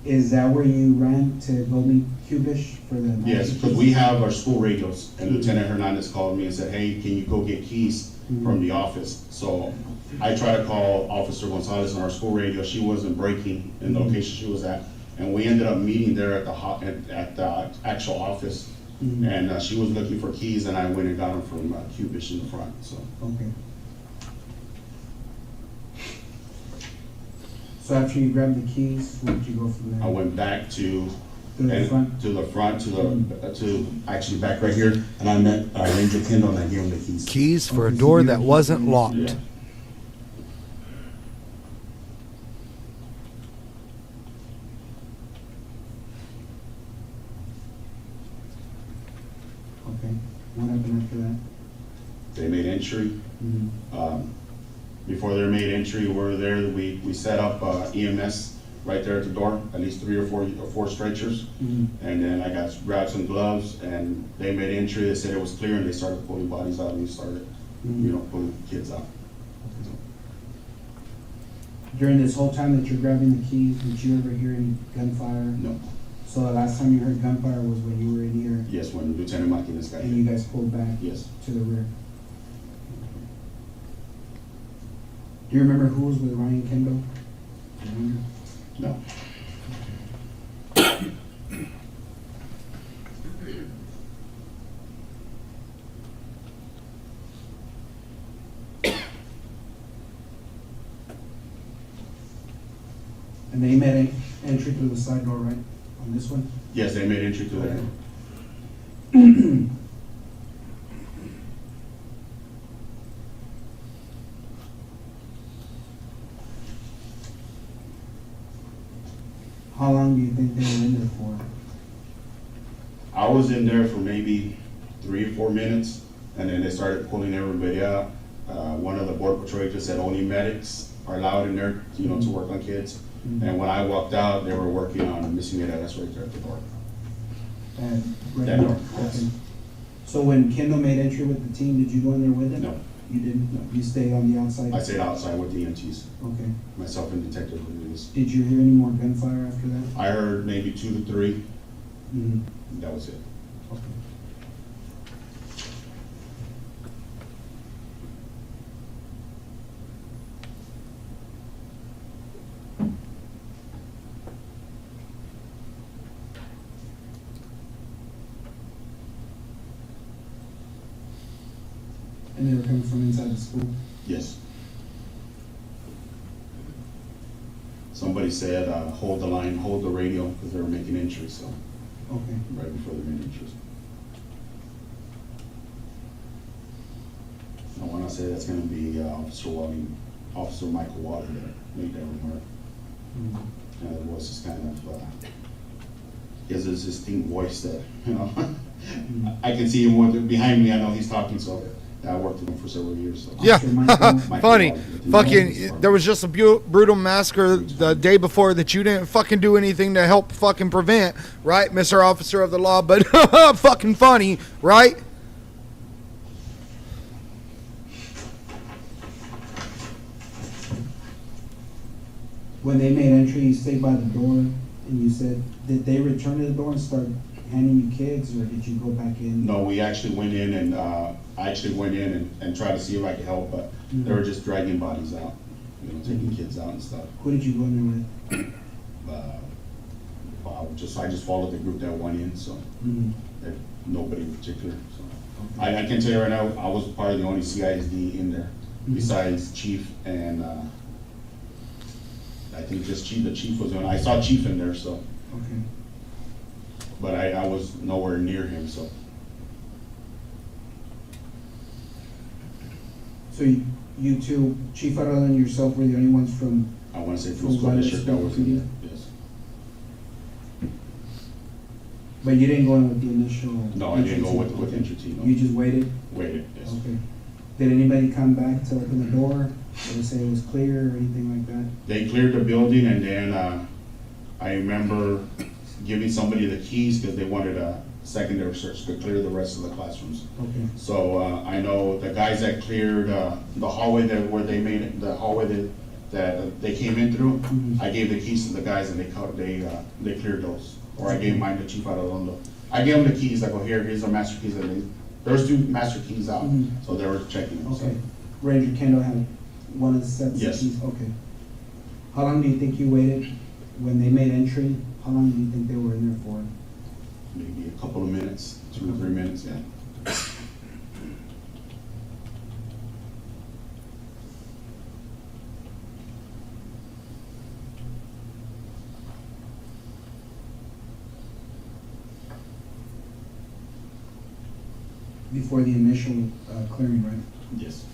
Is that where you ran to go meet Cubish for the? yes, because we have our school radios, and Lieutenant Hernandez called me and said, hey, can you go get keys from the office? So I tried to call Officer Gonzales on our school radio, she wasn't breaking in the location she was at, and we ended up meeting there at the actual office, Mhm. and she was looking for keys, and I went and got them from Cubish in the front, so. Okay. So after you grabbed the keys, where did you go from there? I went back to the front? to actually back right here, and I met Ranger Kendall, and I gave him the keys. Keys for a Okay, so door you that were- wasn't locked. Yeah. Okay. What happened after that? They made entry. Mhm. Before they made entry, we set up EMS right there at the door, at least 3 or 4 stretchers. Mhm. And then I grabbed some gloves, and they made entry, they said it was clear, and they started pulling bodies out, and we started, pulling kids out. During this whole time that you're grabbing the keys, did you ever hear any gunfire? No, So the last time you heard gunfire was when you were in here yes, when Lieutenant Martinez got and you hit. guys pulled back Yes. to the rear? Do you remember who was with Ryan Kendall? Do you remember? No. And they made entry through the side door, right? On this one? Yes, they made entry to there. How long do you think they were in there for? I was in there for maybe 3 or 4 minutes, and then they started pulling everybody out. One of the border patrol agents said only medics are allowed in there, to work on kids. Mhm. And when I walked out, they were working on a missing ALS right there at the door. And right That here? door, yes. Okay. So when Kendall made entry with the team, did you go in there with him? No, You didn't? No. You stayed on the outside? I stayed outside with the EMTs, Okay. myself and Detective Luis. Did you hear any more gunfire after that? I heard maybe 2 to 3, Mm-hmm. and that was it. Okay. And they were coming from inside the school? Yes. Somebody said, hold the line, hold the radio, because they were making entries, so, Okay. right before they made entries. I want to say that's going to be Officer Michael Water that made that remark. Mhm. And the voice is kind of, he has this distinct voice that, I can see him behind me, I know he's talking, so I worked with him for several years, so. Yeah, Officer Michael- funny. Michael. Fucking, there was just a brutal massacre the day before that you didn't fucking do anything to help fucking prevent, right, Mr. Officer of the Law? But fucking funny, right? When they made entry, you stayed by the door, and you said, did they return to the door and start handing you kids, or did you go back in? No, we actually went in and, I actually went in and tried to see if I could help, but they were just dragging bodies out, taking kids out and stuff. Who did you go in there with? I just followed the group that went in, so Mhm. nobody in particular, so. I can tell you right now, I was probably the only CISD in there, besides Chief and, I think just Chief, the Chief was on, I saw Chief in there, so, Okay. but I was nowhere near him, so. So you two, Chief Arada and yourself, were the only ones from, I want to say From from school Uvalde district that School was in District? there, yes. but you didn't go in with the initial? No, I didn't go entry with, team? with Okay. entry team, no. You just waited? Waited, yes. Okay. Did anybody come back to open the door, or say it was clear, or anything like that? They cleared the building, and then, I remember giving somebody the keys because they wanted a secondary search to clear the rest of the classrooms. Okay, So, I know the guys that cleared, the hallway that, where they made it, the hallway that they came in through, Mhm. I gave the keys to the guys and they cleared those. Or I gave mine to Chief Arredondo. I gave them the keys, I go, here's our master keys, and there's 2 master keys out, Mhm. so they were checking them. so. okay. Ranger Kendall had one of the sets of Yes. keys? Okay. How long do you think you waited when they made entry? How long do you think they were in there for? Maybe a couple of minutes, 2 or 3 minutes, yeah. Before the initial clearing, right? Yes.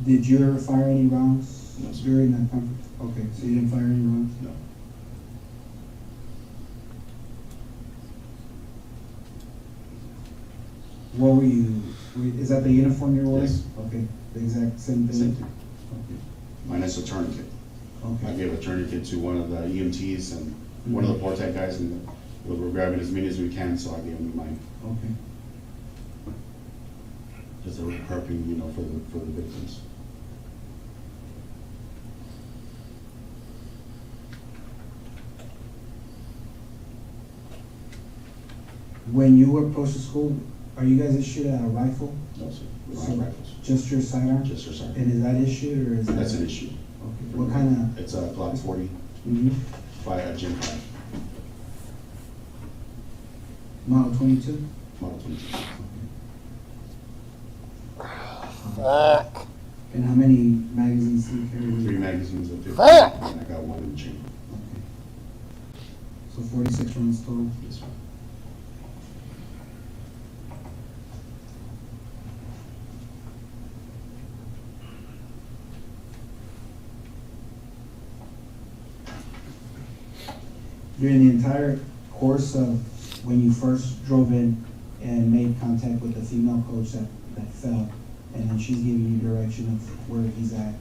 Did you ever fire any rounds No, sir. during that conference? Okay, so you didn't fire any rounds? No. What were you, is that the uniform you're wearing? Yes. Okay, the exact same thing? Same thing. Mine is a tourniquet. Okay. I Okay. gave a tourniquet to one of the EMTs and one of the Portec guys, and we were grabbing as many as we can, so I gave him mine. Okay. Just a prepping, for the victims. When you were approached to school, are you guys issued a rifle? No, sir. We don't So, have rifles. just your sidearm? Just your sidearm. And is that issued, or is that? That's an issue. Okay, what kind of? It's a Glock 40, Mhm. Gen 5, Model 22? Model 22. And how many magazines do you carry? 3 magazines of 50, and I got 1 in the chamber. Okay. So 46 rounds total? Yes, sir. During the entire course of when you first drove in and made contact with the female coach that fell, and then she's giving you direction of where he's at,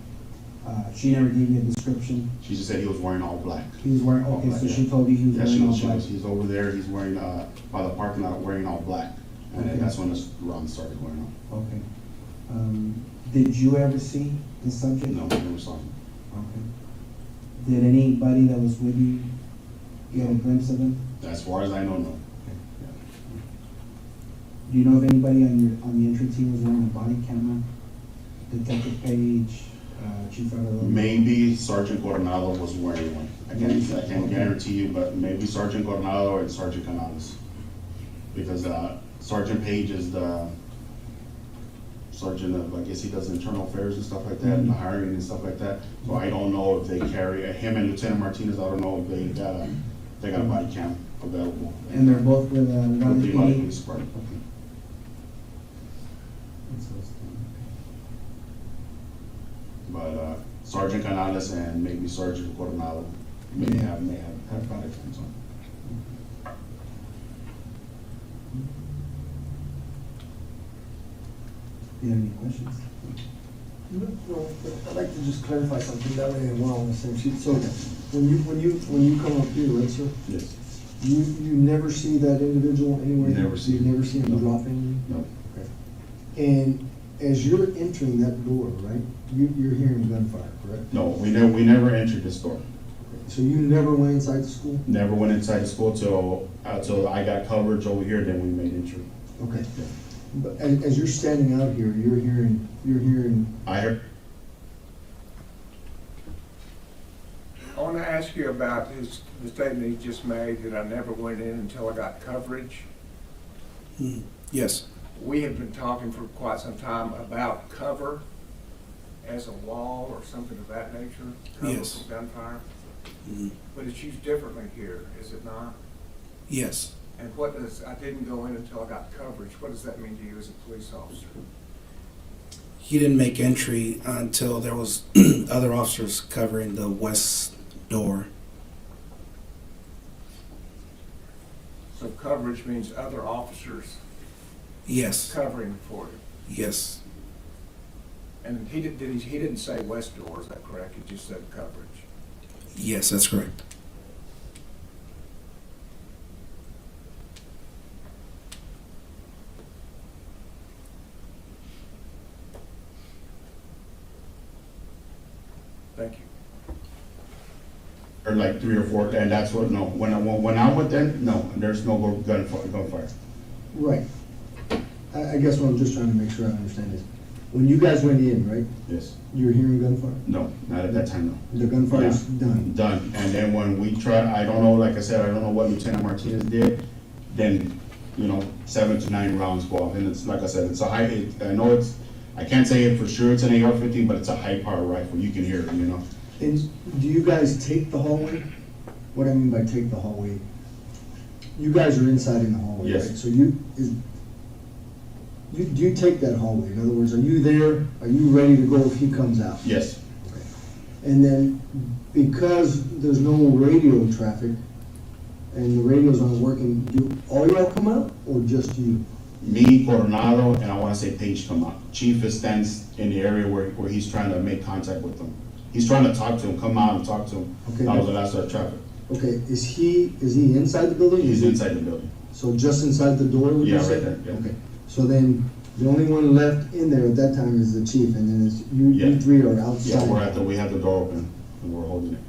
she never gave you a description? She just said he was wearing all black. He was wearing, okay, so she told you he was Yeah, wearing all she black? was, he's over there, he's wearing, by the parking lot, wearing all black. And then Okay. that's when this run started going on. Okay. Did you ever see the subject? No, I never saw him. Okay. Did anybody that was with you get a glimpse of him? As far as I know, no. Do you know if anybody on the entry team was wearing a body camera? Detective Page, Chief Arredondo? Maybe Sergeant Coronado was wearing one. I can't guarantee you, but maybe Sergeant Coronado or Sergeant Canales. Because Sergeant Page is the sergeant of, I guess he does internal affairs and stuff like that, and the hiring and stuff like that. So I don't know if they carry, him and Lieutenant Martinez, I don't know if they got a body cam available. And they're both with With Uvalde the Uvalde PD? Police Department. Okay. That's what's done. But Sergeant Canales and maybe Sergeant Coronado may have body cams on. Do you have any questions? No, I'd like to just clarify something, that way we're all on the same sheet. So when you come up here, right, sir, Yes. you never see that individual anywhere? Never see You him. never see him No. drop anything? No. And as you're entering that door, right, you're hearing gunfire, correct? No, we never entered this door. So you never went inside the school? Never went inside the school till I got coverage over here, then we made entry. Okay. But as you're standing out here, you're hearing, I heard, I want to ask you about the statement he just made, that I never went in until I got coverage. Yes. We have been talking for quite some time about cover as a wall or something of that nature. Cover Yes. from gunfire. Mhm. But it's used differently here, is it not? Yes. And what does, I didn't go in until I got coverage. What does that mean to you as a police officer? He didn't make entry until there was other officers covering the west door. So coverage means other officers Yes. covering for you. Yes. And he didn't say west door, is that correct? He just said coverage. Yes, that's correct. Thank you. Or like 3 or 4, and that's what, no, when I went there, no, there's no gunfire. Right. I guess what I'm just trying to make sure I understand is, when you guys went in, right, Yes. you were hearing gunfire? No, not at that time, no. The gunfire's Yeah. done? Done, and then when we tried, I don't know, like I said, I don't know what Lieutenant Martinez did, then, 7 to 9 rounds go off, and it's, like I said, it's a high, I know it's, I can't say it for sure, it's an AR-15, but it's a high-power rifle, you can hear it, And do you guys take the hallway? What I mean by take the hallway, you guys are inside in the hallway, right? Yes. So do you take that hallway? In other words, are you there? Are you ready to go if he comes out? Yes, And then, because there's no radio traffic, and the radios aren't working, do all y'all come out, or just you? me, Coronado, and I wanna say Page come out. Chief stands in the area where he's trying to make contact with them. He's trying to talk to him, come out and talk to him. Okay. That was the last of traffic. Okay, is he inside the building? He's inside the building. So just inside the door, would you Yeah, say? right there, yeah. Okay, so then, the only one left in there at that time is the chief, and then it's, you Yeah. three are outside? Yeah, we have the door open, and we're holding it.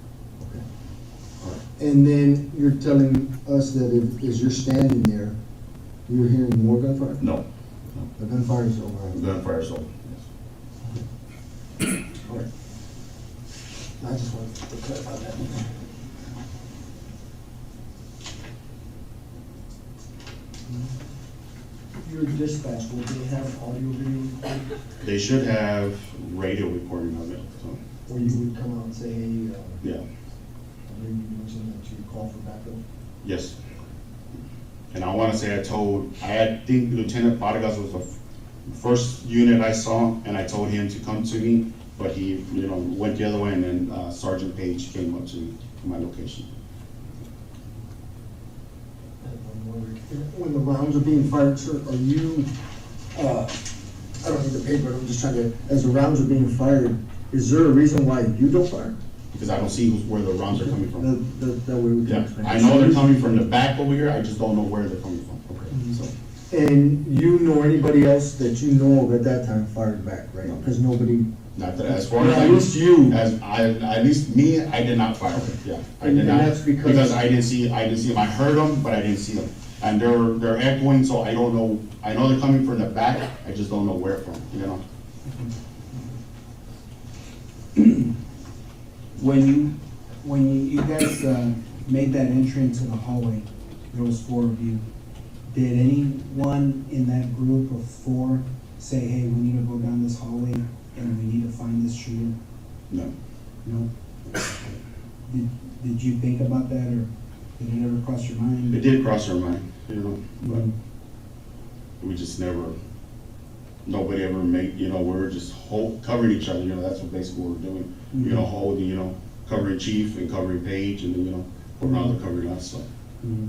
Okay. All right. And then you're telling us that as you're standing there, you're hearing more gunfire? No, The gunfire is over. gunfire's over, yes. All right. I just wanted to clarify that. Your dispatch, will they have audio video recording? They should have radio recording of it, so, Or you would come out and say, hey, yeah, I believe you mentioned that you call for backup? yes. And I wanna say I think Lieutenant Vargas was the first unit I saw, and I told him to come to me, but he, went the other way, and then Sergeant Page came up to my location. When the rounds are being fired, sir, are you, I don't need the paper, I'm just trying to, as the rounds are being fired, is there a reason why you don't fire? Because I don't see where the rounds are coming from. That way we can Yeah, explain. I know they're coming from the back over here, I just don't know where they're coming from. So, And you know anybody else that you know of at that time fired back, right? No. Because nobody, not that, as far as Yeah, I. at least you. At least me, I did not fire, yeah, I And did not. that's because- Because I didn't see them, I heard them, but I didn't see them. And they're echoing, so I don't know, I know they're coming from the back, I just don't know where from, When you guys made that entry into the hallway, there was 4 of you. Did anyone in that group of 4 say, hey, we need to go down this hallway and we need to find this shooter? No, No? Did you think about that, or did it ever cross your mind? it did cross our mind, but we just never, nobody ever made, we were just covering each other, that's what basically what we're doing. Holding, covering Chief and covering Page, and then, Coronado covering us, so. Mhm.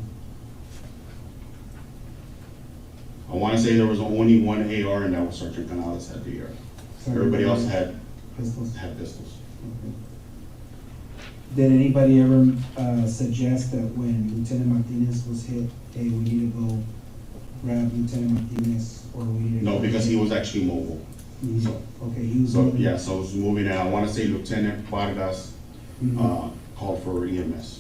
I wanna say there was only one AR, and that was Sergeant Gonzales had the AR. Everybody else had Pistols? pistols. Did anybody ever suggest that when Lieutenant Martinez was hit, hey, we need to go grab Lieutenant Martinez, or we need to? No, because he was actually mobile. So, Okay, he was. so, moving. yeah, so it was moving, and I wanna say Lieutenant Vargas, Mhm. called for EMS.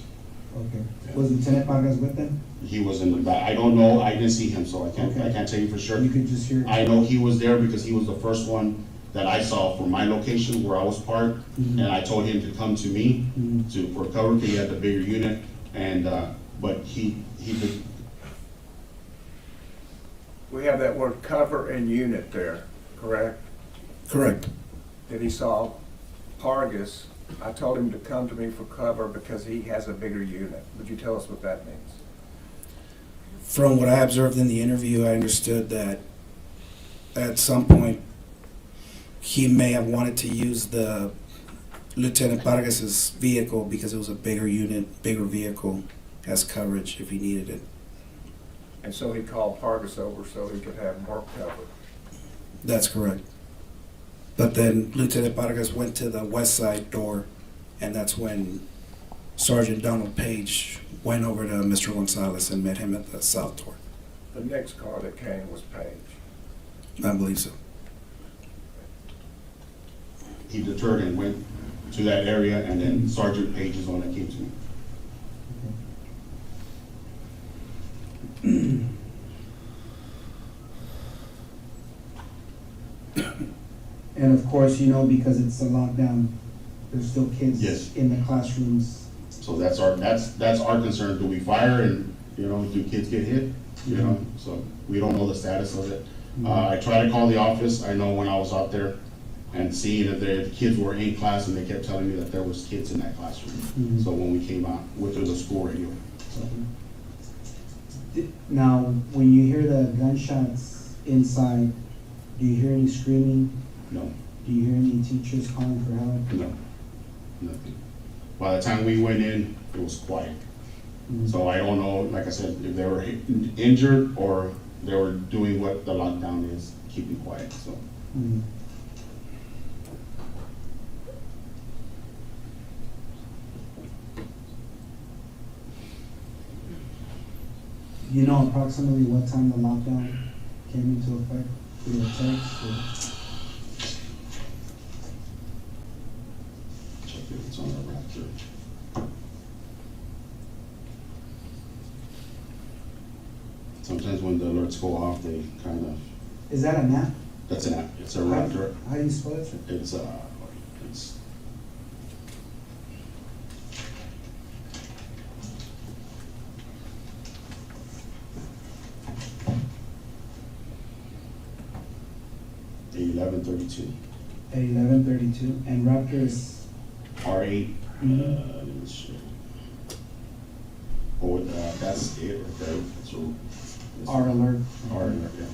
Okay. Was Lieutenant Vargas with them? He was in the back, I don't know, I didn't see him, so I Okay. can't tell you for sure. You could just hear. I know he was there because he was the first one that I saw from my location where I was parked, Mhm. and I told him to come to me Mhm. for cover, because he had the bigger unit, and, but he did, We have that word cover and unit there, correct? Correct. That he saw Pargas. I told him to come to me for cover because he has a bigger unit. Would you tell us what that means? From what I observed in the interview, I understood that at some point he may have wanted to use the Lieutenant Vargas's vehicle because it was a bigger unit, bigger vehicle, as coverage if he needed it. And so he called Pargas over so he could have more cover. That's correct. But then Lieutenant Vargas went to the west side door, and that's when Sergeant Donald Page went over to Mr. Gonzales and met him at the south door. The next car that came was Page. I believe so. He deterred and went to that area, and then Sergeant Page is the one that came to me. And of course, you know, because it's a lockdown, there's still kids Yes. in the classrooms. So that's our concern. Do we fire and, you know, do kids get hit? You know, so we don't know the status of it. I tried to call the office. I know when I was out there and seeing that the kids were in class, and they kept telling me that there was kids in that classroom. Mhm. So when we came out, went through the school radio. Now, when you hear the gunshots inside, do you hear any screaming? No, Do you hear any teachers calling for help? no, nothing. By the time we went in, it was quiet. Mhm. So I don't know, like I said, if they were injured or they were doing what the lockdown is, keeping quiet, so. Mhm. You know approximately what time the lockdown came into effect through the text? Or? Check if it's on the Raptor. Sometimes when the alerts go off, they kind of, Is that an app? that's an app, it's a Raptor. How do you spell it? It's at 11:32, At 11:32, and Raptor is R8, Mhm. let me show you. Oh, that's it right there. So, R alert. R alert, yeah.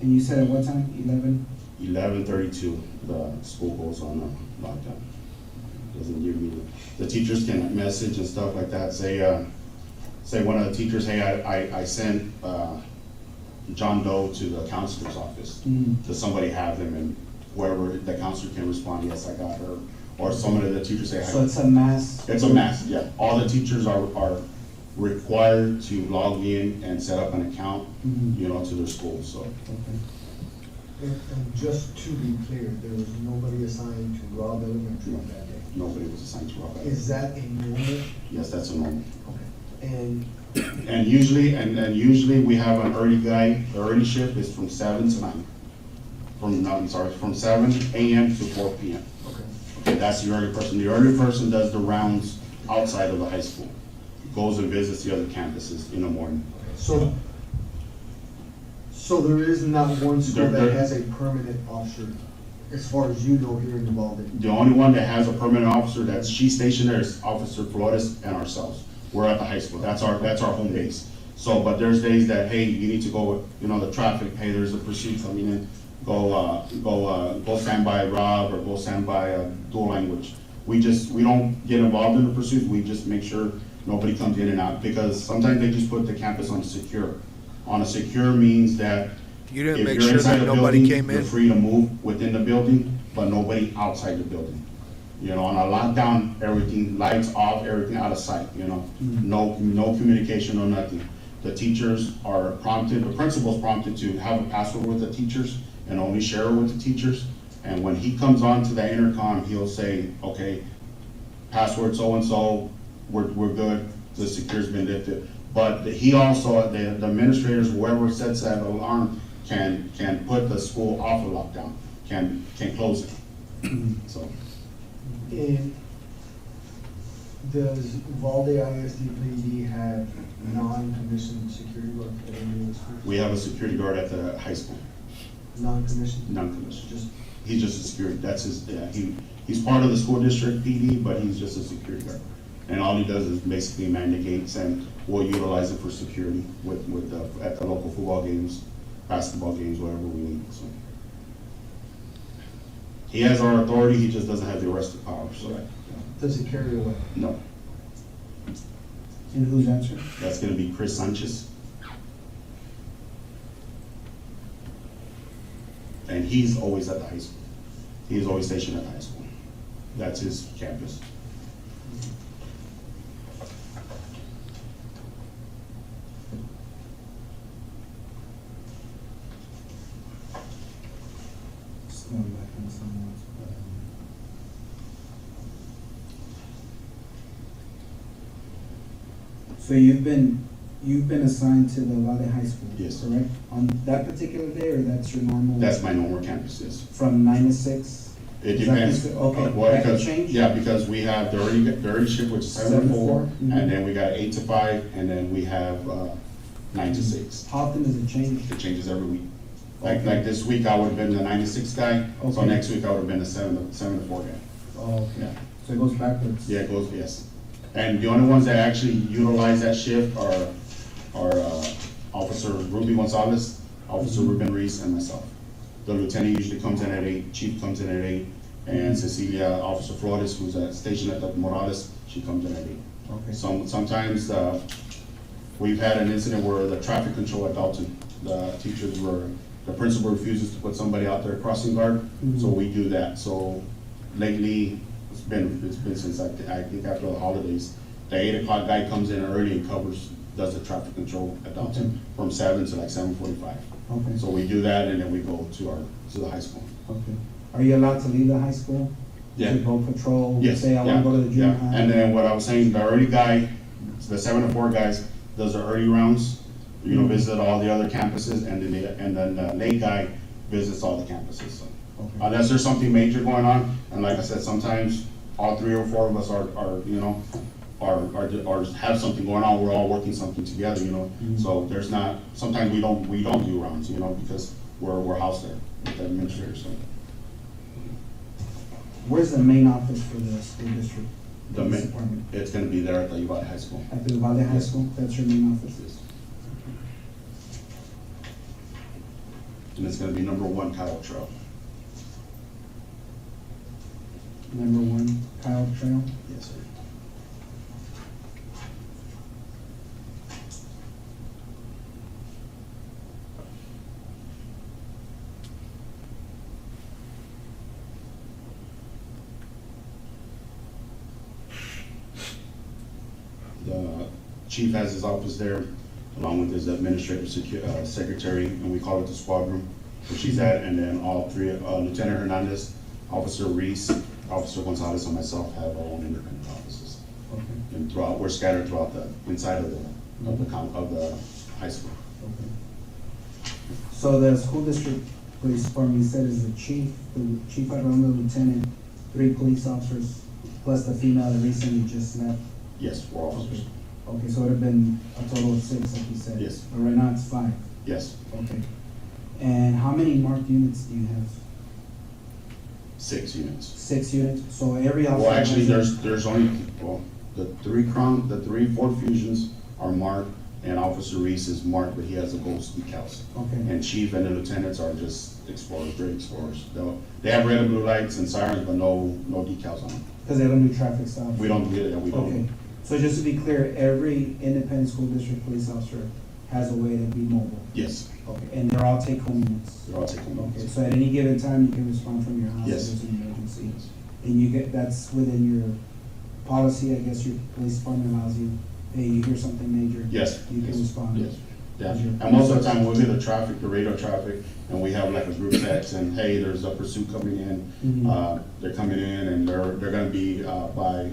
And you said at what time? 11? 11:32, the school goes on lockdown. Doesn't give me, the teachers can message and stuff like that, say one of the teachers, hey, I sent, John Doe to the counselor's office. Mhm. Does somebody have them, and whoever, the counselor can respond, yes, I got her. Or some of the teachers say, So it's a mass? it's a mass, yeah. All the teachers are required to log in and set up an account, Mhm. you know, to their schools, so. Okay. And just to be clear, there was nobody assigned to Robb Elementary that day. Nobody was assigned to Rob. Is that a normal? Yes, that's a normal. Okay. And And usually we have an early guy, the early shift is from 7 to 9. From 7 AM to 4 PM. okay. Okay, that's the early person. The early person does the rounds outside of the high school. Goes and visits the other campuses in the morning. So there is not one school There- that has a permanent officer, as far as you know, here in Uvalde? The only one that has a permanent officer she's stationed there is Officer Flores and ourselves. We're at the high school. That's our home base. So, but there's days that, hey, you need to go, you know, the traffic, hey, there's a pursuit coming in. Go stand by Rob, or go stand by dual language. We don't get involved in the pursuit. We just make sure nobody comes in and out, because sometimes they just put the campus on secure. On a secure means that You didn't if make you're sure inside that the nobody building, came you're in? free to move within the building, but nobody outside the building. You know, on a lockdown, everything, lights off, everything out of sight, you know? No communication, no nothing. The teachers are prompted, the principal's prompted to have a password with the teachers and only share it with the teachers. And when he comes on to that intercom, he'll say, okay, password so-and-so, we're good, the secure's been lifted. But he also, the administrators, whoever sets that alarm, can put the school off of lockdown, can close it, so. And Does Uvalde ISD PD have non-commissioned security guard at any of the schools? We have a security guard at the high school, Non-commissioned? non-commissioned. Just, He's just a security, that's his, yeah, he's part of the school district PD, but he's just a security guard. And all he does is basically man the gates, and we'll utilize it for security at the local football games, basketball games, whatever we need, so. He has our authority, he just doesn't have the arresting power, so. does he carry a weapon? No, And who's answering? that's gonna be Chris Sanchez. And he's always at the high school. He is always stationed at the high school. That's his campus. Just going back on someone else, so you've been assigned to the Uvalde High School? Yes. Correct? On that particular day, or that's your normal? That's my normal campus, yes. From 9 to 6? It Is that depends. considered- okay, Well, that can because- change? Yeah, because we have the early shift, which is 7 to 4, Mhm. and then we got 8 to 5, and then we have 9 to 6. How often does it change? It changes every week. Like Okay. this week, I would have been the 9 to 6 guy, so Okay. next week I would have been the 7 to 4 guy. Oh, okay. Yeah. So it goes backwards? Yeah, it goes, yes. And the only ones that actually utilize that shift are Officer Ruby Gonzales, Officer Ruben Reese, and myself. The lieutenant usually comes in at 8, chief comes in at 8, and Cecilia, Officer Flores, who's stationed at the Morales, she comes in at 8. Okay. Sometimes, we've had an incident where the traffic control at Dalton, the principal refuses to put somebody out there crossing guard, so we do that. So lately, it's been since I think after the holidays, the 8 o'clock guy comes in early and does the traffic control at Dalton from 7 to like 7:45. Okay. So we do that, and then we go to the high school. Okay. Are you allowed to leave the high school? Yeah. To go patrol? Yes, Say, I want to go to the junior yeah. high? And then what I was saying, the early guy, the 7 to 4 guys, does the early rounds, visit all the other campuses, and then the late guy visits all the campuses, so. Okay. Unless there's something major going on, and like I said, sometimes all 3 or 4 of us are have something going on, we're all working something together, So there's not, sometimes we don't do rounds, because we're housed there with the administrator, so. Where's the main office for the school district? The police main, department? it's gonna be there at the Uvalde High School. At the Uvalde High School? That's your main office? And it's gonna be number 1 Kyle Trail. Number 1, Kyle Trail? Yes, sir. The chief has his office there, along with his administrative secretary, and we call it the squad room, where she's at, and then all 3, Lieutenant Hernandez, Officer Reese, Officer Gonzalez, and myself have our own independent offices. Okay. And we're scattered throughout the inside of the high school. Okay. So the school district police department, you said is the chief Aranda, lieutenant, 3 police officers, plus the female that recently just left? Yes, 4 officers. Okay, so it'd have been a total of 6, like you said? Yes. But right now it's 5? Yes, Okay. And how many marked units do you have? 6 units. 6 units? So every officer? Well, actually, has a- there's only, the 3 Ford Fusions are marked, and Officer Reese is marked, but he has the gold decals. Okay. And chief and the lieutenants are just explorers, great explorers. They have red and blue lights and sirens, but no decals on them. Because they don't do traffic stops? We don't do that, we Okay, don't. so just to be clear, every independent school district police officer has a way to be mobile? Yes, Okay, and they're all take-home units? they're all taking Okay, notes. so at any given time, you can respond from your house if Yes. there's an emergency? And that's within your policy, I guess your police department allows you, hey, you hear something major? Yes. You can yes, respond? Yes, yeah. Is your- And most of the time, we'll hear the traffic, the radar traffic, and we have like a group text, and hey, there's a pursuit coming in. Mhm. They're coming in, and they're gonna be by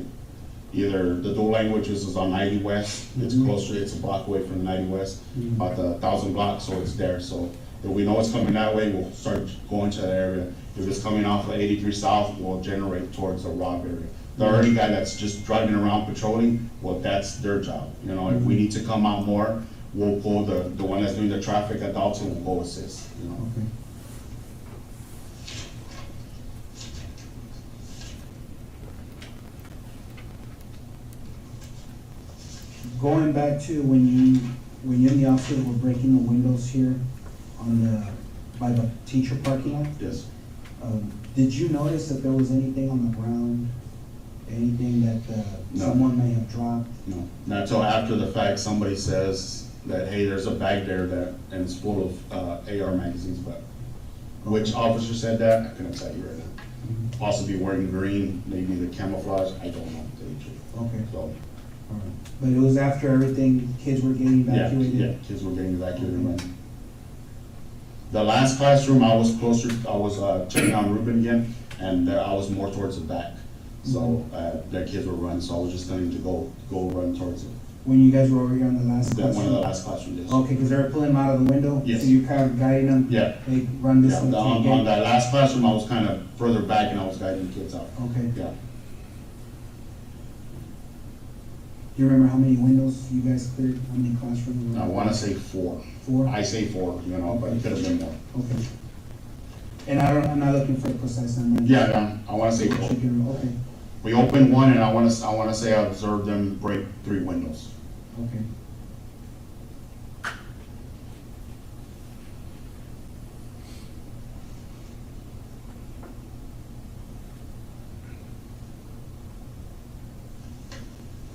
either the dual languages is on 90 West. It's Mhm. closer, it's a block away from the 90 West, Mhm. about the 1,000 blocks, so it's there. So if we know it's coming that way, we'll start going to that area. If it's coming off of 83 South, we'll generate towards the Robb area. The early guy that's just driving around patrolling, well, that's their job. You know, if we need to come out more, we'll pull the one that's doing the traffic adults and we'll go assist, you know. Okay. Going back to when you and the officers were breaking the windows here by the teacher parking lot, Yes. did you notice that there was anything on the ground? Anything that No. someone may have dropped? No, not until after the fact, somebody says that, hey, there's a bag there and it's full of AR magazines, but which officer said that, I couldn't tell you right now. Possibly wearing green, maybe the camouflage, I don't know, to tell you the truth. Okay. So, All right. But it was after everything, kids were getting yeah, evacuated? yeah, kids were getting evacuated. And the last classroom, I was closer, I was checking on Ruben again, and I was more towards the back. So, the kids were running, so I was just telling them to go run towards it. When you guys were over here on the last That one of the classroom? last classrooms, yes. Okay, because they were pulling them out of the window? Yes. So you're kind of guiding them? Yeah. They run this Yeah, way to on the gate? that last classroom, I was kind of further back and I was guiding the kids out. Okay. Yeah. Do you remember how many windows you guys cleared? How many classrooms? I want to say 4. 4? I say 4, you know, but it could have been more. Okay. And I'm not looking for a precise number. Yeah, I want to say 4. Okay, We opened one, and I want to say I observed them break 3 windows. okay.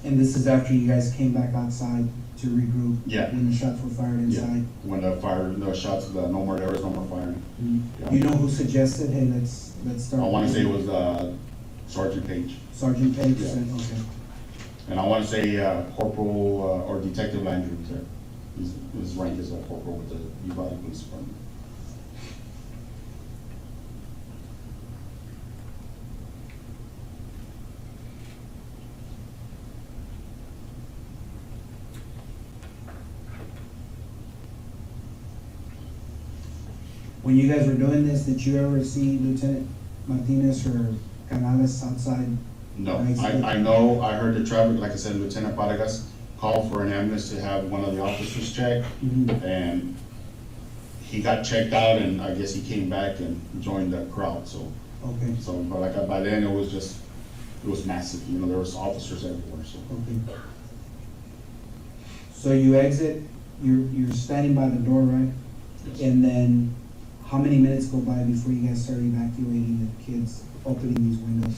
And this is after you guys came back outside to regroup? Yeah. When the shots were fired inside? When the shots, the no more, there was no more firing. Yeah. You know who suggested, hey, let's start? I want to say it was Sergeant Page, Sergeant Page Yeah. said, okay. and I want to say Corporal or Detective Landry was there. His rank is a corporal with the Uvalde Police Department. When you guys were doing this, did you ever see Lieutenant Martinez or Canales outside? No, Right, so- I know, I heard the traffic, like I said, Lieutenant Vargas called for an ambulance to have one of the officers check, Mhm. and he got checked out, and I guess he came back and joined the crowd, so, Okay, but like, by then, it was massive, you know, there was officers everywhere, so. okay. So you exit, you're standing by the door, right? And then, how many minutes go by before you guys start evacuating the kids, opening these windows?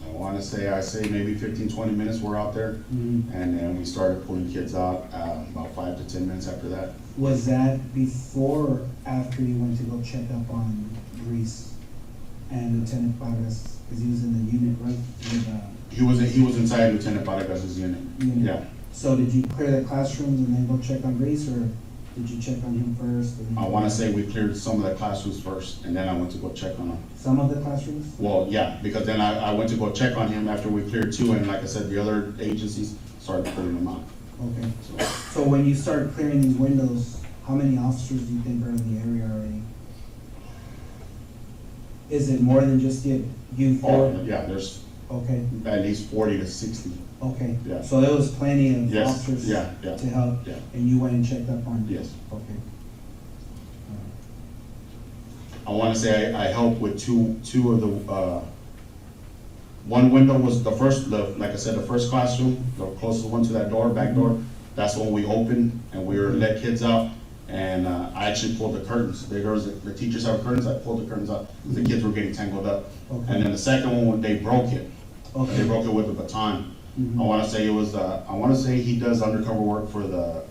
I wanna say, maybe 15, 20 minutes we're out there, Mhm. and then we started pulling kids out, about 5 to 10 minutes after that. Was that before or after you went to go check up on Grease and Lieutenant Vargas? Because he was in the unit, right? With, He was inside Lieutenant Vargas' unit, unit. yeah. So did you clear the classrooms and then go check on Grease, or did you check on him first? and then- I wanna say we cleared some of the classrooms first, and then I went to go check on them. Some of the classrooms? Well, yeah, because then I went to go check on him after we cleared 2, and like I said, the other agencies started clearing them out. Okay. So, So when you start clearing these windows, how many officers do you think are in the area already? Is it more than just you four? yeah, there's Okay, at least 40 to 60. okay. Yeah. So there was plenty of Yes, officers yeah, yeah, to help? yeah. And you went and checked up on? Yes. Okay. I wanna say I helped with two of the, one window was like I said, the first classroom, the closest one to that door, back door. That's when we opened and we were let kids out, and I actually pulled the curtains. The teachers have curtains, I pulled the curtains out, the kids were getting tangled up. Okay. And then the second one, when they broke it, Okay. they broke it with a baton. Mhm. I wanna say it was, I wanna say he does undercover work for the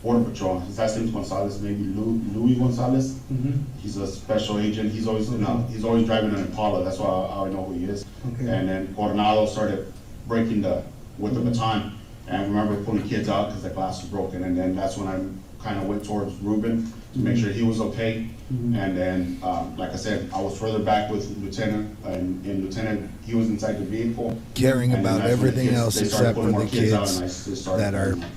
Border Patrol. His last name's Gonzales, maybe Louis Gonzales. Mhm. He's a special agent. He's always, Okay. he's always driving an Impala. That's why I know who he is. Okay. And then Coronado started breaking with the baton. And I remember pulling kids out because the glass was broken. And then that's when I kind of went towards Ruben to make sure he was okay. Mhm. And then, like I said, I was further back with Lieutenant, and Lieutenant, he was inside the vehicle. Caring And then about that's when the everything kids- else they started except for pulling the more kids out, kids and I just started that are firing them.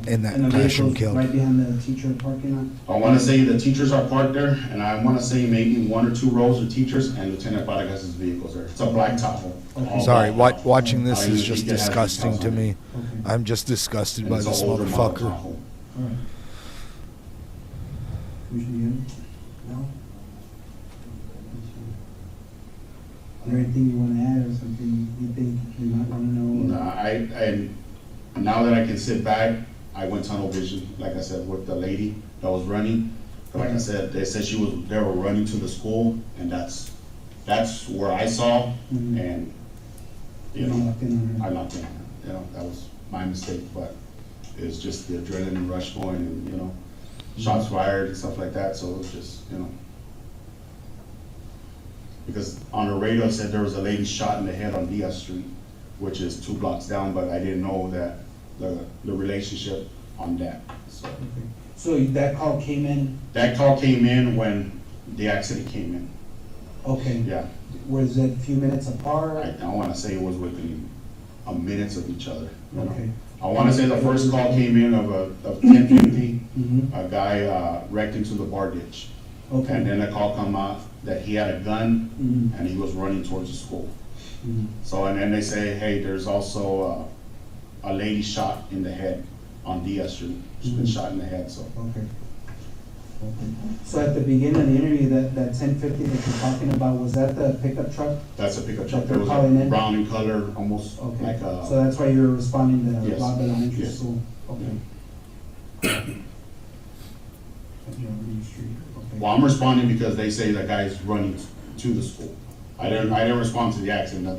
in that And the classroom vehicle's killed. right behind the teacher parking lot? I wanna say the teachers are parked there, and I wanna say maybe 1 or 2 rows of teachers, and Lieutenant Vargas' vehicle's there. It's a black Tahoe. all Sorry, black Tahoe. watching this I is think just it has disgusting decals to on it. me. Okay. I'm just disgusted And by it's this an older model motherfucker. Tahoe. All right. Commissioner Young? No? Is there anything you wanna add or something you think you might wanna know? No, I, now that I can sit back, I went tunnel vision, like I said, with the lady that was running. Like I said, they said they were running to the school, and that's where I saw, Mhm. and, you You know, locked in on her. I knocked in on her, you know, that was my mistake, but it was just the adrenaline rush going, and, you know, shots fired and stuff like that, so it was just, you know. Because on the radio it said there was a lady shot in the head on Diaz Street, which is 2 blocks down, but I didn't know that the relationship on that, so. Okay. So that call came in, That call came in when the accident came in, okay. yeah. Was it a few minutes apart? I wanna say it was within a minutes of each other, you know. Okay. I wanna say the first call came in of 10:50, Mhm. a guy wrecked into the bar ditch. Okay. And then the call come out that he had a gun Mhm. and he was running towards the school. Mhm. So, and then they say, hey, there's also a lady shot in the head on Diaz Street. She's been Mhm. shot in the head, so. Okay. Okay. So at the beginning of the interview, that 1050 that you're talking about, was that the pickup truck? That's a pickup truck. That There they're was calling a in? brown in color, almost Okay. like So that's why you're responding to Yes. Uvalde Elementary Yes. School? Okay. Okay. well, I'm responding because they say the guy's running to the school. I didn't respond to the accident.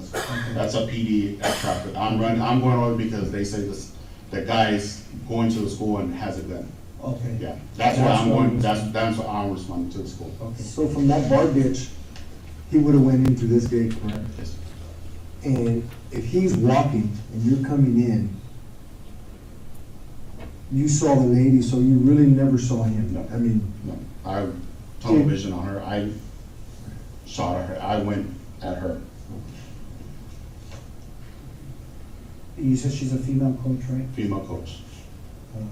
That's a PD at traffic. I'm going over because they say the guy's going to the school and has a gun. Okay. Yeah, that's why I'm what going, you- that's why I'm responding to the school. Okay. So from that bar ditch, he would have went in through this gate, correct? Yes. And if he's walking and you're coming in, you saw the lady, so you really never saw him. No. I mean, No, I tunnel vision on her. I shot at her. I went at her. You said she's a female coach, right? Female coach,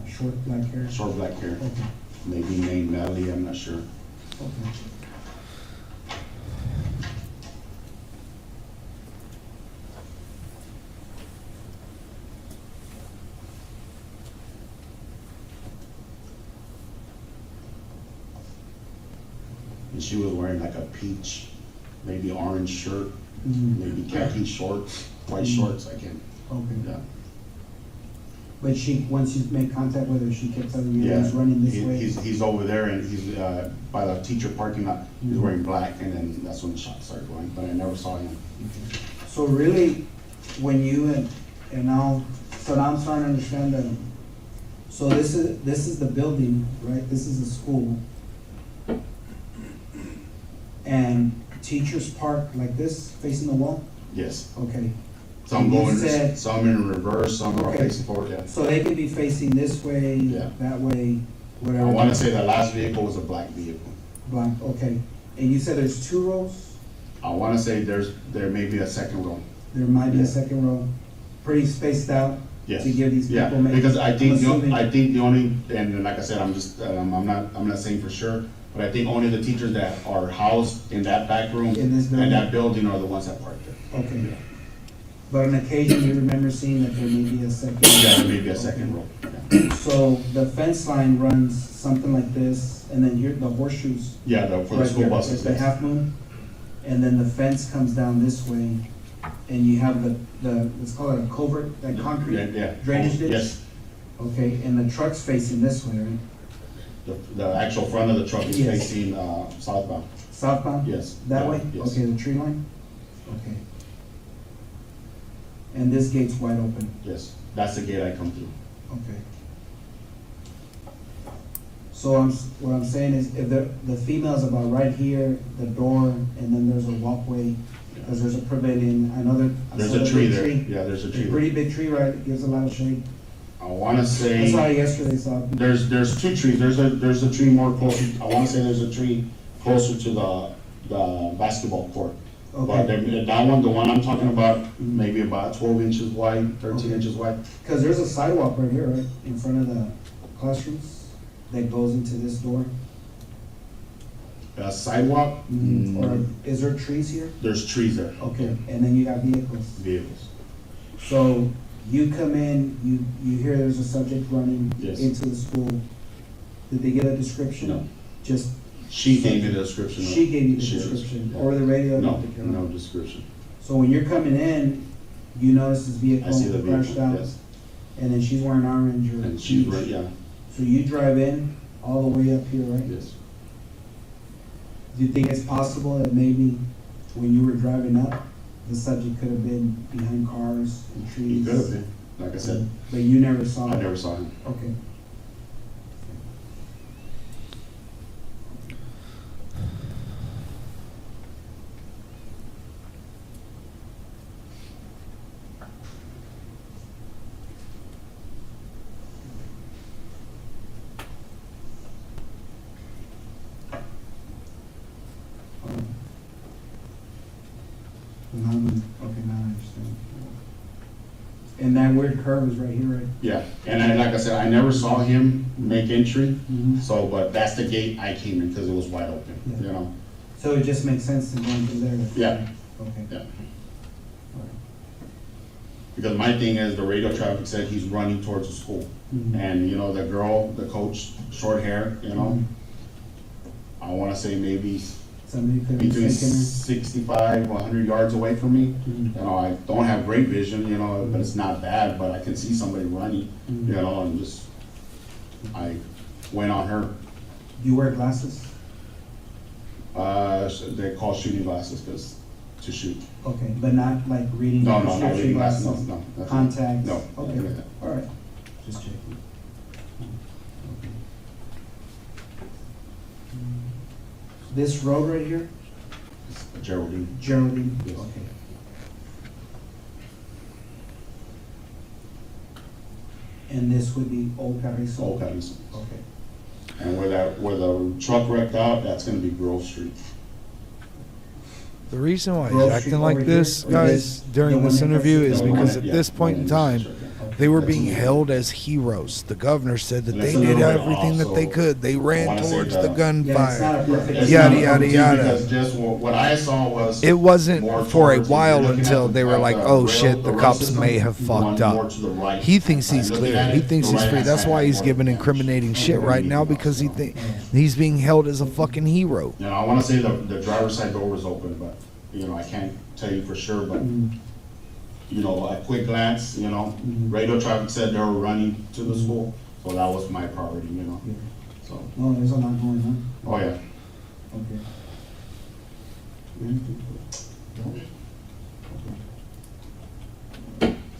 Short black hair? short black hair, Okay. maybe named Natalie. I'm not sure. Okay. And she was wearing like a peach, maybe orange shirt, Mhm. maybe khaki shorts, white Mhm. shorts. I can't. Okay. Yeah. But once you made contact with her, she kept telling you he Yeah. was running this way? He's over there and he's by the teacher parking lot. He's Mhm. wearing black, and then that's when the shots started going. But I never saw him. So really, when you and now, so now I'm starting to understand that, so this is the building, right? This is the school. And teachers park like this, facing the wall? Yes. Okay. Some You going, said- some in reverse, some are Okay. facing forward. Yeah. So they could be facing this way, Yeah. that way, whatever. I want to say the last vehicle was a black vehicle. Black, okay. And you said there's 2 rows? I want to say there may be a second row. There might be Yeah. a second row, pretty spaced out? Yes. To give these Yeah, people maybe. because I think I'm assuming- the only, and like I said, I'm not saying for sure, but I think only the teachers that are housed in that back room In this building? and that building are the ones that park there. Okay. But on occasion, you remember seeing that there may be a second? Yeah, there may be a second row. Yeah. So the fence line runs something like this, and then here, the horseshoes. Yeah, for the right school here, buses. it's the yes. half moon, and then the fence comes down this way, and you have let's call it a culvert, that concrete Yeah. drainage ditch? Yes, Okay, and the truck's facing this way, right? the actual front of the truck is Yes. facing southbound. Southbound? Yes. That Yeah, way? yes. Okay, the tree line? Okay. And this gate's wide open? Yes, that's the gate I come through. Okay. So what I'm saying is, if the female's about right here, the door, and then there's a walkway, because there's a pavilion, I know I There's saw a the tree big there. Yeah, there's a There's tree a there. pretty big tree, right, it gives a lot of shade. I want to I say. saw it yesterday, so. There's 2 trees. There's a tree more closer. I want to say there's a tree closer to the basketball court. But that one, the one I'm talking about, maybe about 12 inches wide, 13 inches wide. Because there's a sidewalk right here, right, in front of the classrooms that goes into this door. A sidewalk, Or is there trees here? there's trees there, Okay, and then you got vehicles. vehicles. So you come in, you hear there's a subject running Yes. into the school. Did they give a description? No. Just, She gave me the description. of- she gave you the she- description, yeah. or the radio? No, didn't pick it up? no description. So when you're coming in, you notice this vehicle I see the crashed vehicle, out, yes. and then she's wearing orange or And she's peach. right, yeah, So you drive in all the way up here, right? yes. Do you think it's possible that maybe when you were driving up, the subject could have been behind cars and He trees? could have been, like I said, But you never saw I it? never saw him. Okay. Okay, now I understand. And that weird curve is right here, right? Yeah, and like I said, I never saw him make entry, Mhm. so, but that's the gate I came in because it was wide open, Yeah. you know? So it just makes sense to go into there? Yeah. Okay. Yeah. Alright. Because my thing is, the radio traffic said he's running towards the school. Mhm. And, you know, the girl, the coach, short hair, you know, I wanna say maybe Somebody could have between mistaken her? 65, 100 yards away from me. Mhm. You know, I don't have great vision, you know, but it's not bad, but I can see somebody running, Mhm. you know, and just, I went on her. You wear glasses? They call shooting glasses, because, to shoot. Okay, but not like reading No, no, not prescription reading glasses, no, glasses? no. nothing. Contacts? No, Okay, nothing like that. all right, just checking. Okay. This road right here, Geraldine. Geraldine? Yes. Okay. And this would be Old Carrizo? Old Cadiz. Okay. And where the truck wrecked out, that's gonna be Grove Street. The reason why he's Grove Street acting over like here, this, or guys, this- during the this one that interview goes is to the because one at this point in time, they were being held as heroes. The governor said that And they that's a did little bit everything that they also- could. They I ran wanna say towards the- the Yeah, it's not gunfire. a perfect. It's Yada, not yada, perfect, yada. Because just what I saw was. It wasn't more for a towards- while looking at until the- they were at like, the oh rail- shit, the rail cops system, may have one fucked more up. to the right. He thinks he's Looking clear. at He it, thinks the he's free. right-hand That's side why had he's more giving damage. incriminating shit right now, because he's being held as a fucking hero. You know, I wanna say the driver's side door was open, but, you know, I can't tell you for sure, but, you know, a quick glance, you know, radio traffic said they were running to the school, so that was my priority, you know, Yeah. so, No, there's a lot going on. oh yeah. Okay.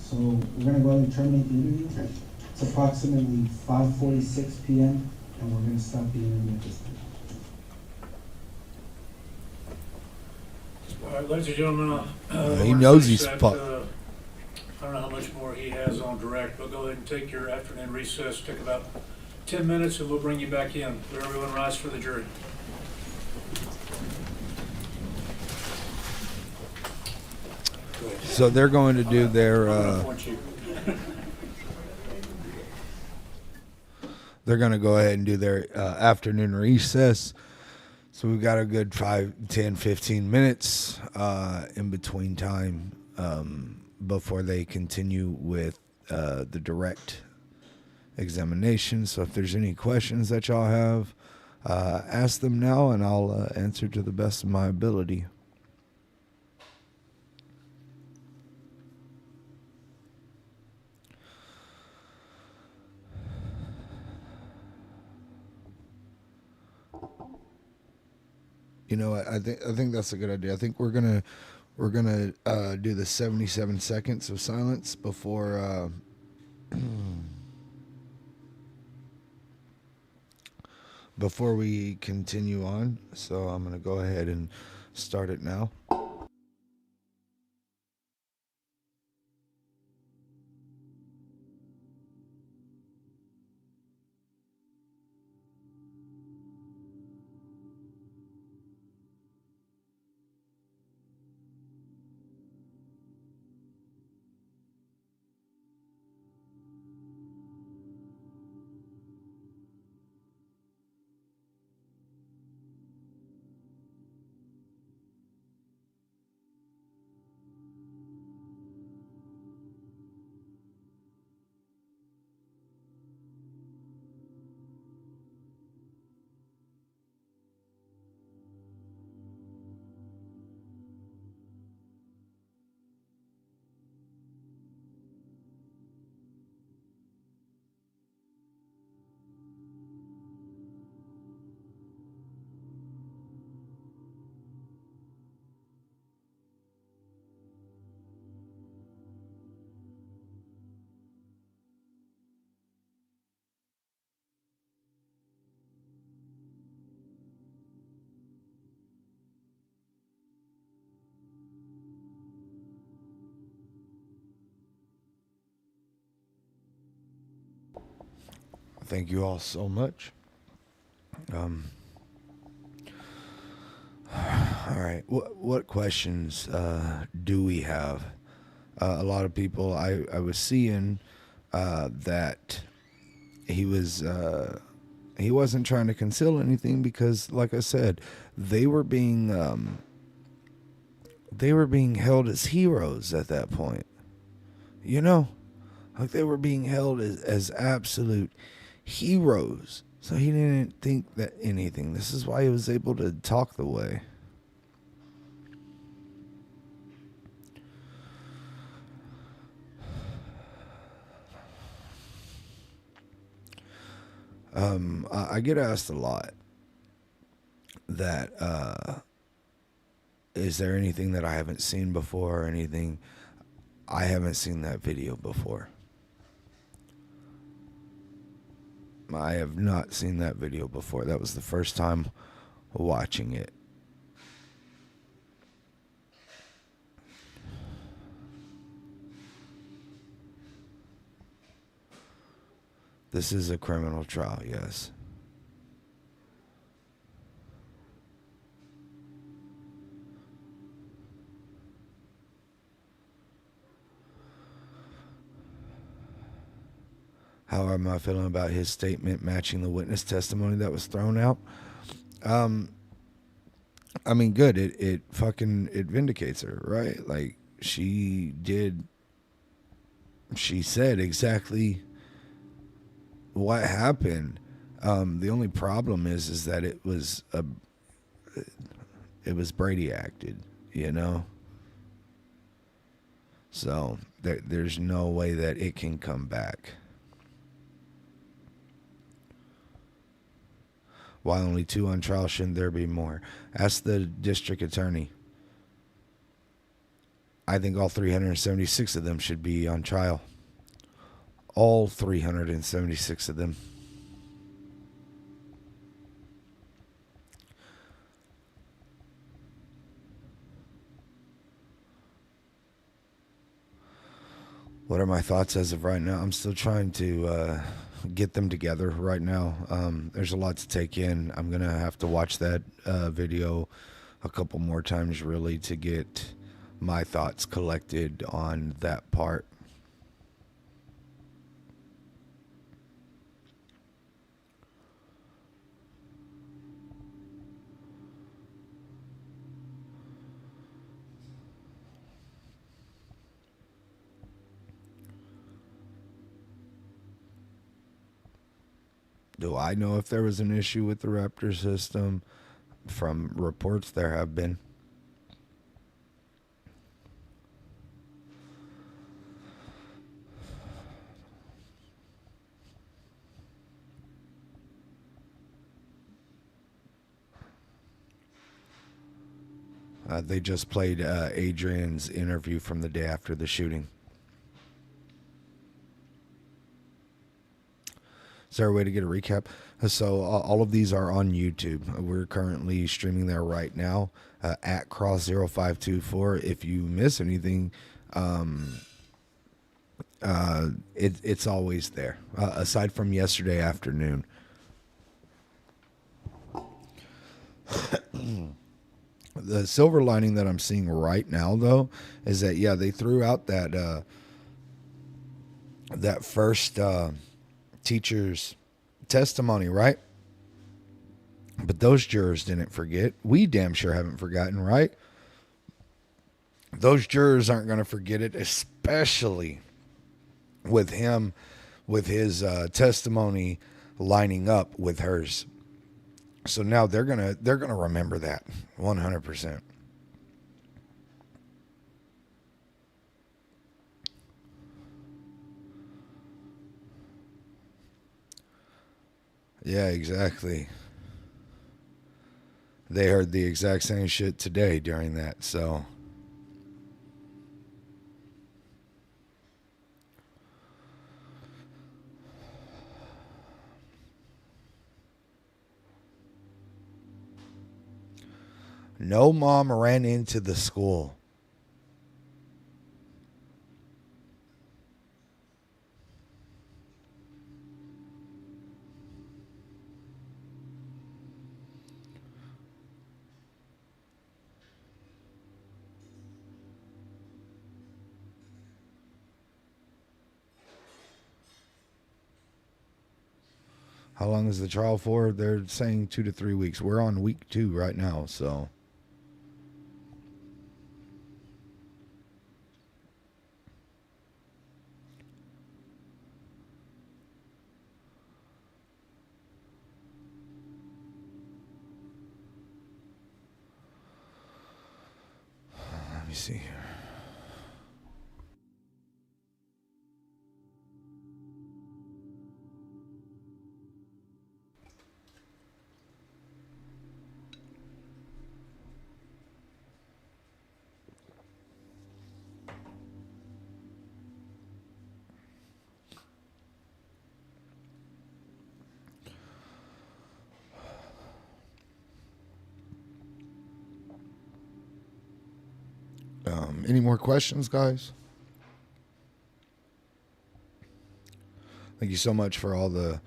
So we're gonna go ahead and terminate the interview. Okay. It's approximately 5:46 PM, and we're gonna stop the interview at this time. All right, ladies and gentlemen, He we're knows finished he's at, fucked. I don't know how much more he has on direct, but go ahead and take your afternoon recess, take about 10 minutes, and we'll bring you back in. Will everyone rise for the jury? Go ahead. So they're going to do their. I'm gonna point you. They're going to go ahead and do their afternoon recess. So we've got a good 5, 10, 15 minutes in between time before they continue with the direct examination. So if there's any questions that y'all have, ask them now and I'll answer to the best of my ability. You know, I think that's a good idea. I think we're gonna do the 77 seconds of silence before before we continue on. So I'm gonna go ahead and start it now. thank you all so much. All right. What questions do we have? A lot of people I was seeing that he wasn't trying to conceal anything because, like I said, they were being held as heroes at that point. You know, like they were being held as absolute heroes. So he didn't think that anything. This is why he was able to talk the way. I get asked a lot that, is there anything that I haven't seen before or anything? I haven't seen that video before. I have not seen that video before. That was the first time watching it. This is a criminal trial, yes. How am I feeling about his statement matching the witness testimony that was thrown out? I mean, good. It vindicates her, right? Like she said exactly what happened. The only problem is that it was Brady acted, you know? So there's no way that it can come back. Why only 2 on trial? Shouldn't there be more? Ask the district attorney. I think all 376 of them should be on trial. All 376 of them. What are my thoughts as of right now? I'm still trying to get them together right now. There's a lot to take in. I'm going to have to watch that video a couple more times really to get my thoughts collected on that part. Do I know if there was an issue with the Raptor system? From reports, there have been. They just played Adrian's interview from the day after the shooting. Is there a way to get a recap? So all of these are on YouTube. We're currently streaming there right now at Cross0524. If you miss anything, it's always there, aside from yesterday afternoon. The silver lining that I'm seeing right now, though, is that, yeah, they threw out that that first teacher's testimony, right? But those jurors didn't forget. We damn sure haven't forgotten, right? Those jurors aren't going to forget it, especially with him, with his testimony lining up with hers. So now they're gonna remember that 100%. Yeah, exactly. They heard the exact same shit today during that, so. No mom ran into the school. How long is the trial for? They're saying 2 to 3 weeks. We're on week 2 right now, so. Let me see here. Any more questions, guys? Thank you so much for all the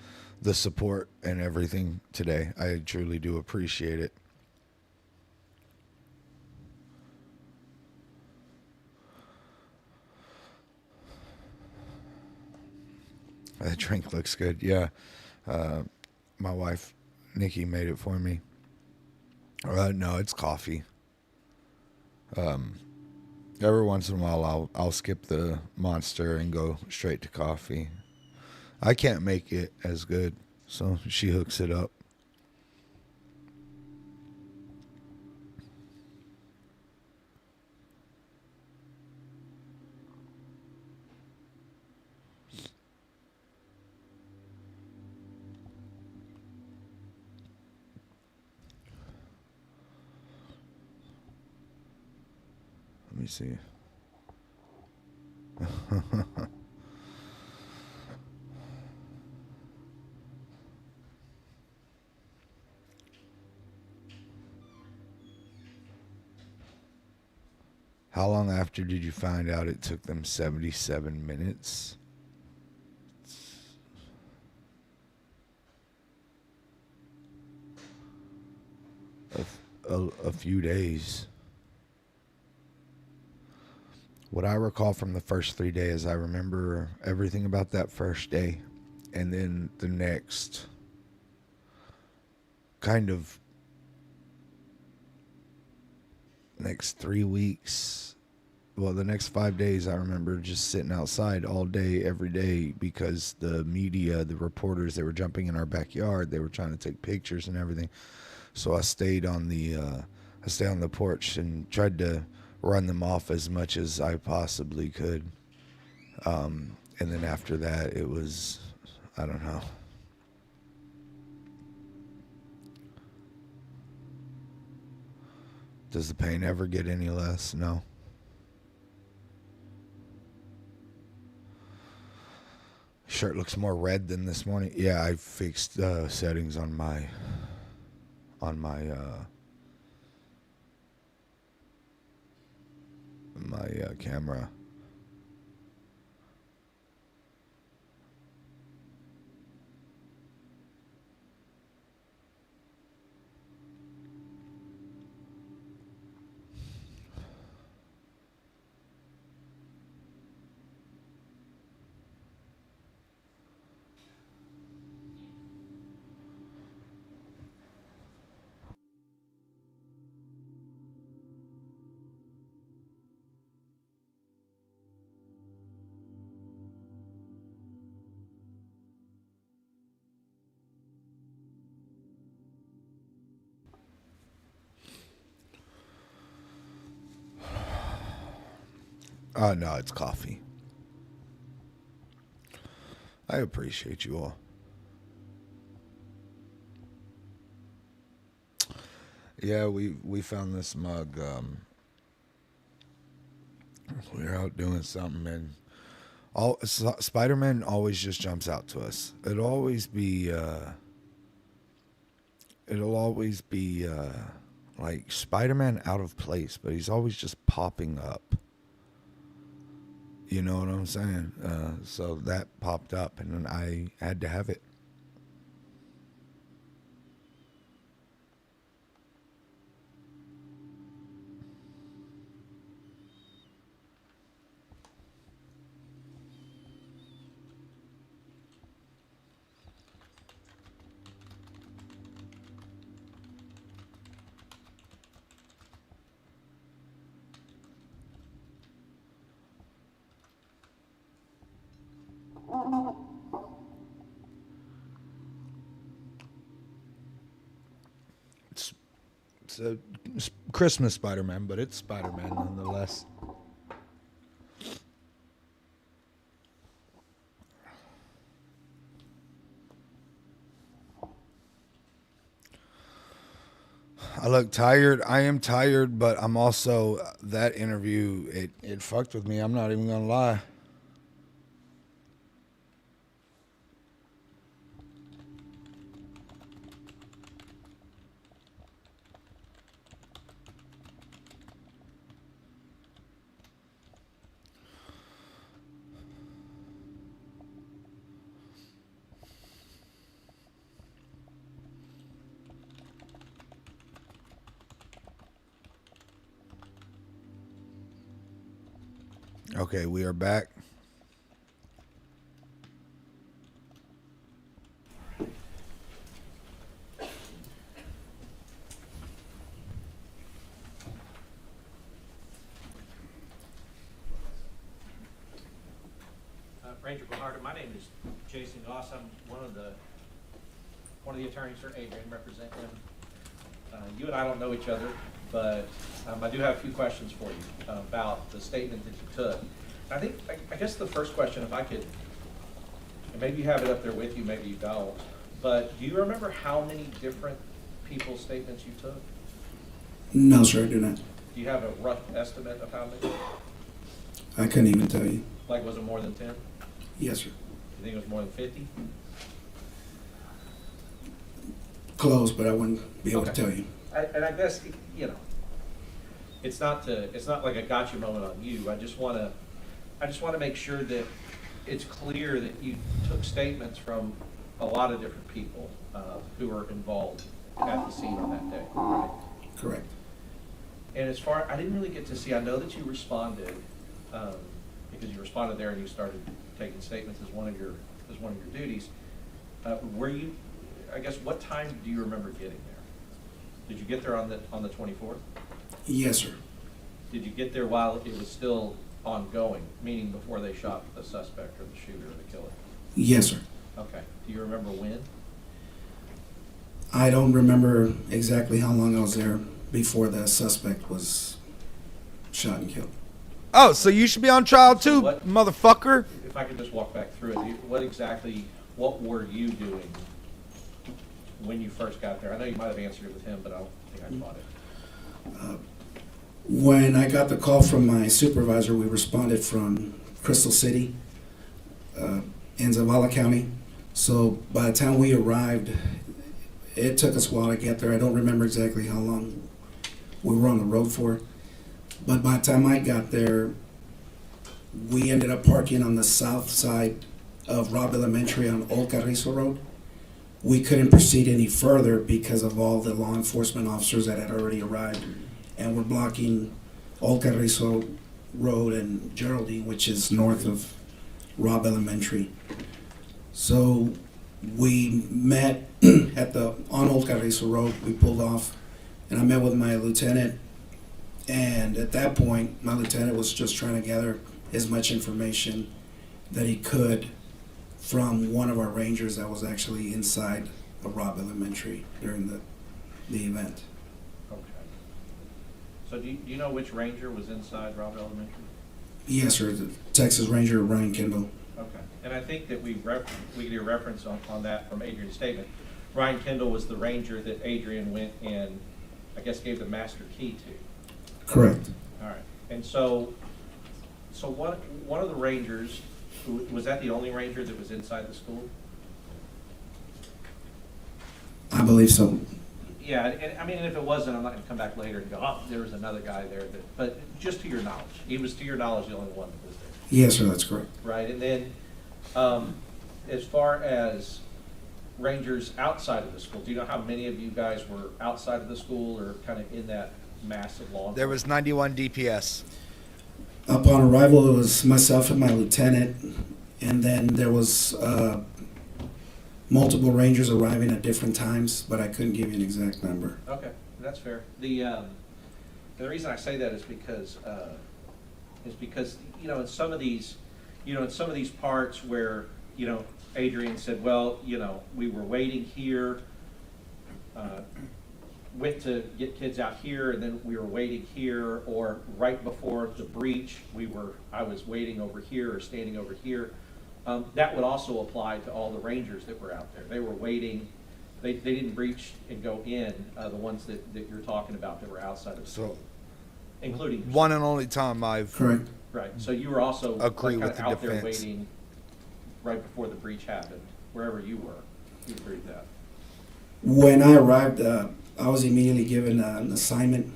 support and everything today. I truly do appreciate it. That drink looks good. Yeah. My wife, Nikki, made it for me. No, it's coffee. Every once in a while, I'll skip the Monster and go straight to coffee. I can't make it as good, so she hooks it up. Let me see. How long after did you find out it took them 77 minutes? A few days. What I recall from the first 3 days, I remember everything about that first day. And then the next next 3 weeks, well, the next 5 days, I remember just sitting outside all day, every day, because the media, the reporters, they were jumping in our backyard. They were trying to take pictures and everything. So I stayed on the porch and tried to run them off as much as I possibly could. And then after that, it was, I don't know. Does the pain ever get any less? No. Shirt looks more red than this morning. Yeah, I fixed settings on my camera. No, it's coffee. I appreciate you all. Yeah, we found this mug. We were out doing something, and Spider-Man always just jumps out to us. It'll always be like Spider-Man out of place, but he's always just popping up. You know what I'm saying? So that popped up, and then I had to have it. It's a Christmas Spider-Man, but it's Spider-Man nonetheless. I look tired. I am tired, but I'm also, that interview, it fucked with me. I'm not even gonna lie. Okay, we are back. Ranger Bernhardt, my name is Jason Goss. I'm one of the attorneys for Adrian, represent him. You and I don't know each other, but I do have a few questions for you about the statement that you took. I guess the first question, if I could, and maybe you have it up there with you, maybe you don't, but do you remember how many different people's statements you took? No, sir, I do not. Do you have a rough estimate of how many? I couldn't even tell you. Like, was it more than 10? Yes, sir. You think it was more than 50? Close, but I wouldn't be able to Okay. tell you. And I guess, you know, it's not like a gotcha moment on you. I just want to make sure that it's clear that you took statements from a lot of different people who were involved at the scene on that day, right? Correct. And as far, I didn't really get to see, I know that you responded, because you responded there and you started taking statements as one of your duties. Were you, I guess, what time do you remember getting there? Did you get there on the 24th? Yes, sir. Did you get there while it was still ongoing, meaning before they shot the suspect or the shooter or the killer? Yes, sir. Okay. Do you remember when? I don't remember exactly how long I was there before the suspect was shot and killed. Oh, so you should be on trial too, What? motherfucker. If I could just walk back through it, what were you doing when you first got there? I know you might have answered it with him, but I don't think I caught it. When I got the call from my supervisor, we responded from Crystal City in Zavala County. So by the time we arrived, it took us a while to get there. I don't remember exactly how long we were on the road for. But by the time I got there, we ended up parking on the south side of Robb Elementary on Old Carrizo Road. We couldn't proceed any further because of all the law enforcement officers that had already arrived and were blocking Old Carrizo Road and Geraldine, which is north of Robb Elementary. So we met on Old Carrizo Road. We pulled off, and I met with my lieutenant. And at that point, my lieutenant was just trying to gather as much information that he could from one of our rangers that was actually inside of Robb Elementary during the event. Okay. So do you know which ranger was inside Robb Elementary? Yes, sir. The Texas Ranger Ryan Kendall. Okay. And I think that we get a reference on that from Adrian's statement. Ryan Kendall was the ranger that Adrian went and, I guess, gave the master key to. Correct. All right. And so one of the rangers, was that the only ranger that was inside the school? I believe so. Yeah, and I mean, if it wasn't, I'm not going to come back later and go, oh, there was another guy there. But just to your knowledge, he was, to your knowledge, the only one that was there. Yes, sir, that's correct. Right, and then as far as rangers outside of the school, do you know how many of you guys were outside of the school or kind of in that massive law enforcement? There was 91 DPS. Upon arrival, it was myself and my lieutenant, and then there was multiple rangers arriving at different times, but I couldn't give you an exact number. Okay, that's fair. The reason I say that is because in some of these parts where you know, Adrian said, well, you know, we were waiting here, went to get kids out here, and then we were waiting here, or right before the breach, I was waiting over here or standing over here. That would also apply to all the rangers that were out there. They were waiting, they didn't breach and go in, the ones that you're talking about that were outside of the school, including yourself. One and only time I've Correct. Right, so you were also Agree like, with kind of the out there defense. waiting right before the breach happened, wherever you were. You agree with that? When I arrived, I was immediately given an assignment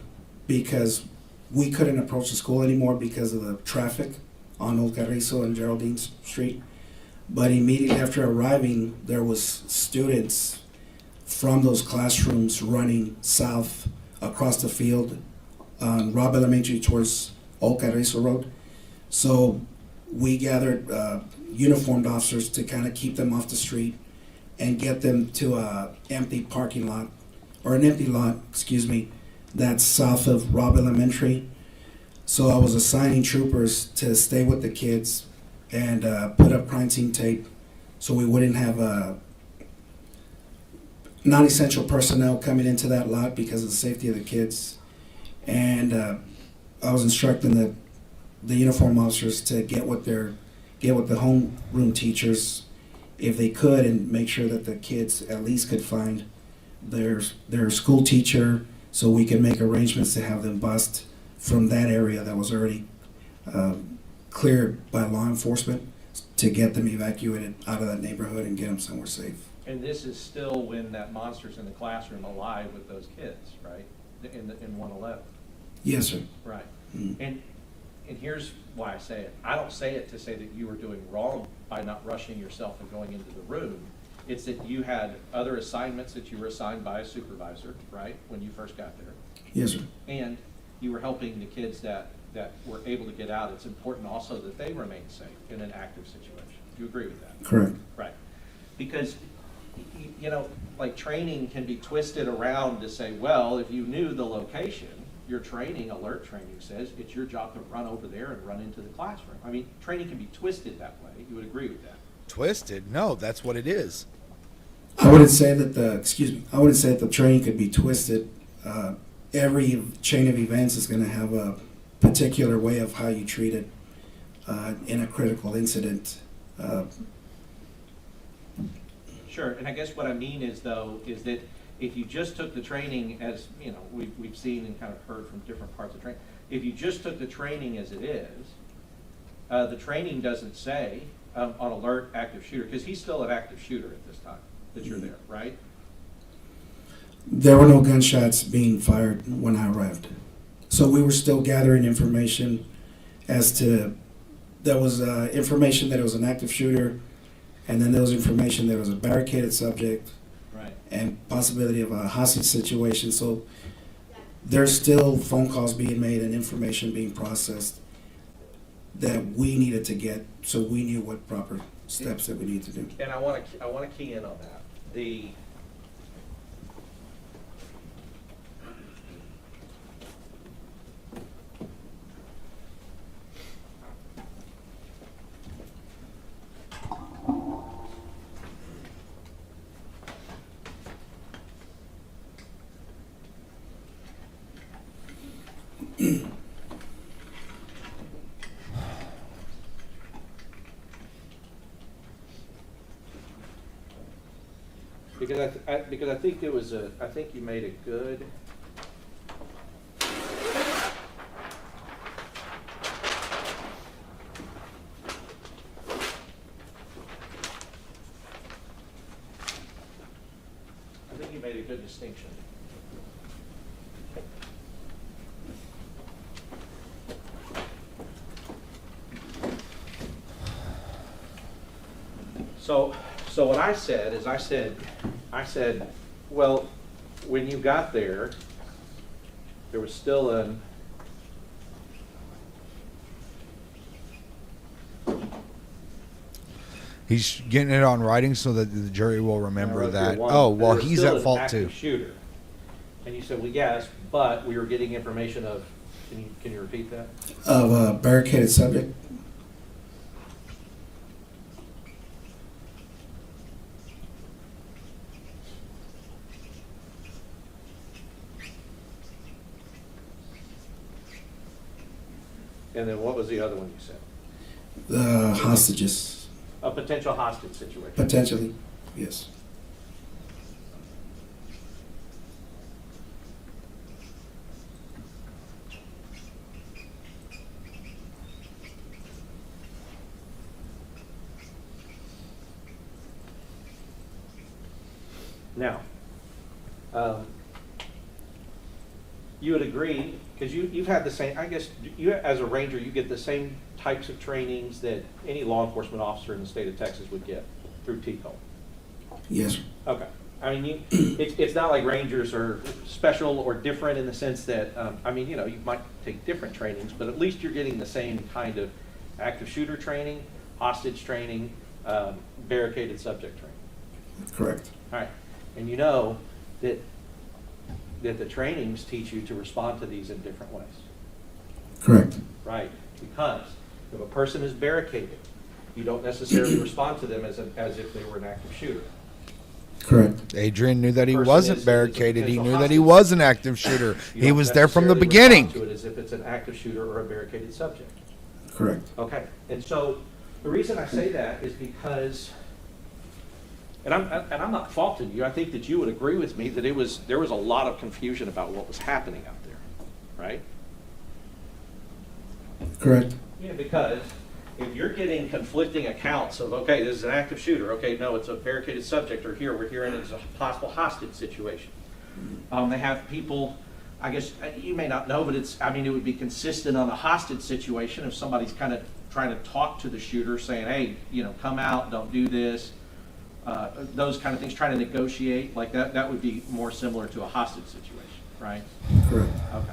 because we couldn't approach the school anymore because of the traffic on Old Carrizo and Geraldine Street. But immediately after arriving, there was students from those classrooms running south across the field on Robb Elementary towards Old Carrizo Road. So we gathered uniformed officers to kind of keep them off the street and get them to a empty parking lot, or an empty lot, excuse me, that's south of Robb Elementary. So I was assigning troopers to stay with the kids and put up crime scene tape so we wouldn't have non-essential personnel coming into that lot because of the safety of the kids. And I was instructing the uniform officers to get with the homeroom teachers if they could, and make sure that the kids at least could find their school teacher, so we can make arrangements to have them bused from that area that was already cleared by law enforcement to get them evacuated out of that neighborhood and get them somewhere safe. And this is still when that monster's in the classroom alive with those kids, right? In 111. Yes, sir. Right. Mm. And here's why I say it. I don't say it to say that you were doing wrong by not rushing yourself and going into the room. It's that you had other assignments that you were assigned by a supervisor, right, when you first got there. Yes, sir. And you were helping the kids that were able to get out. It's important also that they remain safe in an active situation. Do you agree with that? Correct. Right. Because, you know, like training can be twisted around to say, well, if you knew the location, your training, alert training says it's your job to run over there and run into the classroom. I mean, training can be twisted that way. You would agree with that? Twisted? No, that's what it is. I wouldn't say that the training could be twisted. Every chain of events is going to have a particular way of how you treat it in a critical incident. Sure, and I guess what I mean is that if you just took the training as, you know, we've seen and kind of heard from different parts of training, if you just took the training as it is, the training doesn't say on alert active shooter, because he's still an active shooter at this time that you're there, right? There were no gunshots being fired when I arrived. So we were still gathering information as to, there was information that it was an active shooter, and then there was information that it was a barricaded subject, Right. and possibility of a hostage situation. So there's still phone calls being made and information being processed that we needed to get, so we knew what proper steps that we need to do. And I want to key in on that. Because I think I think you made a good. I think you made a good distinction. So what I said is I said, well, when you got there was still an He's getting it on writing so that the jury will remember that. One, Oh, well, there was he's still at an fault active too. Shooter. And you said, well, yes, but we were getting information of. Can you repeat that? Of a barricaded subject. And then what was the other one you said? The hostages, A potential hostage situation. potentially, yes. Now, you would agree, because you've had the same, I guess, you, as a ranger, you get the same types of trainings that any law enforcement officer in the state of Texas would get through TCO. Yes, sir. Okay. I mean, it's not like rangers are special or different in the sense that, I mean, you know, you might take different trainings, but at least you're getting the same kind of active shooter training, hostage training, barricaded subject training. Correct. All right. And you know that the trainings teach you to respond to these in different ways. Correct. Right. Because if a person is barricaded, you don't necessarily respond to them as if they were an active shooter. Correct. Adrian knew that he Person wasn't is barricaded. He potential knew that he hostage. was an active shooter. You He don't was there from the necessarily beginning. respond to it as if it's an active shooter or a barricaded subject. Correct. Okay. And so the reason I say that is because, and I'm not faulting you. I think that you would agree with me that there was a lot of confusion about what was happening out there, right? Correct. Yeah, because if you're getting conflicting accounts of, okay, this is an active shooter, okay, no, it's a barricaded subject, or here, we're hearing it's a possible hostage situation. They have people, I guess, you may not know, but it would be consistent on a hostage situation if somebody's kind of trying to talk to the shooter, saying, hey, you know, come out, don't do this, those kind of things, trying to negotiate, like that would be more similar to a hostage situation, right? Correct. Okay.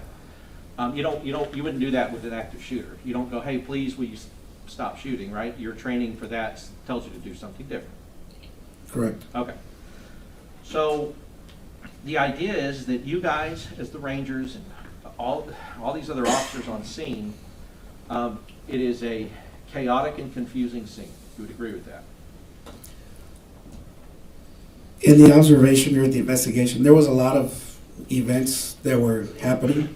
You wouldn't do that with an active shooter. You don't go, hey, please, will you stop shooting, right? Your training for that tells you to do something different. Correct. Okay. So the idea is that you guys, as the Rangers and all these other officers on scene, it is a chaotic and confusing scene. You would agree with that? In the observation during the investigation, there was a lot of events that were happening.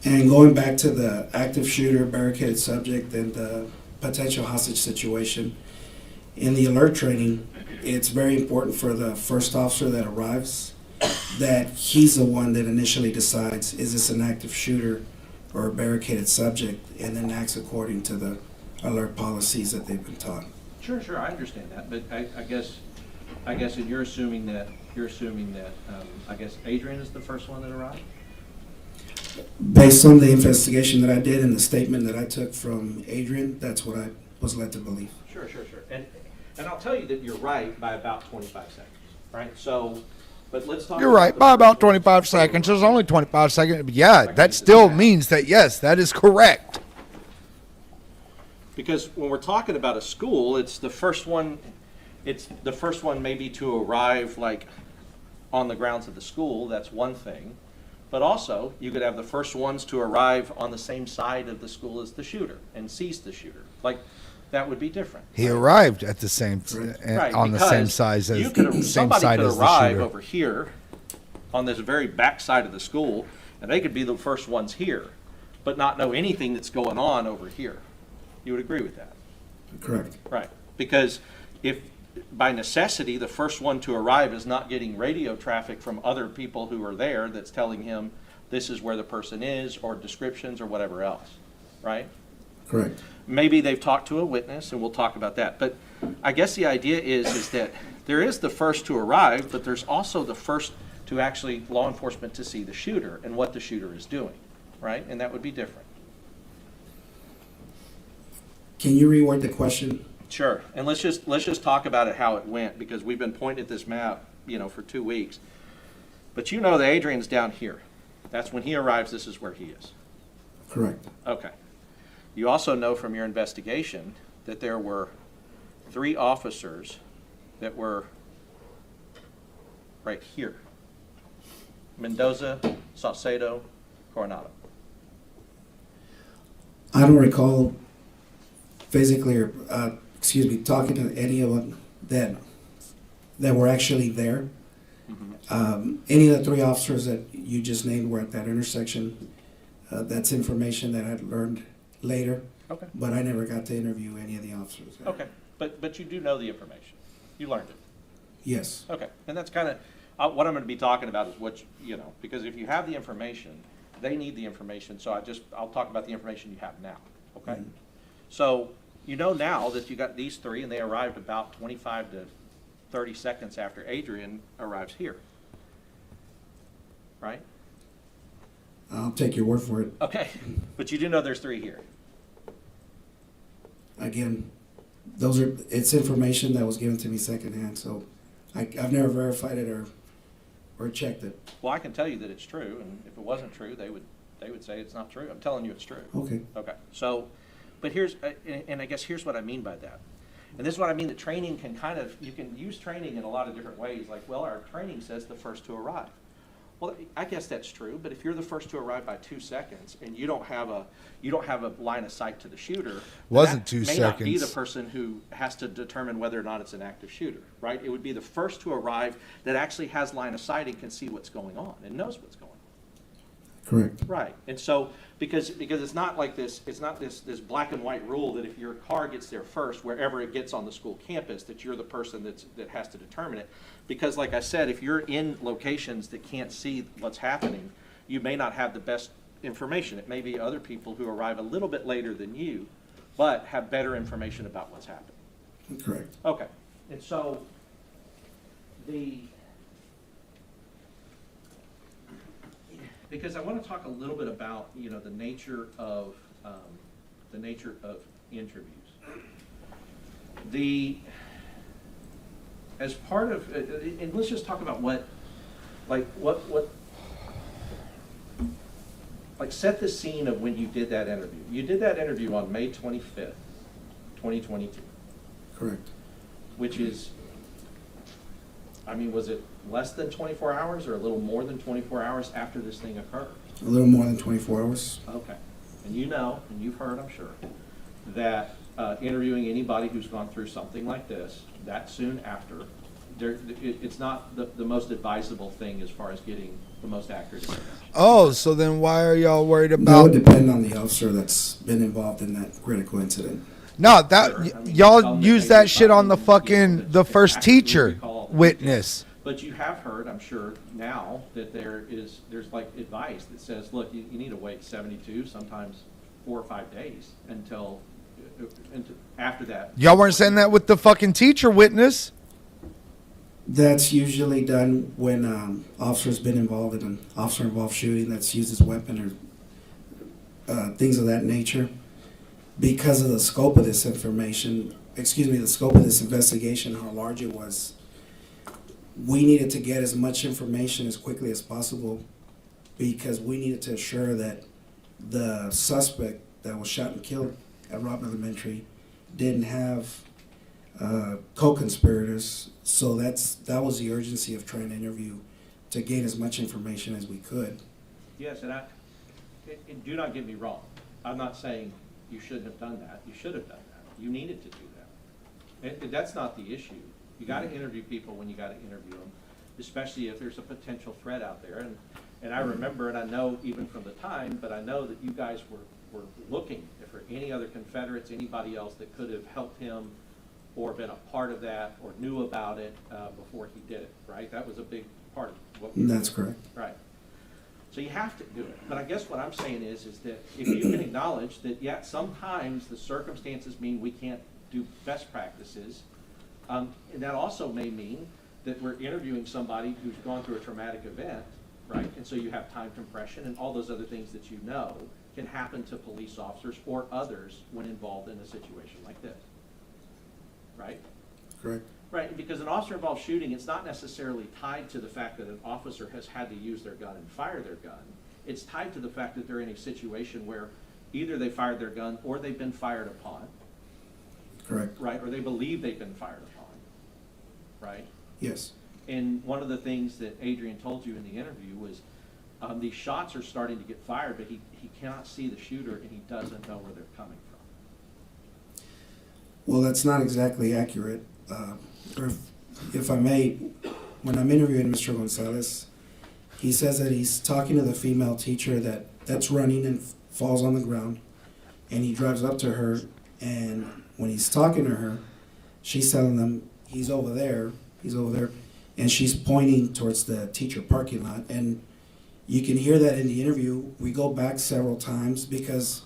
And going back to the active shooter, barricaded subject, and the potential hostage situation, in the alert training, it's very important for the first officer that arrives that he's the one that initially decides, is this an active shooter or a barricaded subject, and then acts according to the alert policies that they've been taught. Sure, I understand that, but I guess, and you're assuming that, I guess Adrian is the first one that arrived? Based on the investigation that I did and the statement that I took from Adrian, that's what I was led to believe. Sure. And I'll tell you that you're right by about 25 seconds, right? So, but let's talk. You're right, by about 25 seconds. There's only 25 seconds. But yeah, that still means that, yes, that is correct. Because when we're talking about a school, it's the first one maybe to arrive like on the grounds of the school. That's one thing. But also, you could have the first ones to arrive on the same side of the school as the shooter and seize the shooter. Like, that would be different. He arrived at the same Right, on the same because size as you could, same somebody side could as the arrive shooter. over here on this very back side of the school, and they could be the first ones here, but not know anything that's going on over here. You would agree with that? Correct. Right. Because if by necessity the first one to arrive is not getting radio traffic from other people who are there that's telling him this is where the person is, or descriptions or whatever else, right? Correct. Maybe they've talked to a witness, and we'll talk about that. But I guess the idea is that there is the first to arrive, but there's also the first to actually law enforcement to see the shooter and what the shooter is doing, right? And that would be different. Can you reword the question? Sure. And let's just talk about it how it went, because we've been pointing at this map, for 2 weeks. But you know that Adrian's down here. That's when he arrives, this is where he is. Correct. Okay. You also know from your investigation that there were 3 officers that were right here. Mendoza, Saucedo, Coronado. I don't recall physically or, talking to any of them that were actually there. Mm-hmm. Any of the 3 officers that you just named were at that intersection. That's information that I'd learned later, Okay. but I never got to interview any of the officers. Okay, but you do know the information. You learned it. Yes. Okay, and that's kind of, what I'm going to be talking about is what, you know, because if you have the information, they need the information, so I'll talk about the information you have now, okay? Mhm. So, you know now that you got these three, and they arrived about 25 to 30 seconds after Adrian arrives here, right? I'll take your word for it. Okay, but you do know there's three here. Again, it's information that was given to me secondhand, so I've never verified it or checked it. Well, I can tell you that it's true, and if it wasn't true, they would say it's not true. I'm telling you it's true. Okay. Okay, so, but and I guess here's what I mean by that. And this is what I mean, that training can you can use training in a lot of different ways. Like, well, our training says the first to arrive. Well, I guess that's true, but if you're the first to arrive by 2 seconds and you don't have a line of sight to the shooter, Wasn't that 2 may not be the seconds. person who has to determine whether or not it's an active shooter, right? It would be the first to arrive that actually has line of sight and can see what's going on and knows what's going on. Correct. Right, and so, because it's not like this, it's not this black and white rule that if your car gets there first, wherever it gets on the school campus, that you're the person that has to determine it. Because like I said, if you're in locations that can't see what's happening, you may not have the best information. It may be other people who arrive a little bit later than you, but have better information about what's happening. Correct. Okay, and so, because I want to talk a little bit about, you know, the nature of interviews. As part of, and let's just talk about set the scene of when you did that interview. You did that interview on May 25th, 2022. Correct. Which is, I mean, was it less than 24 hours or a little more than 24 hours after this thing occurred? A little more than 24 hours. Okay. And you know, and you've heard, I'm sure, that interviewing anybody who's gone through something like this, that soon after, it's not the most advisable thing as far as getting the most accurate information. Oh, so then why are y'all worried That about? would depend on the officer that's been involved in that critical incident. No, Sure. I mean, y'all some use may that be shit on the something, you know, fucking that the first accurately teacher recall the witness. details. But you have heard, I'm sure, now that there's like advice that says, look, you need to wait 72, sometimes 4 or 5 days until after that. Y'all weren't saying that with the fucking teacher witness. That's usually done when officer's been involved in an officer-involved shooting that's used his weapon or things of that nature. Because of the scope of this the scope of this investigation, how large it was, we needed to get as much information as quickly as possible because we needed to assure that the suspect that was shot and killed at Robb Elementary didn't have co-conspirators. So that was the urgency of trying to interview to gain as much information as we could. Yes, and do not get me wrong. I'm not saying you shouldn't have done that. You should have done that. You needed to do that. And that's not the issue. You got to interview people when you got to interview them, especially if there's a potential threat out there. And I remember, and I know even from the time, but I know that you guys were looking for any other Confederates, anybody else that could have helped him or been a part of that or knew about it before he did it, right? That was a big part of what we were That's doing. correct. Right. So you have to do it. But I guess what I'm saying is that if you can acknowledge that, yeah, sometimes the circumstances mean we can't do best practices, and that also may mean that we're interviewing somebody who's gone through a traumatic event, right? And so you have time compression and all those other things that you know can happen to police officers or others when involved in a situation like this, right? Correct. Right, because an officer-involved shooting, it's not necessarily tied to the fact that an officer has had to use their gun and fire their gun. It's tied to the fact that they're in a situation where either they fired their gun or they've been fired upon. Correct. Right, or they believe they've been fired upon. Right? Yes. And one of the things that Adrian told you in the interview was these shots are starting to get fired, but he cannot see the shooter and he doesn't know where they're coming from. Well, that's not exactly accurate. Or if I may, when I'm interviewing Mr. Gonzales, he says that he's talking to the female teacher that that's running and falls on the ground, and he drives up to her, and when he's talking to her, she's telling him he's over there, and she's pointing towards the teacher parking lot, and you can hear that in the interview. We go back several times because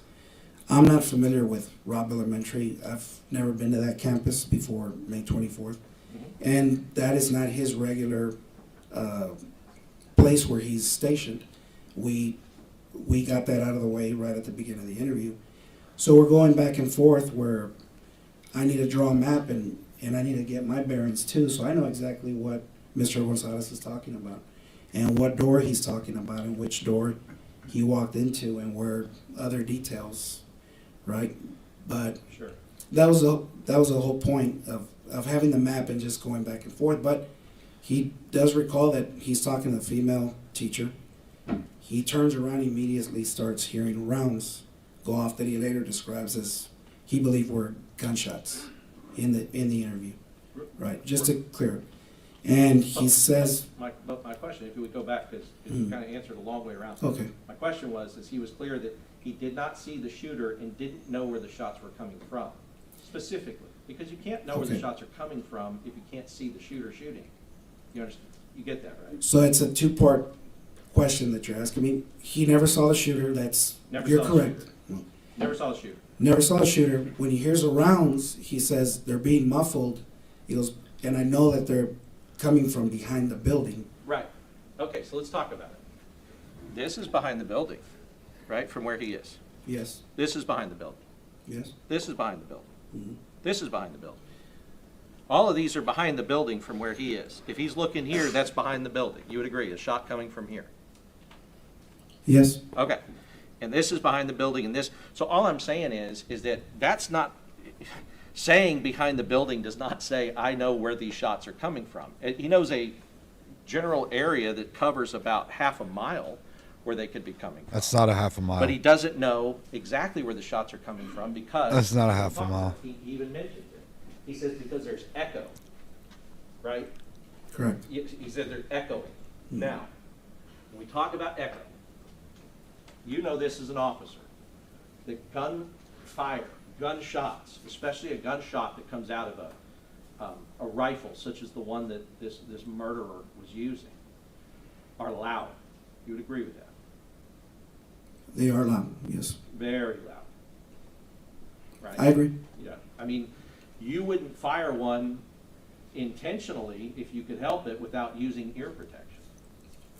I'm not familiar with Robb Elementary. I've never been to that campus before May 24th, and that is not his regular place where he's stationed. We got that out of the way right at the beginning of the interview. So we're going back and forth where I need to draw a map and I need to get my bearings too, so I know exactly what Mr. Gonzales is talking about and what door he's talking about and which door he walked into and where other details, right? But Sure. that was the whole point of having the map and just going back and forth. But he does recall that he's talking to the female teacher. He turns around, immediately starts hearing rounds go off that he later describes as he believed were gunshots in the interview, right? Just to clear it. And he says, But my question, if you would go back, because you kind of answered a long way around. Okay. My question was, is he was clear that he did not see the shooter and didn't know where the shots were coming from, specifically, because you can't know where the Okay. shots are coming from if you can't see the shooter shooting. You understand? You get that, right? so it's a two-part question that you're asking me. He never saw the shooter. You're saw the correct. shooter. Never saw the shooter. Never saw the shooter. When he hears the rounds, he says they're being muffled. He goes, and I know that they're coming from behind the building. Right. Okay, so let's talk about it. This is behind the building, right, from where he is. Yes. This is behind the building. Yes. This is behind the building. Mhm. This is behind the building. All of these are behind the building from where he is. If he's looking here, that's behind the building. You would agree, a shot coming from here. Yes. Okay. And this is behind the building and this. So all I'm saying is that that's not, saying behind the building does not say, I know where these shots are coming from. He knows a general area that covers about half a mile where they could be coming from. That's not a half a mile. But he doesn't know exactly where the shots are coming from because. That's not a half a mile. He even mentioned it. He says because there's echo, right? Correct. He said they're echoing. Now, when we talk about echo, you know this as an officer. The gunfire, gunshots, especially a gunshot that comes out of a rifle, such as the one that this murderer was using, are loud. You would agree with that? They are loud. Yes. Very loud. Right? I agree. Yeah. I mean, you wouldn't fire one intentionally if you could help it without using ear protection,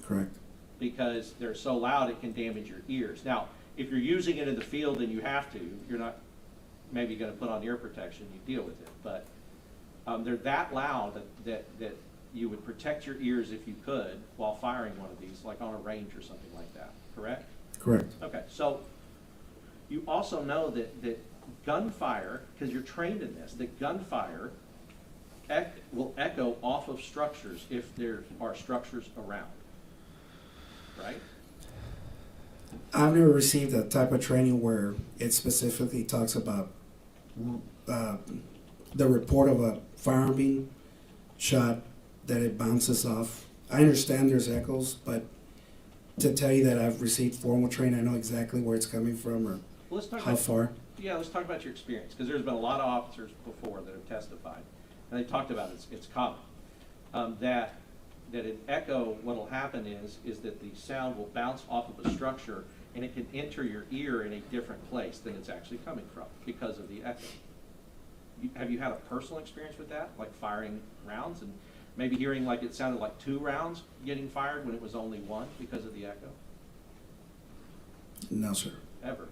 Correct. because they're so loud it can damage your ears. Now, if you're using it in the field and you have to, you're not maybe going to put on ear protection, you deal with it. But they're that loud that you would protect your ears if you could while firing one of these, like on a range or something like that, correct? Correct. Okay, so you also know that gunfire, because you're trained in this, that gunfire will echo off of structures if there are structures around, right? I've never received a type of training where it specifically talks about the report of a firearm being shot, that it bounces off. I understand there's echoes, but to tell you that I've received formal training, I know exactly where it's coming from or Well, let's talk how about, far. yeah, let's talk about your experience, because there's been a lot of officers before that have testified, and they talked about it's common, that an echo, what'll happen is that the sound will bounce off of a structure and it can enter your ear in a different place than it's actually coming from because of the echo. Have you had a personal experience with that, like firing rounds and maybe hearing like it sounded like 2 rounds getting fired when it was only 1 because of the echo? No, sir. Ever.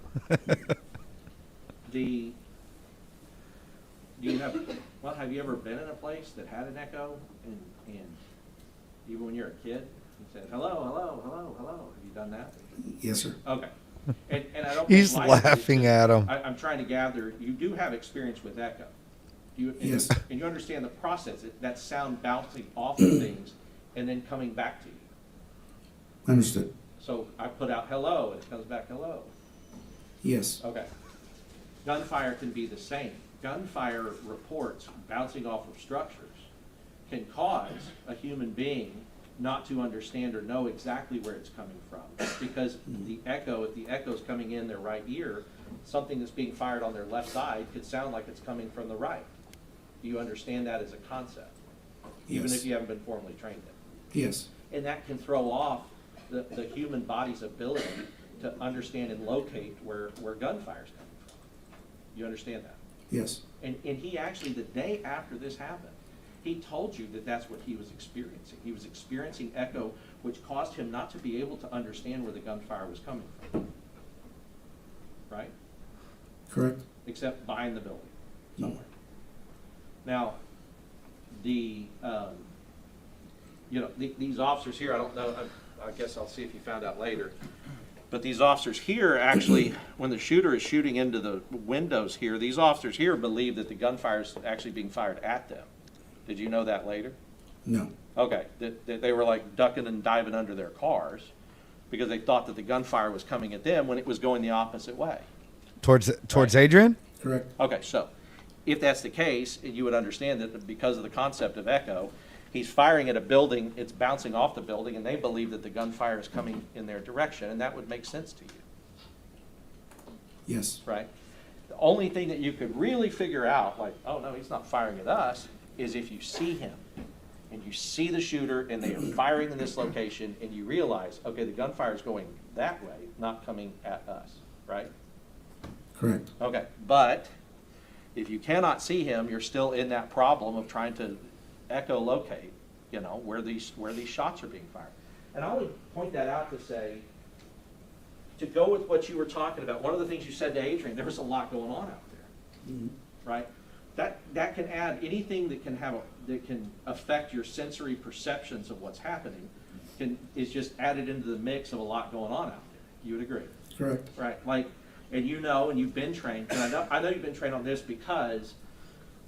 Have you ever been in a place that had an echo and even when you're a kid, you said, hello, hello, hello, hello? Have you done that? Yes, sir. Okay. And I don't. He's lie to you, laughing at him. I'm trying to gather, you do have experience with echo. Yes. And you understand the process, that sound bouncing off of things and then coming back to you. Understood. So I put out hello and it comes back hello. Yes. Okay. Gunfire can be the same. Gunfire reports bouncing off of structures can cause a human being not to understand or know exactly where it's coming from. Because the echo, if the echo's coming in their right ear, something that's being fired on their left side could sound like it's coming from the right. Do you understand that as a concept? Even Yes. if you haven't been formally trained in it. Yes. And that can throw off the human body's ability to understand and locate where gunfire is coming from. You understand that? Yes. And he actually, the day after this happened, he told you that that's what he was experiencing. He was experiencing echo, which caused him not to be able to understand where the gunfire was coming from. Right? Correct. Except behind the building, somewhere. Now, these officers here, I don't know, I guess I'll see if you found out later. But these officers here, actually, when the shooter is shooting into the windows here, these officers here believe that the gunfire is actually being fired at them. Did you know that later? No. Okay, that they were like ducking and diving under their cars because they thought that the gunfire was coming at them when it was going the opposite way. Towards Right. Adrian? Correct. Okay, so if that's the case, you would understand that because of the concept of echo, he's firing at a building, it's bouncing off the building, and they believe that the gunfire is coming in their direction, and that would make sense to you, Yes. right? The only thing that you could really figure out, like, oh no, he's not firing at us, is if you see him, and you see the shooter, and they are firing in this location, and you realize, okay, the gunfire is going that way, not coming at us, right? Correct. Okay, but if you cannot see him, you're still in that problem of trying to echolocate, where these shots are being fired. And I would point that out to say, to go with what you were talking about, one of the things you said to Adrian, there was a lot going on out there, right? That can add anything that can affect your sensory perceptions of what's happening is just added into the mix of a lot going on out there. You would agree? Correct. Right, like, and and you've been trained, and I know you've been trained on this because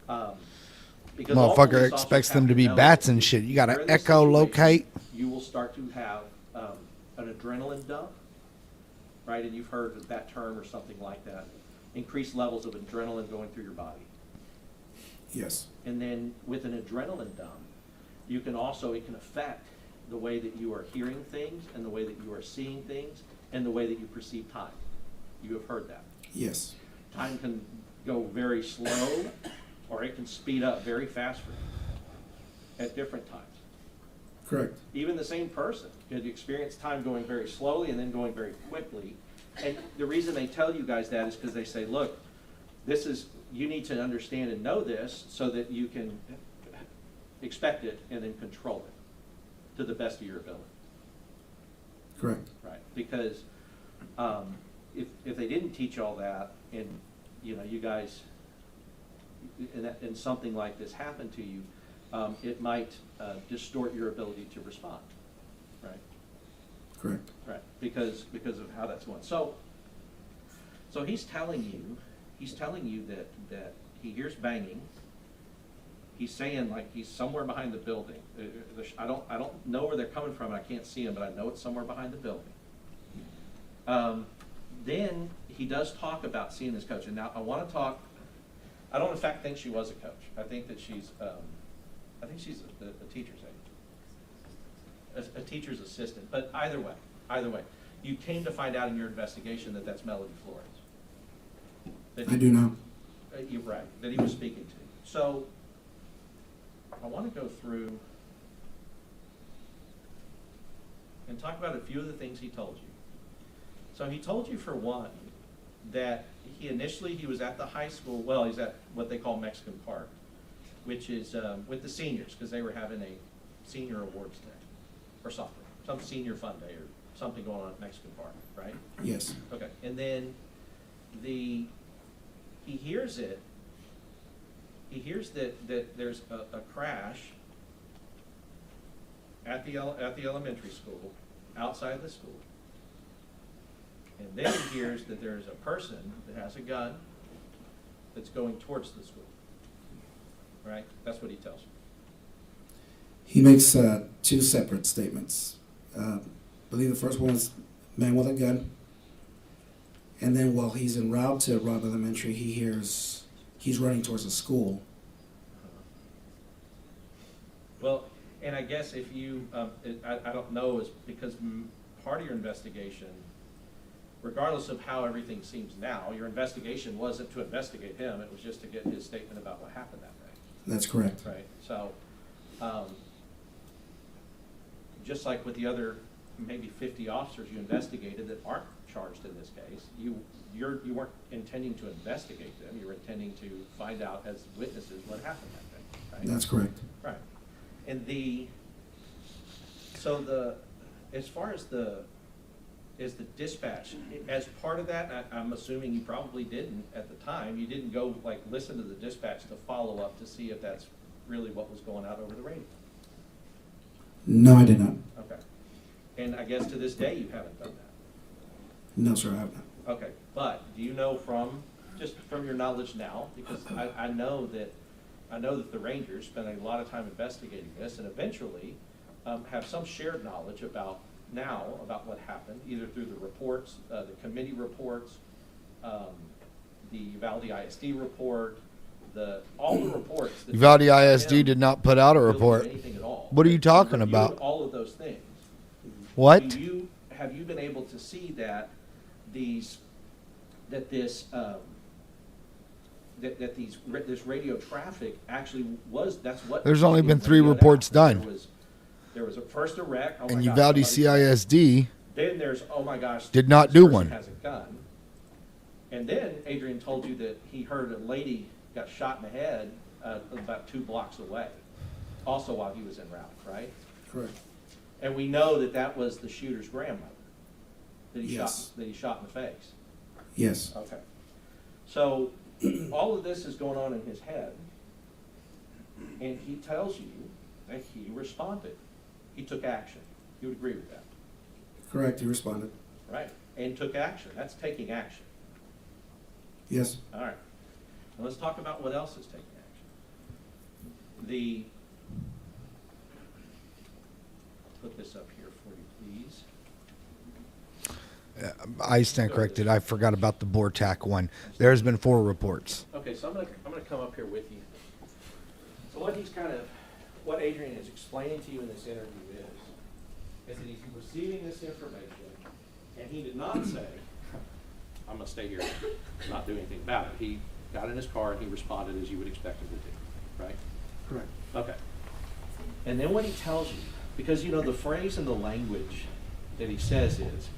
all police Motherfucker officers expects have them to be know bats and shit. You got where to the echolocate. situation, you will start to have an adrenaline dump, right? And you've heard of that term or something like that. Increased levels of adrenaline going through your body. Yes. And then with an adrenaline dump, it can affect the way that you are hearing things and the way that you are seeing things and the way that you perceive time. You have heard that. Yes. Time can go very slow or it can speed up very fast for you at different times. Correct. Even the same person could experience time going very slowly and then going very quickly. And the reason they tell you guys that is because they say, look, you need to understand and know this so that you can expect it and then control it to the best of your ability. Correct. Right? Because if they didn't teach all that and you guys and something like this happened to you, it might distort your ability to respond. Right? Correct. Right, because of how that's going. So he's telling you that he hears banging. He's saying like he's somewhere behind the building. I don't know where they're coming from. I can't see him, but I know it's somewhere behind the building. Then he does talk about seeing this coach, and now I want to talk. I don't in fact think she was a coach. I think that she's a teacher's aide. A teacher's assistant, but either way, you came to find out in your investigation that that's Melody Flores. I do know. You're right, that he was speaking to. So, I want to go through and talk about a few of the things he told you. So he told you, for one, that he was at the high school, well, he's at what they call Mexican Park, which is with the seniors, because they were having a senior awards day. Or something, some senior fun day or something going on at Mexican Park, right? Yes. Okay, and then he hears it. He hears that there's a crash at the elementary school, outside the school. And then he hears that there's a person that has a gun that's going towards the school. Right? That's what he tells you. He makes two separate statements. I believe the first one is man with a gun. And then while he's en route to Robb Elementary, he hears he's running towards a school. Well, And I guess if you, I don't know, is because part of your investigation, regardless of how everything seems now, your investigation wasn't to investigate him, it was just to get his statement about what happened that day. That's correct. Right, so, just like with the other maybe 50 officers you investigated that aren't charged in this case, you weren't intending to investigate them, you were intending to find out as witnesses what happened that day, right? That's correct. Right. And as far as the dispatch, as part of that, I'm assuming you probably didn't at the time, you didn't go like listen to the dispatch to follow up to see if that's really what was going out over the radio. No, I did not. Okay. And I guess to this day you haven't done that. No, sir, I have not. Okay, but do you know from your knowledge now, because I know that the Rangers spend a lot of time investigating this and eventually have some shared knowledge about what happened, either through the reports, the committee reports, the Uvalde ISD report, all the reports. That Uvalde ISD did not put out a report. Anything at all. What are you But talking reviewed about? all of those things. What? Have you been able to see that this radio traffic actually was, that's what. There's only been was 3 radioed reports out. done. There was a first a wreck. Oh my And gosh, Uvalde somebody- CISD Then there's, oh my gosh. did not this do person one. Has a gun. And then Adrian told you that he heard a lady got shot in the head about 2 blocks away, also while he was en route, right? Correct. And we know that was the shooter's grandmother that he Yes. shot in the face. Yes. Okay. So all of this is going on in his head, and he tells you that he responded. He took action. You would agree with that, Correct, he responded. right? And took action. That's taking action. Yes. All right. Now let's talk about what else is taking action. Put this up here for you, please. I stand corrected. I forgot about the Bortac one. There's been 4 reports. Okay, so I'm gonna come up here with you. So what Adrian is explaining to you in this interview is that he's receiving this information, and he did not say, I'm gonna stay here, not do anything about it. He got in his car and he responded as you would expect him to do, right? Correct. Okay. And then what he tells you, because the phrase and the language that he says is,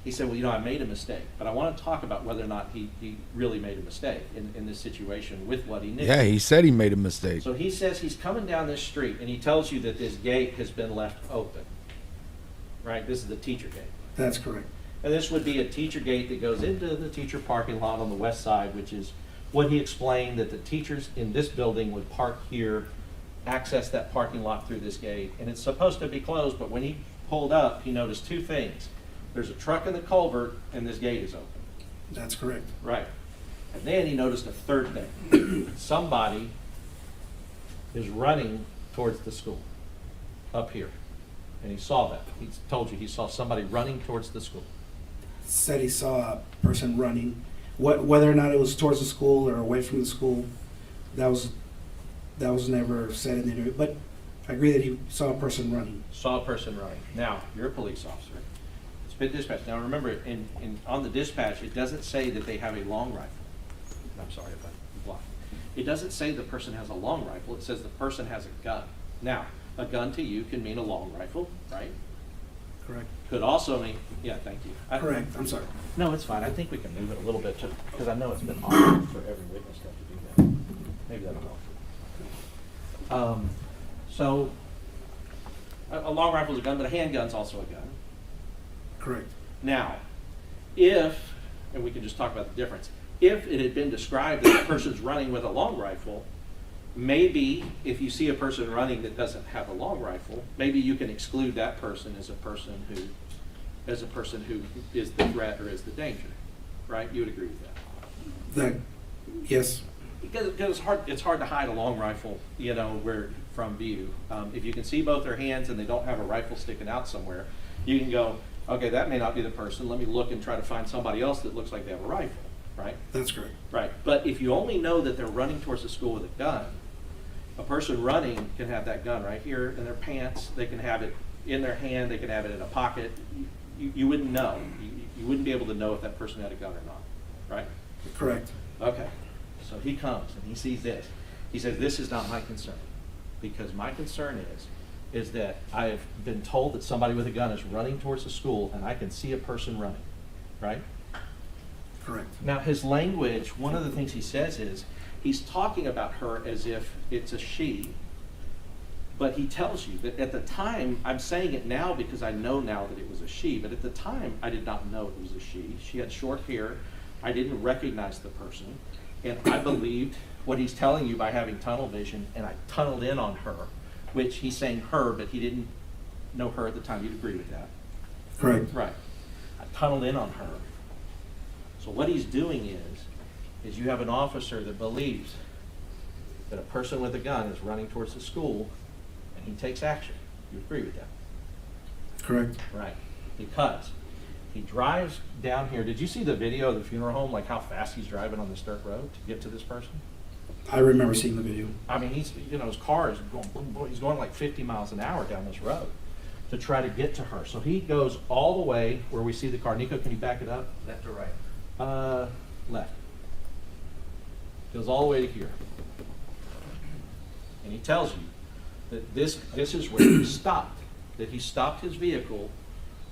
he said, well, I made a mistake, but I want to talk about whether or not he really made a mistake in this situation with what he knew. Yeah, he said he made a mistake. So he says he's coming down this street and he tells you that this gate has been left open, right? This is the teacher gate. That's correct. And this would be a teacher gate that goes into the teacher parking lot on the west side, which is what he explained that the teachers in this building would park here, access that parking lot through this gate. And it's supposed to be closed, but when he pulled up, he noticed 2 things. There's a truck in the culvert and this gate is open. That's correct. Right. And then he noticed a 3rd thing. Somebody is running towards the school up here. And he saw that. He told you he saw somebody running towards the school. Said he saw a person running. Whether or not it was towards the school or away from the school, that was never said in the interview. But I agree that he saw a person running. Saw a person running. Now, you're a police officer. It's been dispatched. Now remember, on the dispatch, it doesn't say that they have a long rifle. I'm sorry if I blocked. It doesn't say the person has a long rifle. It says the person has a gun. Now, a gun to you can mean a long rifle, right? Correct. Could also mean, yeah, thank you. Correct. I'm sorry. No, it's fine. I think we can move it a little bit because I know it's been awkward for every witness to have to do that. Maybe that'll help. So, a long rifle is a gun, but a handgun's also a gun. Correct. Now, and we can just talk about the difference, if it had been described that the person's running with a long rifle, maybe if you see a person running that doesn't have a long rifle, maybe you can exclude that person as a person who is the threat or is the danger, right? You would agree with that? Yes. Because it's hard to hide a long rifle, from view. If you can see both their hands and they don't have a rifle sticking out somewhere, you can go, okay, that may not be the person. Let me look and try to find somebody else that looks like they have a rifle, right? That's correct. Right. But if you only know that they're running towards the school with a gun, A person running can have that gun right here in their pants. They can have it in their hand. They can have it in a pocket. You wouldn't know. You wouldn't be able to know if that person had a gun or not, right? Correct. Okay. So he comes and he sees this. He says, this is not my concern, because my concern is that I have been told that somebody with a gun is running towards the school and I can see a person running, right? Correct. Now, his language, one of the things he says is, he's talking about her as if it's a she, but he tells you that at the time, I'm saying it now because I know now that it was a she, but at the time, I did not know it was a she. She had short hair. I didn't recognize the person, and I believed what he's telling you by having tunnel vision, and I tunneled in on her, which he's saying her, but he didn't know her at the time. You'd agree with that? Correct. Right. I tunneled in on her. So what he's doing is you have an officer that believes that a person with a gun is running towards the school, and he takes action. You agree with that? Correct. Right. Because he drives down here. Did you see the video of the funeral home, like how fast he's driving on this dirt road to get to this person? I remember seeing the video. I mean, his car is going, boom, boom, he's going like 50 miles an hour down this road to try to get to her. So he goes all the way where we see the car. Nico, can you back it up? Left or right? Left. Goes all the way to here. And he tells you that this is where he stopped. That he stopped his vehicle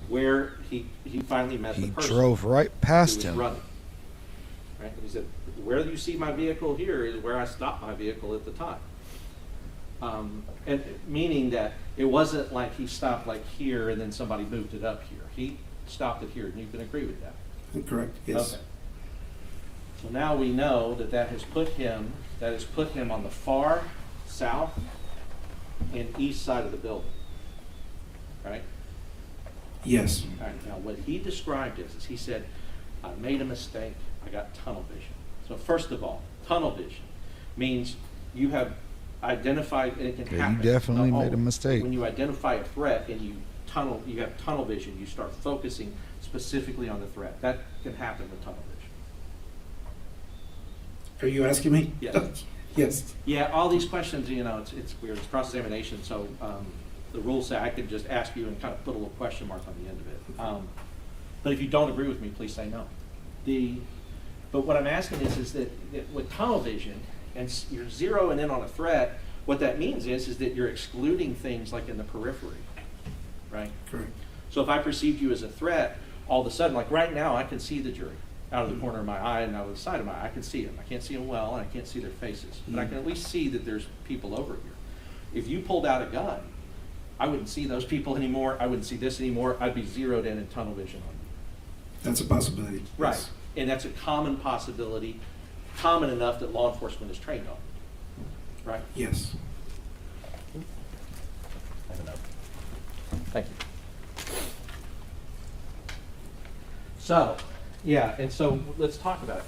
where he finally met the He person. drove right who past was him. running. Right? And he said, where you see my vehicle here is where I stopped my vehicle at the time. And meaning that it wasn't like he stopped like here and then somebody moved it up here. He stopped it here, and you can agree with that. Correct. Yes. Okay. So now we know that has put him on the far south and east side of the building. Right? Yes. All right, now what he described is he said, I made a mistake, I got tunnel vision. So first of all, tunnel vision means you have identified, and it can Yeah, happen. you definitely Not made a always. mistake. When you identify a threat and you have tunnel vision, you start focusing specifically on the threat. That can happen with tunnel vision. Are you asking me? Yes. Yes. Yeah, all these questions, it's weird, it's cross-examination, so the rules say I could just ask you and kind of put a little question mark on the end of it. But if you don't agree with me, please say no. But what I'm asking is that with tunnel vision, and you're zeroing in on a threat, what that means is that you're excluding things like in the periphery, right? Correct. So if I perceived you as a threat, all of a sudden, like right now, I can see the jury out of the corner of my eye and out of the side of my eye. I can see them. I can't see them well, and I can't see their faces. But I can at least see that there's people over here. If you pulled out a gun, I wouldn't see those people anymore. I wouldn't see this anymore. I'd be zeroed in tunnel vision on you. That's a possibility. Right. Yes. And that's a common possibility, common enough that law enforcement is trained on. Right? Yes. I don't know. Thank you. So, yeah, and so let's talk about it.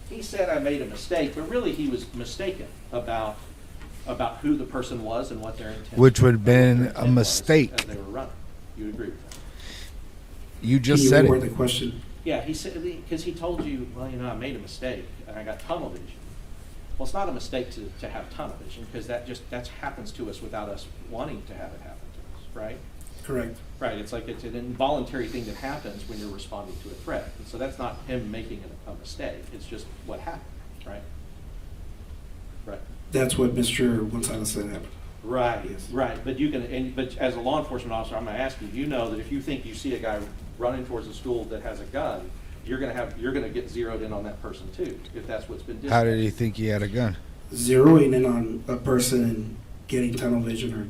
He said I made a mistake, but really he was mistaken about who the person was and what their intent. Which would have been their a intent was mistake. as they were running. You agree with that? You just Can said you reword it. the question? Yeah, he said, because he told you, well, I made a mistake and I got tunnel vision. Well, it's not a mistake to have tunnel vision, because that happens to us without us wanting to have it happen to us, right? Correct. Right, it's like it's an involuntary thing that happens when you're responding to a threat. And so that's not him making a mistake, it's just what happened, right? Right. That's what Mr. Gonzales said happened. Right, Yes. right, but as a law enforcement officer, I'm gonna ask you, you know that if you think you see a guy running towards a school that has a gun, you're gonna get zeroed in on that person too, if that's what's been dispatched. How did he think he had a gun? Zeroing in on a person and getting tunnel vision are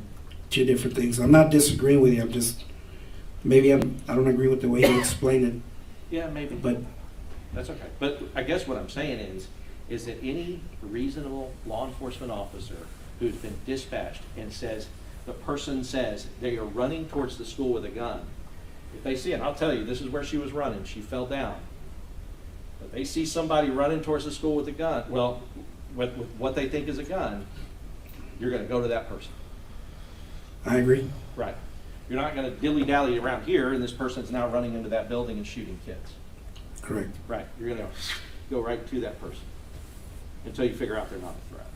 two different things. I'm not disagreeing with you. I'm just, maybe I don't agree with the way you explained it, Yeah, maybe. but That's okay. But I guess what I'm saying is that any reasonable law enforcement officer who's been dispatched and the person says they are running towards the school with a gun, if they see it, I'll tell you, this is where she was running, she fell down. But they see somebody running towards the school with a gun, well, with what they think is a gun, you're gonna go to that person. I agree. Right. You're not gonna dilly-dally around here and this person's now running into that building and shooting kids. Correct. Right, you're gonna go right to that person until you figure out they're not a threat.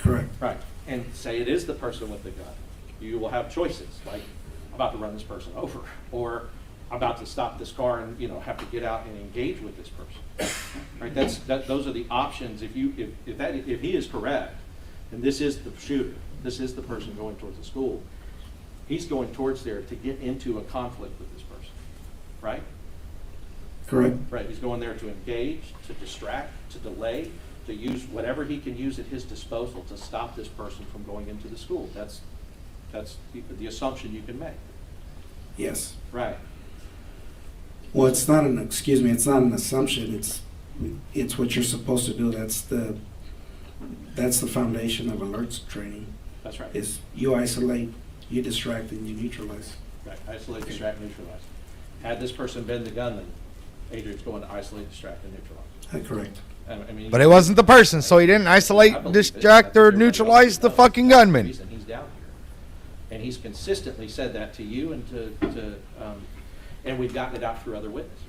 Correct. Right, and say it is the person with the gun, you will have choices, like, I'm about to run this person over, or I'm about to stop this car and, you know, have to get out and engage with this person. Right, those are the options. If he is correct, and this is the shooter, this is the person going towards the school, he's going towards there to get into a conflict with this person, right? Correct. Right, he's going there to engage, to distract, to delay, to use whatever he can use at his disposal to stop this person from going into the school. That's the assumption you can make. Yes. Right. Well, it's not an, excuse me, it's not an assumption, it's what you're supposed to do. That's the foundation of alerts training, That's right. is you isolate, you distract, and you neutralize. Right, isolate, distract, neutralize. Had this person been the gunman, Adrian's going to isolate, distract, and neutralize. Correct. I mean, But it wasn't the person, so he didn't isolate, distract, or neutralize the fucking gunman. He's down here. And he's consistently said that to you and and we've gotten it out through other witnesses.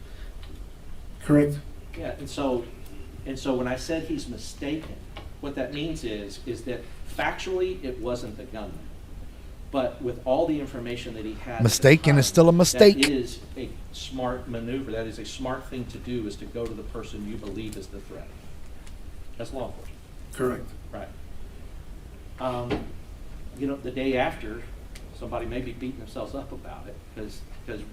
Correct. Yeah, and so when I said he's mistaken, what that means is that factually it wasn't the gunman. But with all the information that he had at the Mistaken time, is still a mistake. That is a smart maneuver. That is a smart thing to do, is to go to the person you believe is the threat. That's law enforcement. Correct. Right. You know, the day after, somebody may be beating themselves up about it, because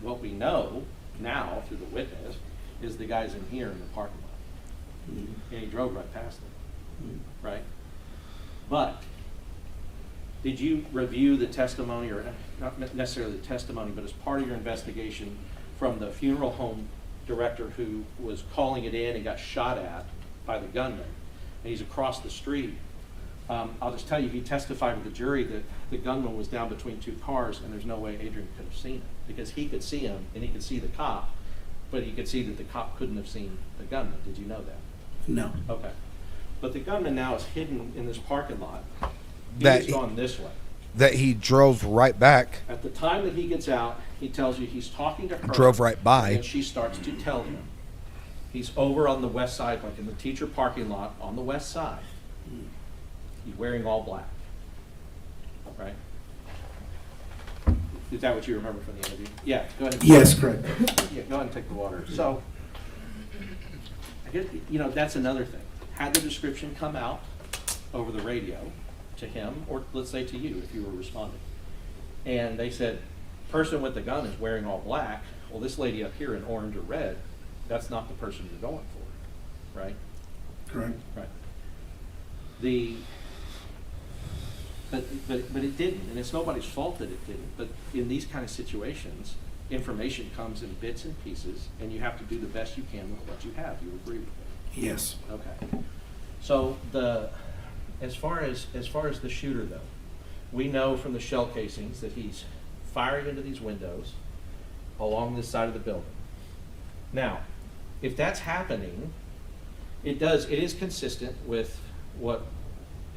what we know now through the witness is the guy's in here in the parking lot. And he drove right past them. Right? But did you review the testimony, or not necessarily the testimony, but as part of your investigation from the funeral home director who was calling it in and got shot at by the gunman, and he's across the street? I'll just tell you, he testified to the jury that the gunman was down between two cars, and there's no way Adrian could have seen it, because he could see him and he could see the cop, but he could see that the cop couldn't have seen the gunman. Did you know that? No. Okay. But the gunman now is hidden in this parking lot. That He's gone this way. That he drove right back. At the time that he gets out, he tells you he's talking to her. Drove right by. And she starts to tell him. He's over on the west side, like in the teacher parking lot on the west side. He's wearing all black. Right? Is that what you remember from the interview? Yeah, go ahead. Yes, correct. Yeah, go ahead and take the water. So, I guess, you know, that's another thing. Had the description come out over the radio to him, or let's say to you if you were responding, and they said, person with the gun is wearing all black, well, this lady up here in orange or red, that's not the person you're going for, right? Correct. Right. But it didn't, and it's nobody's fault that it didn't, but in these kind of situations, information comes in bits and pieces, and you have to do the best you can with what you have. You agree with that? Yes. Okay. So as far as the shooter though, we know from the shell casings that he's firing into these windows along this side of the building. Now, if that's happening, it is consistent with what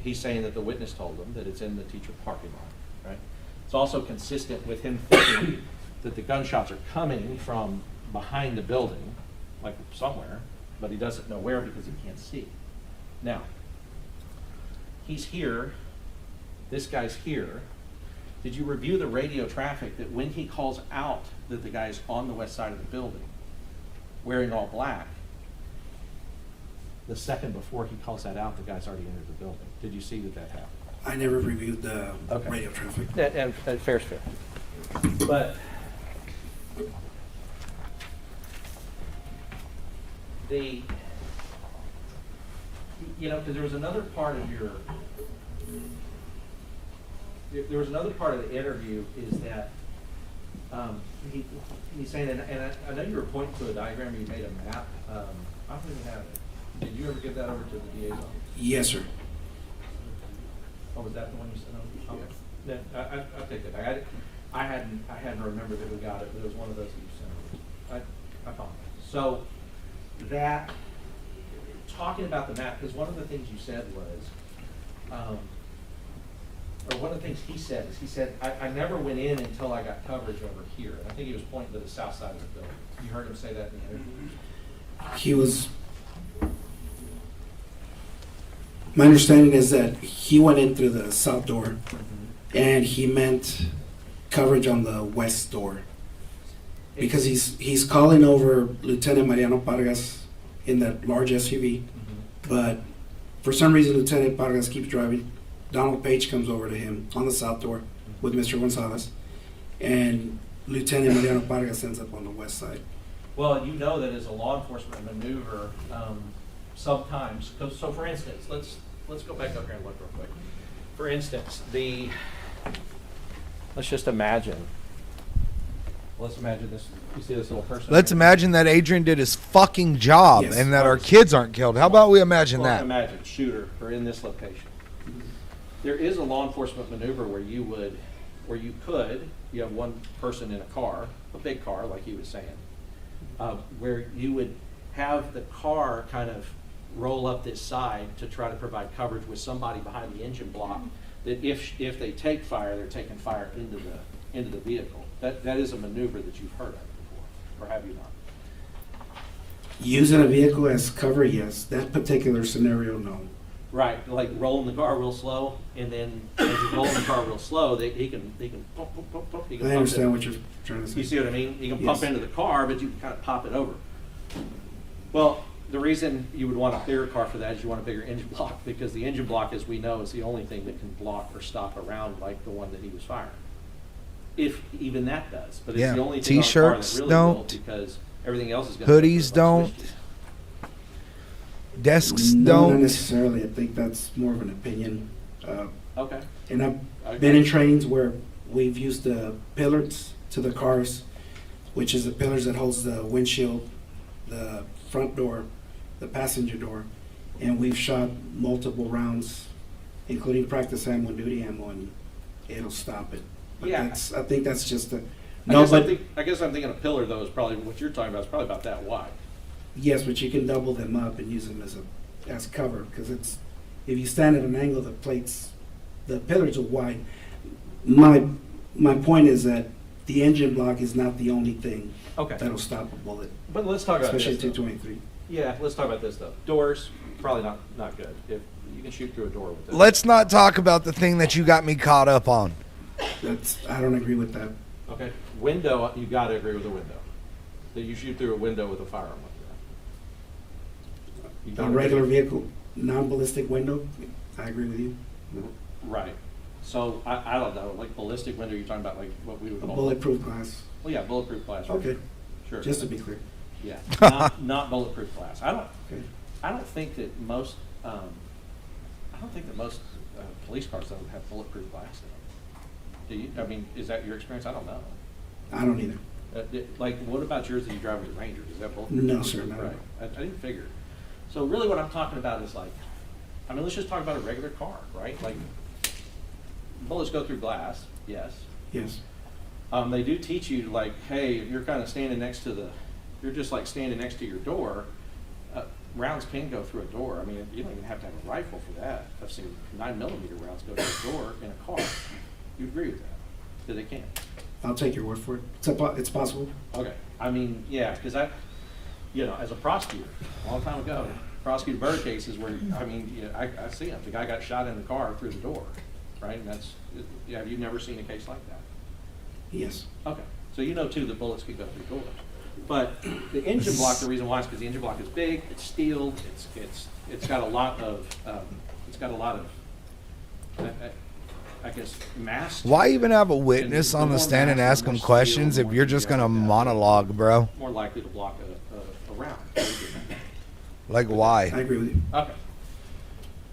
he's saying that the witness told him, that it's in the teacher parking lot, right? It's also consistent with him thinking that the gunshots are coming from behind the building, like somewhere, but he doesn't know where because he can't see. Now, he's here, this guy's here. Did you review the radio traffic that when he calls out that the guy's on the west side of the building, wearing all black, the second before he calls that out, the guy's already entered the building? Did you see that happened? I never reviewed the Okay. radio traffic. And fair's fair. But because there was another part of the interview is that he's saying, and I know you were pointing to a diagram, you made a map. I don't even have it. Did you ever give that over to the DA's office? Yes, sir. Oh, was that the one you sent over? Okay. Then I'll take that back. I hadn't remembered that we got it, but it was one of those that you sent over. I apologize. So that, talking about the map, because one of the things you said was, or one of the things he said is, he said, I never went in until I got coverage over here. And I think he was pointing to the south side of the building. You heard him say that in the interview? He was, My understanding is that he went in through the south door, and he meant coverage on the west door. Because he's calling over Lieutenant Mariano Pargas in that large SUV, but for some reason Lieutenant Pargas keeps driving. Donald Page comes over to him on the south door with Mr. Gonzales, and Lieutenant Mariano Pargas ends up on the west side. Well, you know that as a law enforcement maneuver, sometimes, so for instance, let's go back up here and look real quick. For instance, let's just imagine, let's imagine this, you see this little person? Let's here? imagine that Adrian did his fucking job Yes. and that our kids aren't killed. How about we imagine Well, that? imagine, shooter, or in this location. There is a law enforcement maneuver where you have one person in a car, a big car, like he was saying, where you would have the car kind of roll up this side to try to provide coverage with somebody behind the engine block, that if they take fire, they're taking fire into the vehicle. That is a maneuver that you've heard of before, or have you not? Using a vehicle as cover, yes. That particular scenario, no. Right, like rolling the car real slow, and then as you're rolling the car real slow, he can pump, pump, pump, pump. He can I pump understand it. what you're trying to say. You see what I mean? You can pump Yes. into the car, but you can kind of pop it over. Well, the reason you would want a bigger car for that is you want a bigger engine block, because the engine block, as we know, is the only thing that can block or stop a round like the one that he was firing. If even that does, but it's Yeah. the only thing on the car that T-shirts really don't. will, because everything else is going to Hoodies don't. Desks No, not don't. necessarily. I think that's more of an opinion. Okay. And I've Okay. been in trains where we've used the pillars to the cars, which is the pillars that holds the windshield, the front door, the passenger door, and we've shot multiple rounds, including practice ammo and duty ammo, and it'll stop it. But Yeah. I think that's just a, I no, guess but, I guess I'm thinking a pillar though is probably what you're talking about. Is probably about that wide. yes, but you can double them up and use them as cover, because if you stand at an angle, the pillars are wide. My point is that the engine block is not the only thing Okay. that'll stop a bullet, But let's talk about especially this. though. 223. Yeah, let's talk about this though. Doors, probably not good. If you can shoot through a door with it. Let's not talk about the thing that you got me caught up on. I don't agree with that. Okay. Window, you gotta agree with the window. That you shoot through a window with a firearm like that. You A don't agree? regular vehicle, non-ballistic window, I agree with you. Right. So I don't know, like ballistic window, you're talking about like what we would A call. bulletproof glass. Well, yeah, bulletproof glass. right. Okay, Sure. just to be clear. Yeah, not bulletproof glass. Okay. I don't think that most police cars don't have bulletproof glass in them. Do you? I mean, is that your experience? I don't know. I don't either. Like, what about yours that you drive with your Ranger? Is that both? No, sir, not at Right. I didn't figure. So really what I'm talking about is like, I mean, let's just talk about a regular car, right? Like, bullets go through glass, yes. Yes. They do teach you like, hey, you're kind of standing next to you're just like standing next to your door. Rounds can go through a door. I mean, you don't even have to have a rifle for that. I've seen 9mm rounds go through a door in a car. You agree with that? That they can? I'll take your word for it. It's possible. Okay. I mean, yeah, because as a prosecutor, a long time ago, prosecuted murder cases where, I mean, I see them. The guy got shot in the car through the door, right? And have you never seen a case like that? Yes. Okay. So you know, too, that bullets can go through doors. But the engine block, the reason why is because the engine block is big, it's steel, it's got a lot of, I guess, mass. Why even have a witness on the stand and ask them questions if you're just gonna monologue, bro? More likely to block a round. Like, why? I agree with you. Okay.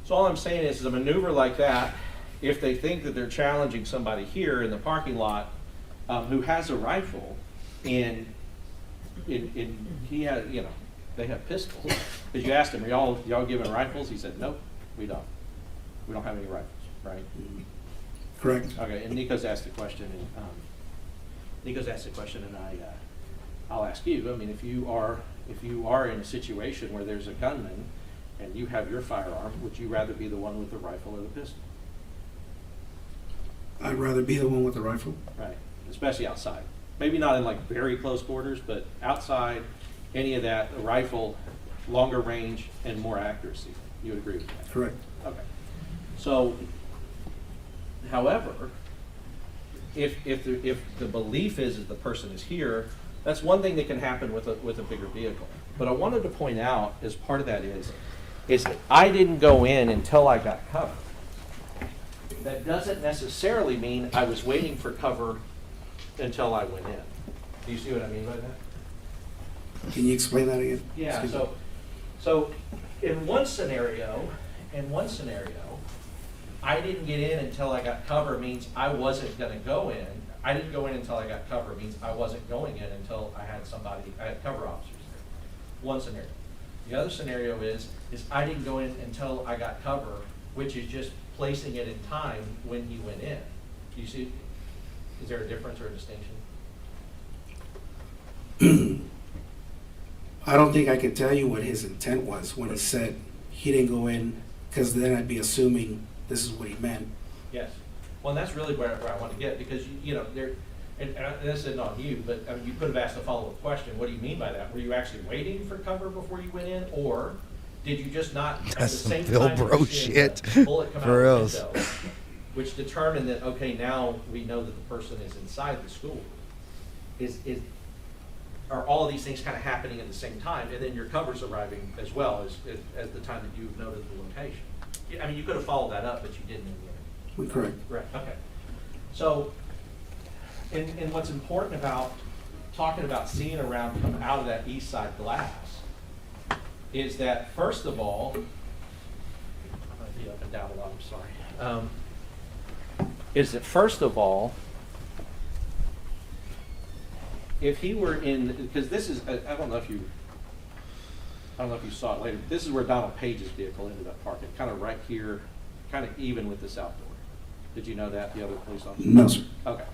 So all I'm saying is a maneuver like that, if they think that they're challenging somebody here in the parking lot who has a rifle, and he has, they have pistols. Because you asked him, are y'all giving rifles? He said, nope, we don't. We don't have any rifles, right? Correct. Okay, and Nico's asked the question, and I'll ask you. I mean, if you are in a situation where there's a gunman and you have your firearm, would you rather be the one with the rifle or the pistol? I'd rather be the one with the rifle. Right, especially outside. Maybe not in like very close quarters, but outside, any of that, a rifle, longer range and more accuracy. You would agree with that? Correct. Okay. So, however, if the belief is that the person is here, that's one thing that can happen with a bigger vehicle. But I wanted to point out, as part of that is that I didn't go in until I got cover. That doesn't necessarily mean I was waiting for cover until I went in. Do you see what I mean by that? Can you explain that again? Yeah, Excuse me. so in one scenario, I didn't get in until I got cover means I wasn't gonna go in. I didn't go in until I got cover means I wasn't going in until I had cover officers there. One scenario. The other scenario is I didn't go in until I got cover, which is just placing it in time when he went in. Do you see, is there a difference or a distinction? I don't think I can tell you what his intent was when he said he didn't go in, because then I'd be assuming this is what he meant. Yes. Well, and that's really where I want to get, because, you know, there, and this isn't on you, but I mean, you could have asked a follow-up question. What do you mean by that? Were you actually waiting for cover before you went in, or did you just not, at the That's some same Bill time Bro you see shit. the bullet come out For of reals. the window, which determined that, okay, now we know that the person is inside the school? Are all of these things kind of happening at the same time, and then your cover's arriving as well as the time that you've noted the location? I mean, you could have followed that up, but you didn't in the end. Correct. Right, okay. So, and what's important about talking about seeing a round come out of that east side glass is that, first of all, I'm going to be up and down a lot, I'm sorry. Is that, first of all, if he were in, because this is, I don't know if you saw it later, but this is where Donald Page's vehicle ended up parking, kind of right here, kind of even with the south door. Did you know that, the other police officer? No, sir. Okay.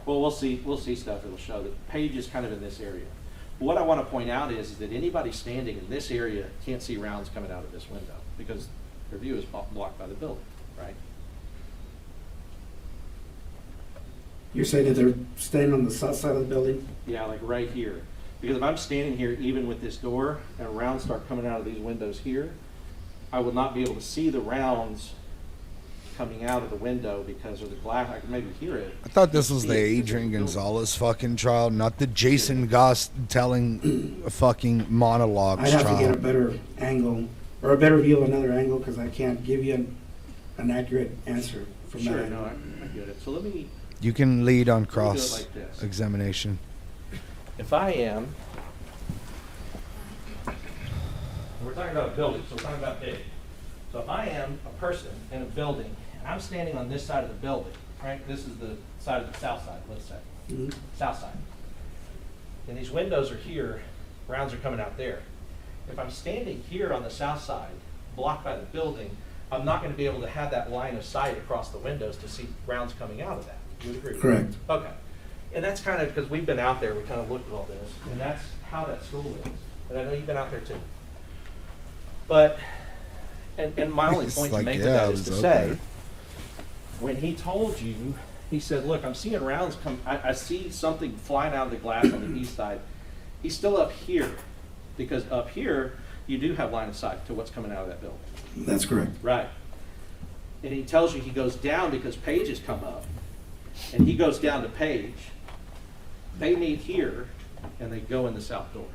Well, we'll see stuff that'll show that Page is kind of in this area. What I want to point out is that anybody standing in this area can't see rounds coming out of this window because their view is blocked by the building, right? You're saying that they're standing on the south side of the building? Yeah, like right here. Because if I'm standing here, even with this door, and rounds start coming out of these windows here, I will not be able to see the rounds coming out of the window because of the glass. I can maybe hear it. I thought this was the Adrian Gonzales fucking trial, not the Jason Goss telling a fucking monologues I'd have trial. to get a better angle, or a better view of another angle, because I can't give you an accurate answer from that Sure, angle. no, I get it. So let me, You can lead on Let me do it cross like this. examination. if I am, we're talking about a building, so we're talking about big. So if I am a person in a building, and I'm standing on this side of the building, right? This is the side of the south side, let's say. Mhm. South side. And these windows are here, rounds are coming out there. If I'm standing here on the south side, blocked by the building, I'm not going to be able to have that line of sight across the windows to see rounds coming out of that. You would agree? Correct. Okay. And that's kind of, because we've been out there, we kind of looked at all this, and that's how that school is. And I know you've been out there too. But, and my only It's point to like, make to yeah, I that is was to out say, there. when he told you, he said, look, I'm seeing rounds come, I see something flying out of the glass on the east side. He's still up here, because up here, you do have line of sight to what's coming out of that building. That's correct. Right. And he tells you he goes down because Page has come up, and he goes down to Page. They meet here, and they go in the south door,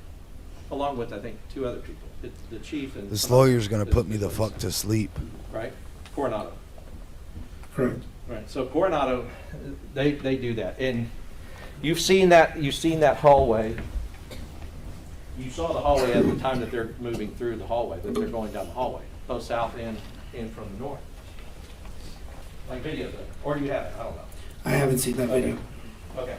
along with, I think, two other people, the chief and. This some other- lawyer's gonna put me the fuck to sleep. Right? Coronado. Correct. Right, so Coronado, they do that, and you've seen that hallway. You saw the hallway at the time that they're moving through the hallway, that they're going down the hallway, both south and from the north. Like video of it, or do you have it? I don't know. I haven't seen that video. Okay,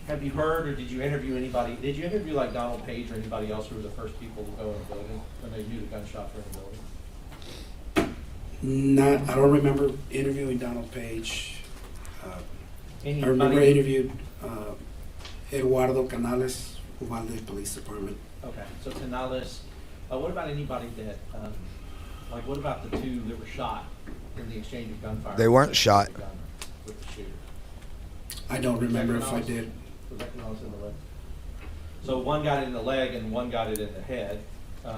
have you heard, or did you interview anybody, did you interview like Donald Page or anybody else who were the first people to go in the building when they knew the gunshots were in the building? I don't remember interviewing Donald Page. I remember I Anybody? interviewed Eduardo Canales, Uvalde Police Department. Okay, so Canales, what about anybody that, like what about the two that were shot in the exchange of gunfire? They weren't shot. With the shooter? I don't remember if I Canales? did. Was that Canales in the leg? So one got it in the leg and one got it in the head.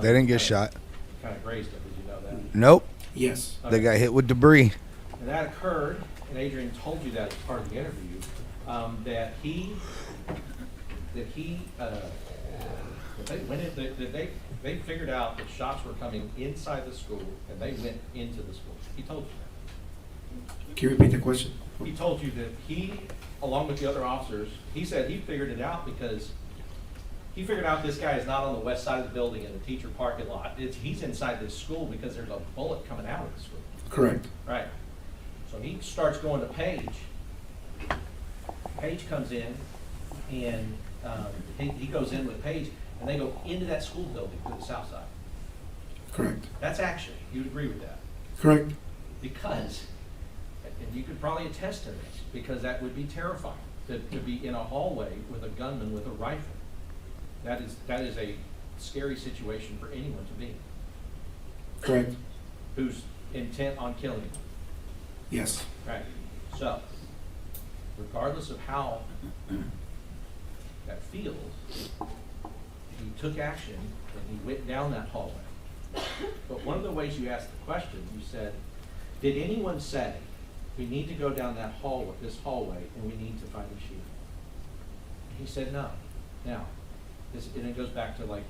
They didn't get shot. Kind of grazed him, did you know that? Nope. Yes. They got hit with debris. And that occurred, and Adrian told you that as part of the interview, that they went in, that they figured out that shots were coming inside the school, and they went into the school. He told you that. Can you repeat the question? He told you that he, along with the other officers, he said he figured it out because he figured out this guy is not on the west side of the building in the teacher parking lot. He's inside this school because there's a bullet coming out of the school. Correct. Right. So he starts going to Paige. Paige comes in, and he goes in with Paige, and they go into that school building to the south side. Correct. That's action. You'd agree with that? Correct. Because, and you could probably attest to this, because that would be terrifying, to be in a hallway with a gunman with a rifle. That is a scary situation for anyone to be in. Correct. Who's intent on killing you. Yes. Right. So, regardless of how that feels, he took action and he went down that hallway. But one of the ways you asked the question, you said, did anyone say, we need to go down that hallway, this hallway, and we need to find the shooter? He said no. Now, and it goes back to like,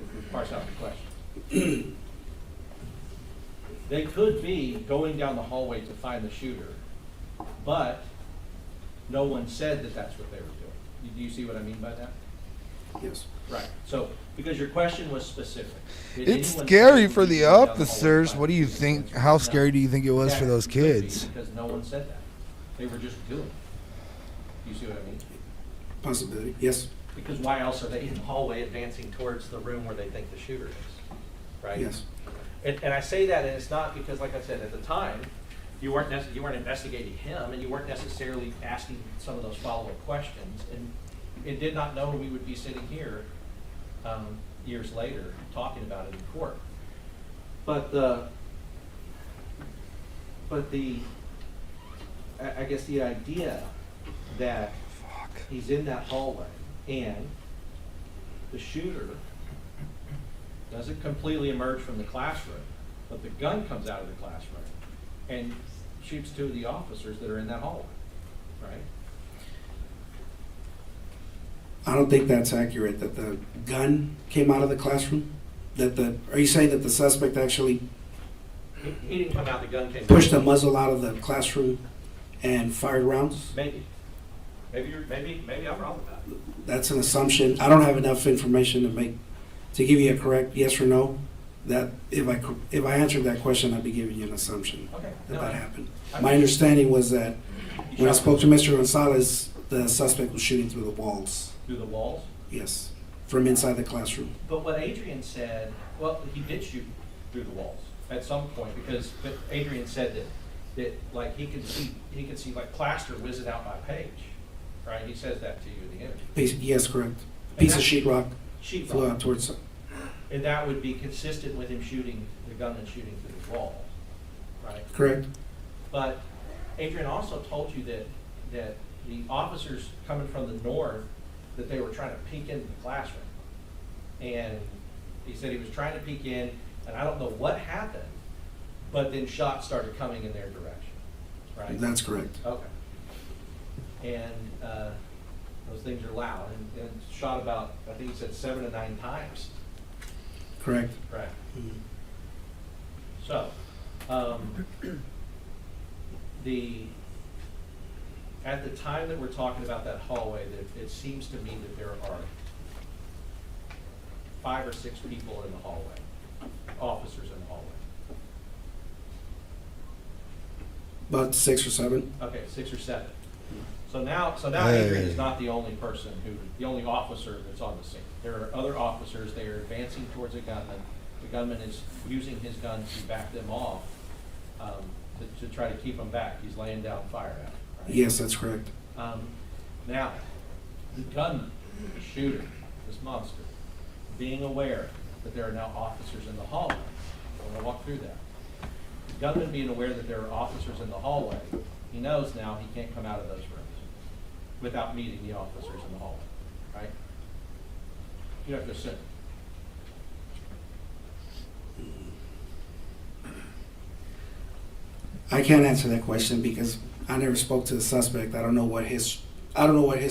if we parse out the question. They could be going down the hallway to find the shooter, but no one said that that's what they were doing. Do you see what I mean by that? Yes. Right. So, because your question was specific. Did It's anyone scary say for we the need to go down hallway officers. to What do you find the think? shooter? How No. scary do you think it was for That those could be, kids? because no one said that. They were just doing it. You see what I mean? Possibility. Yes. Because why else are they in the hallway advancing towards the room where they think the shooter is? Right? Yes. And I say that, and it's not because, like I said, at the time, you weren't investigating him, and you weren't necessarily asking some of those follow-up questions, and it did not know we would be sitting here years later talking about it in court. But I guess the idea that he's in that hallway and the shooter doesn't completely emerge from the classroom, but the gun comes out of the classroom and shoots two of the officers that are in that hallway, right? I don't think that's accurate, that the gun came out of the classroom? Are you saying that the suspect actually He didn't come out, the gun came. pushed the muzzle out of the classroom and fired rounds? Maybe. Maybe I'm wrong with that. That's an assumption. I don't have enough information to give you a correct yes or no. That if I answered that question, I'd be giving you an assumption Okay. that happened. I My mean- understanding was that when I spoke to Mr. Gonzales, the suspect was shooting through the walls. Through the walls? Yes, from inside the classroom. But what Adrian said, well, he did shoot through the walls at some point, because Adrian said that like he could see like plaster whizzing out by Paige, right? He says that to you in the interview. Yes, correct. Piece of sheetrock Sheetrock. flew out towards. And that would be consistent with him shooting, the gunman shooting through the wall, right? Correct. But Adrian also told you that the officers coming from the north, that they were trying to peek into the classroom. And he said he was trying to peek in, and I don't know what happened, but then shots started coming in their direction, right? That's correct. Okay. And those things are loud, and shot about, I think he said 7 to 9 times. Correct. Right. Mhm. So, at the time that we're talking about that hallway, it seems to me that there are 5 or 6 people in the hallway, officers in the hallway. About 6 or 7. Okay, 6 or 7. So now Hey. Adrian is not the only person the only officer that's on the scene. There are other officers. They are advancing towards a gunman. The gunman is using his gun to back them off, to try to keep them back. He's laying down fire at them. Right? Yes, that's correct. Now, the gunman, the shooter, this monster, being aware that there are now officers in the hallway. I'm going to walk through that. The gunman being aware that there are officers in the hallway, he knows now he can't come out of those rooms without meeting the officers in the hallway, right? You have to assume. I can't answer that question because I never spoke to the suspect. I don't know what his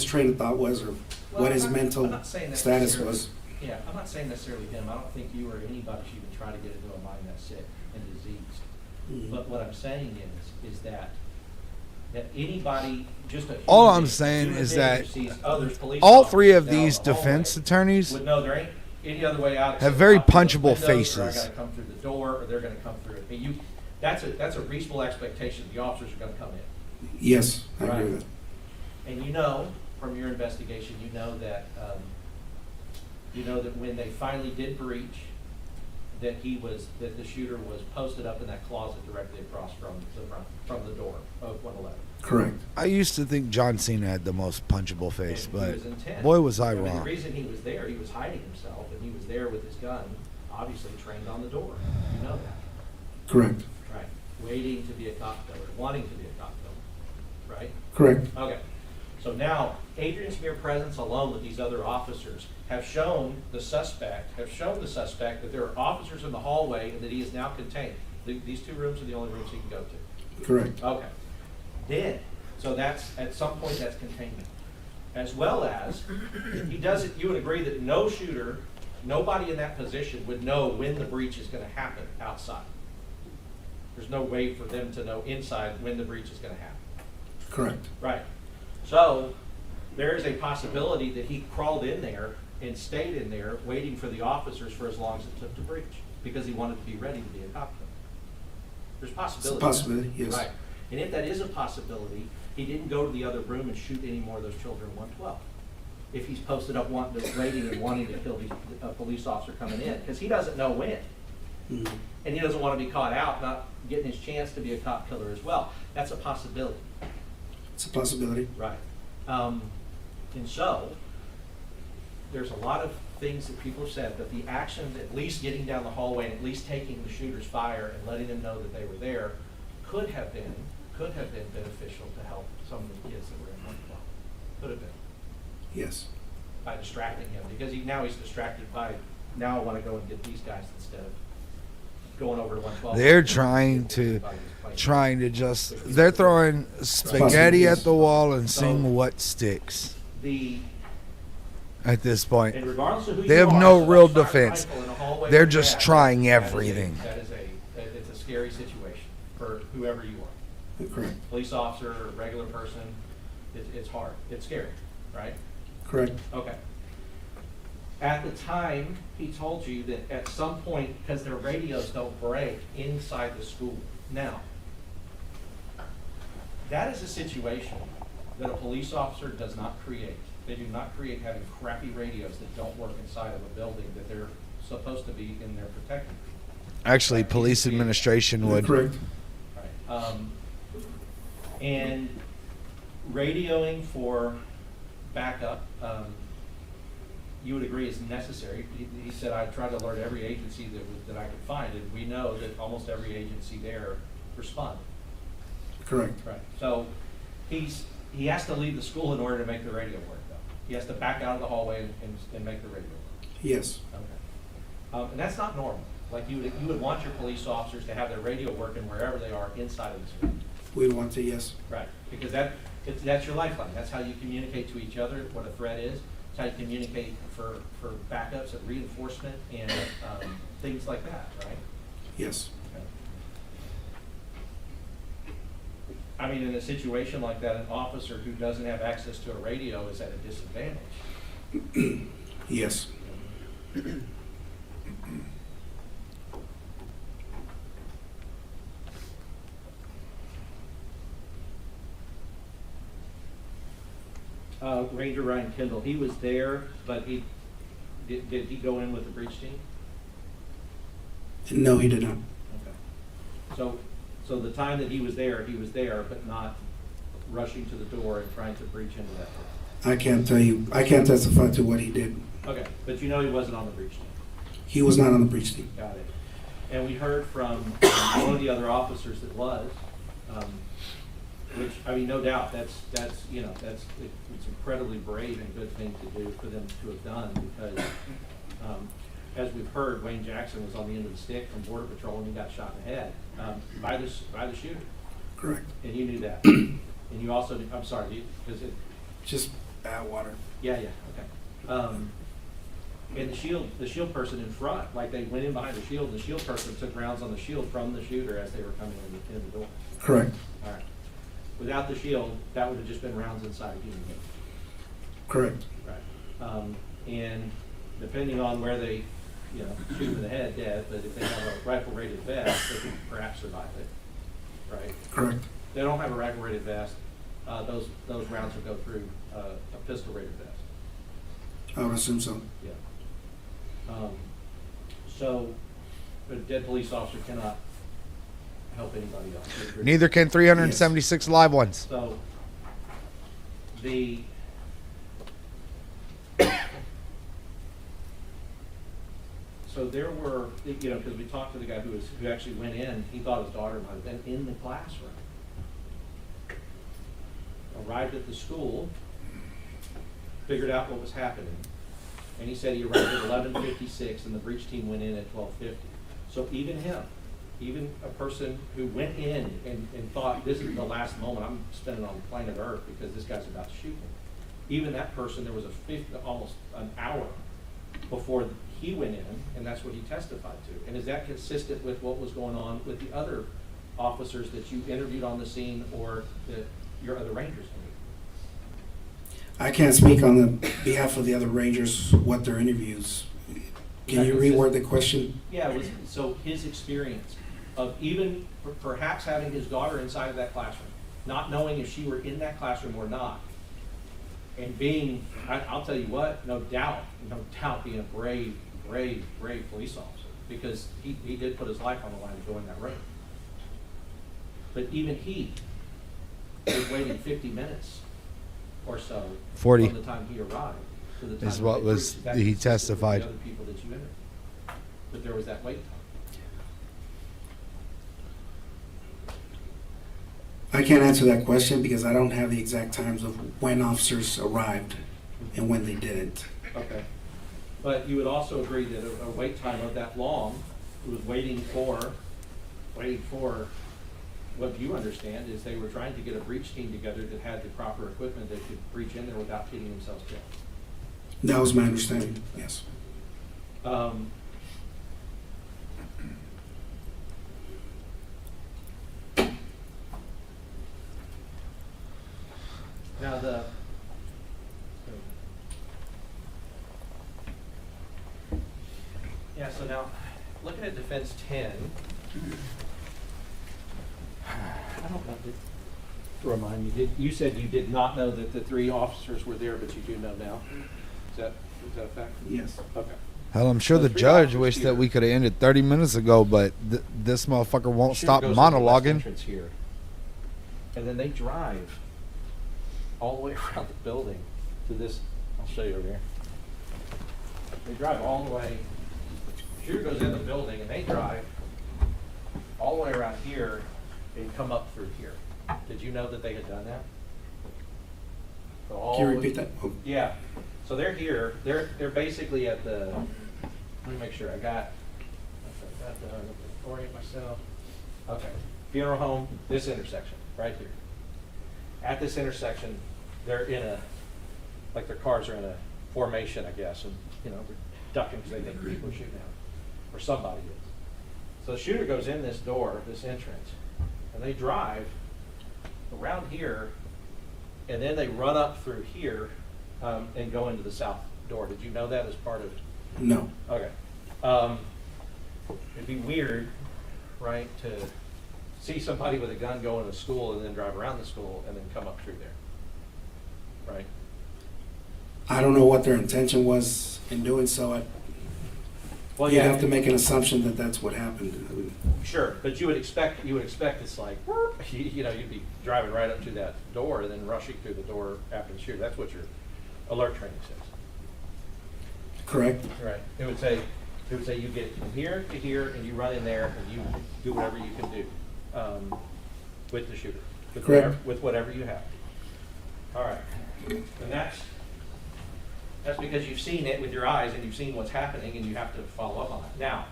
train of thought was or what his mental I'm not saying status necessarily- was. Yeah, I'm not saying necessarily him. I don't think you or anybody should even try to get into a mind that's sick and diseased. Mhm. But what I'm saying is that anybody, just a All human I'm being, saying human is being that who sees others, police all three of officers down these the hallway defense attorneys would know there ain't any other way out. have except very out through those punchable windows, Or I faces. gotta come through the door, or they're gonna come through it. I mean, that's a reasonable expectation. The officers are gonna come in. Yes, I agree Right. with that. And you know, from your investigation, you know that when they finally did breach, that the shooter was posted up in that closet directly across from the door of 111. Correct. I used to think John Cena had the most punchable face, And he but was intent. boy was I mean, wrong. The reason he was there, he was hiding himself, and he was there with his gun, obviously trained on the door. You know that, Correct. right? Waiting to be a cop killer, wanting to be a cop killer, right? Correct. Okay. So now, Adrian's mere presence alone with these other officers have shown the suspect that there are officers in the hallway and that he is now contained. These two rooms are the only rooms he can go to. Correct. Okay. Then, so that's, at some point, that's containment. As well as, he does it, you would agree that no shooter, nobody in that position would know when the breach is gonna happen outside. There's no way for them to know inside when the breach is gonna happen. Correct. Right. So, there is a possibility that he crawled in there and stayed in there waiting for the officers for as long as it took to breach, because he wanted to be ready to be a cop killer. There's possibility. It's a possibility, yes. Right. And if that is a possibility, he didn't go to the other room and shoot any more of those children in 112. If he's posted up waiting and wanting to kill a police officer coming in, because he doesn't know when. Mhm. And he doesn't want to be caught out, not getting his chance to be a cop killer as well. That's a possibility. It's a possibility. Right. And so, there's a lot of things that people have said, but the action, at least getting down the hallway and at least taking the shooter's fire and letting them know that they were there, could have been beneficial to help some of the kids that were in 112. Could have been, Yes. by distracting him, because now he's distracted by, now I want to go and get these guys instead of going over to 112. They're trying to they're throwing spaghetti at the wall and seeing what sticks. At this point, And regardless of who they you have are, no so real a fire defense. rifle in a hallway They're like just that, trying that is everything. it's a scary situation for whoever you are. Correct. Police officer, or regular person, it's hard. It's scary, right? Correct. Okay. At the time, he told you that at some point, because their radios don't break inside the school. Now, that is a situation that a police officer does not create. They do not create having crappy radios that don't work inside of a building that they're supposed to be in there protecting. Actually, police administration would. Correct. Right. And radioing for backup, you would agree is necessary. He said, I tried to alert every agency that I could find, and we know that almost every agency there responded. Correct. Right. So he has to leave the school in order to make the radio work, though. He has to back out of the hallway and make the radio work. Yes. Okay. And that's not normal. Like you would want your police officers to have their radio working wherever they are inside of the school. We want to, yes. Right. Because that's your lifeline. That's how you communicate to each other what a threat is. It's how you communicate for backups and reinforcement and things like that, right? Yes. Okay. I mean, in a situation like that, an officer who doesn't have access to a radio is at a disadvantage. Yes. Ranger Ryan Kendall, he was there, but did he go in with the breach team? No, he did not. Okay. So the time that he was there, but not rushing to the door and trying to breach into that door. I can't tell you. I can't testify to what he did. Okay, but you know he wasn't on the breach team. He was not on the breach team. Got it. And we heard from one of the other officers that was, which, I mean, no doubt, it's incredibly brave and good thing to do for them to have done, because as we've heard, Wayne Jackson was on the end of the stick from Border Patrol and he got shot in the head by the shooter. Correct. And you knew that. And you also, I'm sorry, because it, Just bad water. yeah, okay. And the shield person in front, like they went in behind the shield, and the shield person took rounds on the shield from the shooter as they were coming in the door. Correct. All right. Without the shield, that would have just been rounds inside a human being. Correct. Right. And depending on where they, shoot them in the head, dead, but if they have a rifle-rated vest, they can perhaps survive it. Right? Correct. If they don't have a rifle-rated vest, those rounds will go through a pistol-rated vest. I would assume so. Yeah. So, a dead police officer cannot help anybody else. You agree? Neither can 376 live ones. So, so there were, because we talked to the guy who actually went in, he thought his daughter might have been in the classroom. Arrived at the school, figured out what was happening, and he said he arrived at 11:56 and the breach team went in at 12:50. So even a person who went in and thought this is the last moment I'm spending on planet Earth because this guy's about to shoot me, even that person, there was almost an hour before he went in, and that's what he testified to. And is that consistent with what was going on with the other officers that you interviewed on the scene or that your other Rangers interviewed? I can't speak on the behalf of the other Rangers, what their interviews. Can you reword the question? Yeah, so his experience of even perhaps having his daughter inside of that classroom, not knowing if she were in that classroom or not, and being, I'll tell you what, no doubt being a brave police officer, because he did put his life on the line to go in that room. But even he was waiting 50 minutes or so 40 from the time he arrived to the time is what that was that he consisted with testified. the other people that you interviewed. But there was that wait time. I can't answer that question because I don't have the exact times of when officers arrived and when they didn't. Okay. But you would also agree that a wait time of that long, it was waiting for what you understand is they were trying to get a breach team together that had the proper equipment that could breach in there without getting themselves killed. That was my understanding, yes. Now so now, looking at defense 10, I don't know, to remind me, you said you did not know that the 3 officers were there, but you do know now? Is that a fact? Yes. Okay. Hell, I'm sure So the 3 judge officers wished here. that we could have ended 30 minutes ago, but this motherfucker won't Shooter stop goes in the west monologuing. entrance here, and then they drive all the way around the building to this. I'll show you over here. They drive all the way. Shooter goes in the building, and they drive all the way around here and come up through here. Did you know that they had done that? So all Can you the- repeat that? Oh, Yeah. So they're here. They're basically at the. Let me make sure I got done. Orient myself. Okay. Funeral home. This intersection right here. At this intersection, they're in like their cars are in a formation, I guess, and they're ducking because they think people are shooting at them, or somebody is. So the shooter goes in this door, this entrance, and they drive around here, and then they run up through here and go into the south door. Did you know that as part of? no. Okay. It'd be weird, right, to see somebody with a gun go into school and then drive around the school and then come up through there, right? I don't know what their intention was in doing so. Well, You'd have to make an assumption that that's what happened. I mean, Sure, but you would expect it's like, you'd be driving right up to that door and then rushing through the door after the shooter. That's what your alert training says. correct? Right. It would say you get from here to here and you run in there and you do whatever you can do with the shooter. Correct. With whatever you have. All right. And that's because you've seen it with your eyes and you've seen what's happening and you have to follow up on it. Now,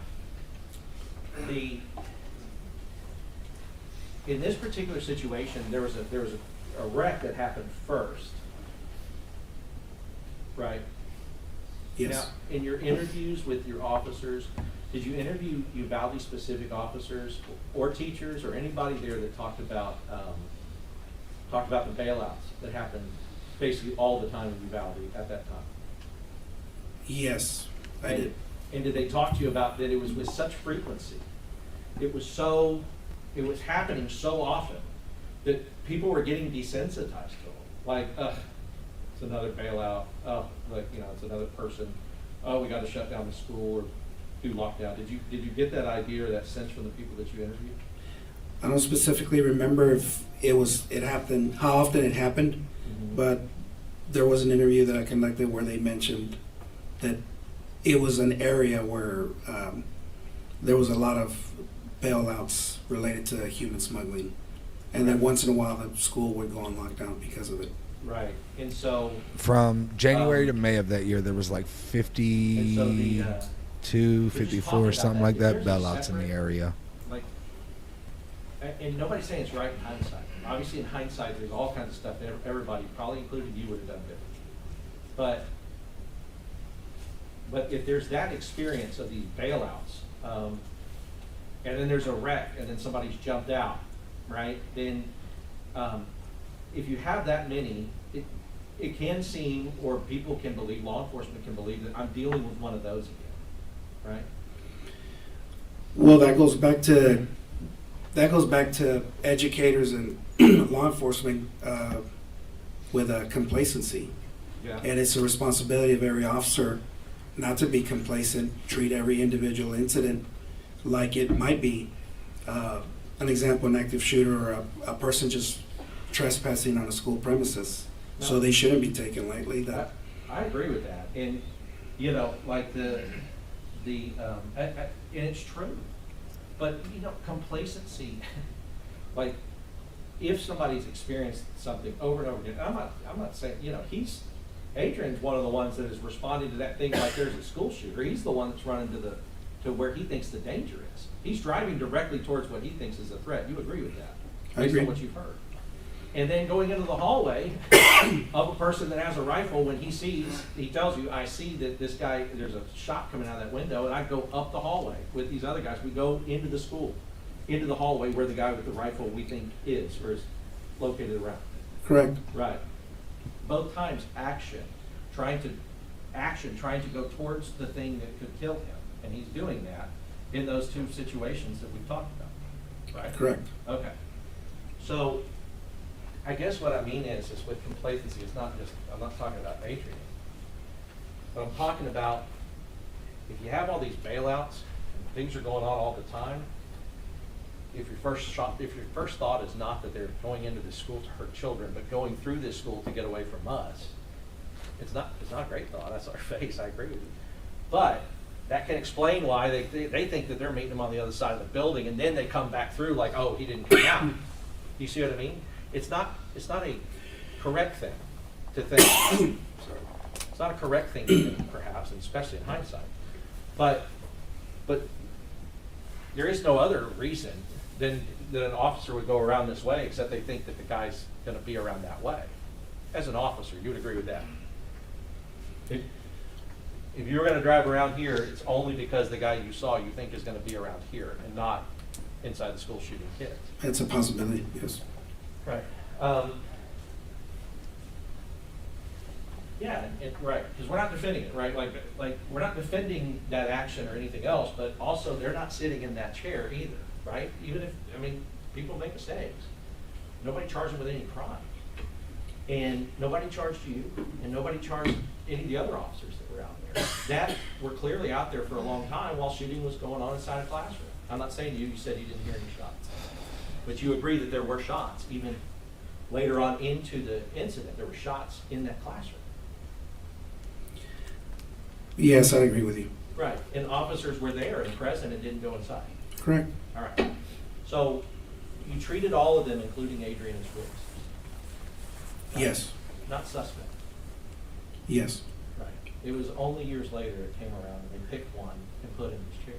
in this particular situation, there was a wreck that happened first, right? Yes. Now, in your interviews with your officers, did you interview Uvalde specific officers or teachers or anybody there that talked about the bailouts that happened basically all the time in Uvalde at that time? Yes, I did. And did they talk to you about that it was with such frequency? It was happening so often that people were getting desensitized to it. Like, it's another bailout. It's another person. Oh, we got to shut down the school or do lockdown. Did you get that idea or that sense from the people that you interviewed? I don't specifically remember if it happened, how often it happened, Mm-hmm. but there was an interview that I conducted where they mentioned that it was an area where there was a lot of bailouts related to human smuggling. And then once in a while, the school would go on lockdown because of it. Right. And so From January to May of that year, there was like and so the 52, just 54, talking about something that, like if that, there's a bailouts in the separate- area. like, and nobody's saying it's right in hindsight. Obviously, in hindsight, there's all kinds of stuff that everybody, probably including you, would have done different. But if there's that experience of these bailouts, and then there's a wreck, and then somebody's jumped out, right? Then, if you have that many, it can seem, or people can believe, law enforcement can believe that I'm dealing with one of those again, right? Well, that goes back to educators and law enforcement with complacency. Yeah. And it's a responsibility of every officer not to be complacent, treat every individual incident like it might be an example, an active shooter or a person just trespassing on a school premises. No. So they shouldn't be taken lightly. I agree with that, and like and it's true, but complacency, like if somebody's experienced something over and over again, I'm not saying Adrian's one of the ones that is responding to that thing like there's a school shooter. He's the one that's running to where he thinks the danger is. He's driving directly towards what he thinks is a threat. You agree with that? I Based agree. on what you've heard. And then going into the hallway of a person that has a rifle, when he tells you, I see that this guy, there's a shot coming out of that window, and I go up the hallway with these other guys. We go into the school, into the hallway where the guy with the rifle we think is located around. Correct. Right. Both times trying to go towards the thing that could kill him. And he's doing that in those two situations that we've talked about. Right? Correct. Okay. So I guess what I mean is with complacency, I'm not talking about Adrian. But I'm talking about if you have all these bailouts and things are going on all the time, if your first thought is not that they're going into the school to hurt children, but going through this school to get away from us, it's not a great thought. That's our face. I agree with you. But that can explain why they think that they're meeting them on the other side of the building, and then they come back through like, oh, he didn't come out. You see what I mean? It's not a correct thing to think. Sorry. It's not a correct thing to think, perhaps, and especially in hindsight. But there is no other reason than that an officer would go around this way, except they think that the guy's going to be around that way. As an officer, you would agree with that? If you were going to drive around here, it's only because the guy you saw you think is going to be around here and not inside the school shooting kids. It's a possibility, yes. Right. Yeah, right, because we're not defending it, right? Like we're not defending that action or anything else, but also they're not sitting in that chair either, right? Even if, people make mistakes. Nobody charged them with any crime. And nobody charged you, and nobody charged any of the other officers that were out there. That were clearly out there for a long time while shooting was going on inside a classroom. I'm not saying you said you didn't hear any shots. But you agree that there were shots, even later on into the incident, there were shots in that classroom. Yes, I agree with you. Right, and officers were there and present and didn't go inside. Correct. All right. So you treated all of them, including Adrian, as witnesses? Yes. Not suspect? Yes. Right. It was only years later it came around and they picked one and put in his chair.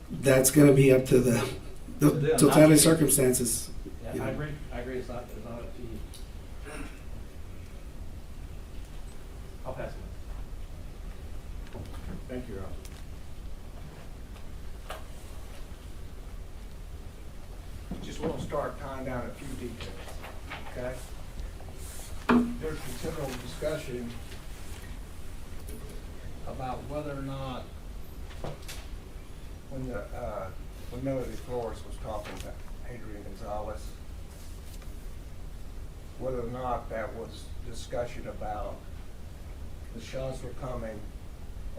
That's gonna be up to the To them, not totality you. of circumstances. Yeah, you I know. agree, it's not up to you. I'll pass it. Thank you, Rob. Just want to start tying down a few details, okay? There's considerable discussion about whether or not, when Melody Flores was talking to Adrian Gonzales, whether or not that was discussion about the shots were coming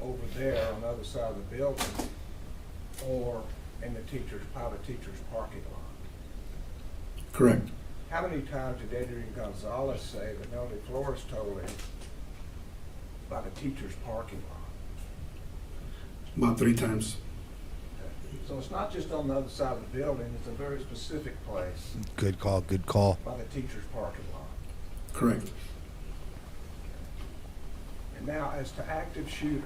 over there on the other side of the building or in the private teacher's parking lot. Correct. How many times did Adrian Gonzales say that Melody Flores told him about a teacher's parking lot? About 3 times. So it's not just on the other side of the building, it's a very specific place Good call. Good call. by the teacher's parking lot. Correct. And now, as to active shooter,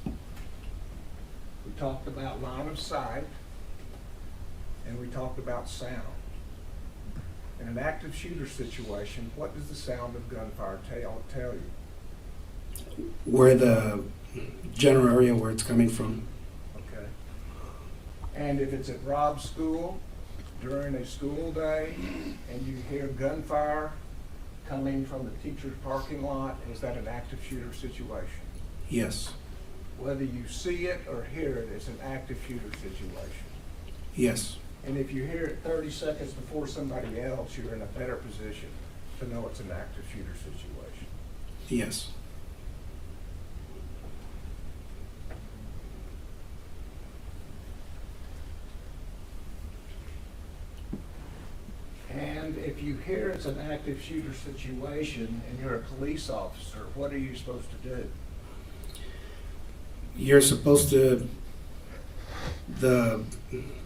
we talked about line of sight, and we talked about sound. In an active shooter situation, what does the sound of gunfire tell you? Where the general area where it's coming from. Okay. And if it's at Rob's school during a school day and you hear gunfire coming from the teacher's parking lot, is that an active shooter situation? Yes. Whether you see it or hear it, it's an active shooter situation. Yes. And if you hear it 30 seconds before somebody else, you're in a better position to know it's an active shooter situation. Yes. And if you hear it's an active shooter situation and you're a police officer, what are you supposed to do? You're supposed to, the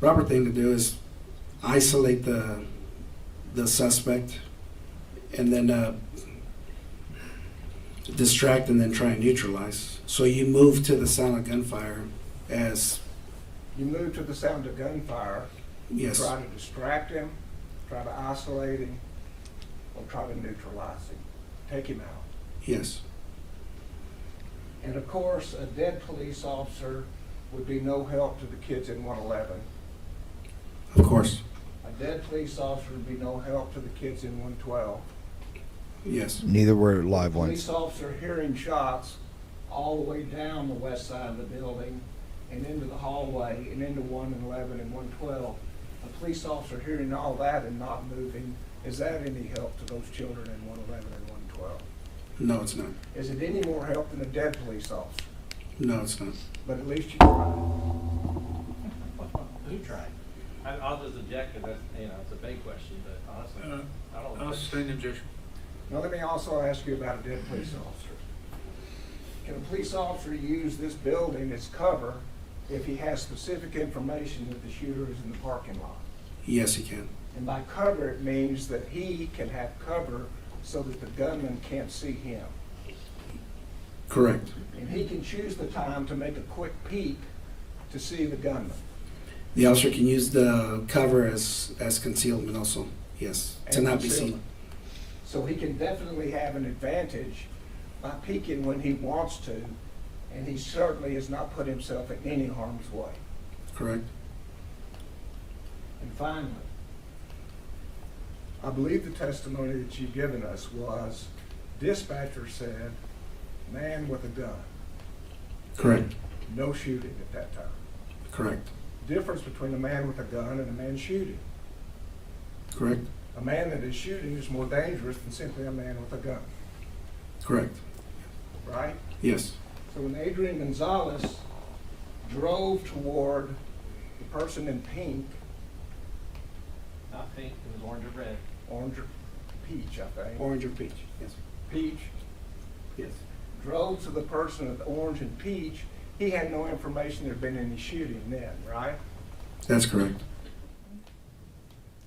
proper thing to do is isolate the suspect and then distract and then try and neutralize. So you move to the sound of gunfire as, You move to the sound of gunfire, yes, try to distract him, try to isolate him, or try to neutralize him, take him out. yes, And of course, a dead police officer would be no help to the kids in 111. of course, A dead police officer would be no help to the kids in 112. yes, Neither were live Police ones. officer hearing shots all the way down the west side of the building and into the hallway and into 111 and 112. A police officer hearing all that and not moving, is that any help to those children in 111 and 112? no, it's not, Is it any more help than a dead police officer? no, it's not. But at least you tried. Who tried? I'll just object, because that's, it's a big question, but honestly, I don't. I'll sustain the objection. Now, let me also ask you about a dead police officer. Can a police officer use this building as cover if he has specific information that the shooter is in the parking lot? Yes, he can. And by cover, it means that he can have cover so that the gunman can't see him. Correct. And he can choose the time to make a quick peek to see the gunman. The officer can use the cover as concealment also, yes, to And not be concealment. seen. So he can definitely have an advantage by peeking when he wants to, and he certainly has not put himself in any harm's way. Correct. And finally, I believe the testimony that you've given us was dispatcher said, man with a gun. Correct. No shooting at that time. Correct. Difference between a man with a gun and a man shooting. Correct. A man that is shooting is more dangerous than simply a man with a gun, Correct. right? Yes. So when Adrian Gonzales drove toward the person in pink, Not pink, it was orange or red. orange or peach, I think. Orange or peach? Yes. Peach, Yes. drove to the person with orange and peach, he had no information there'd been any shooting then, right? That's correct.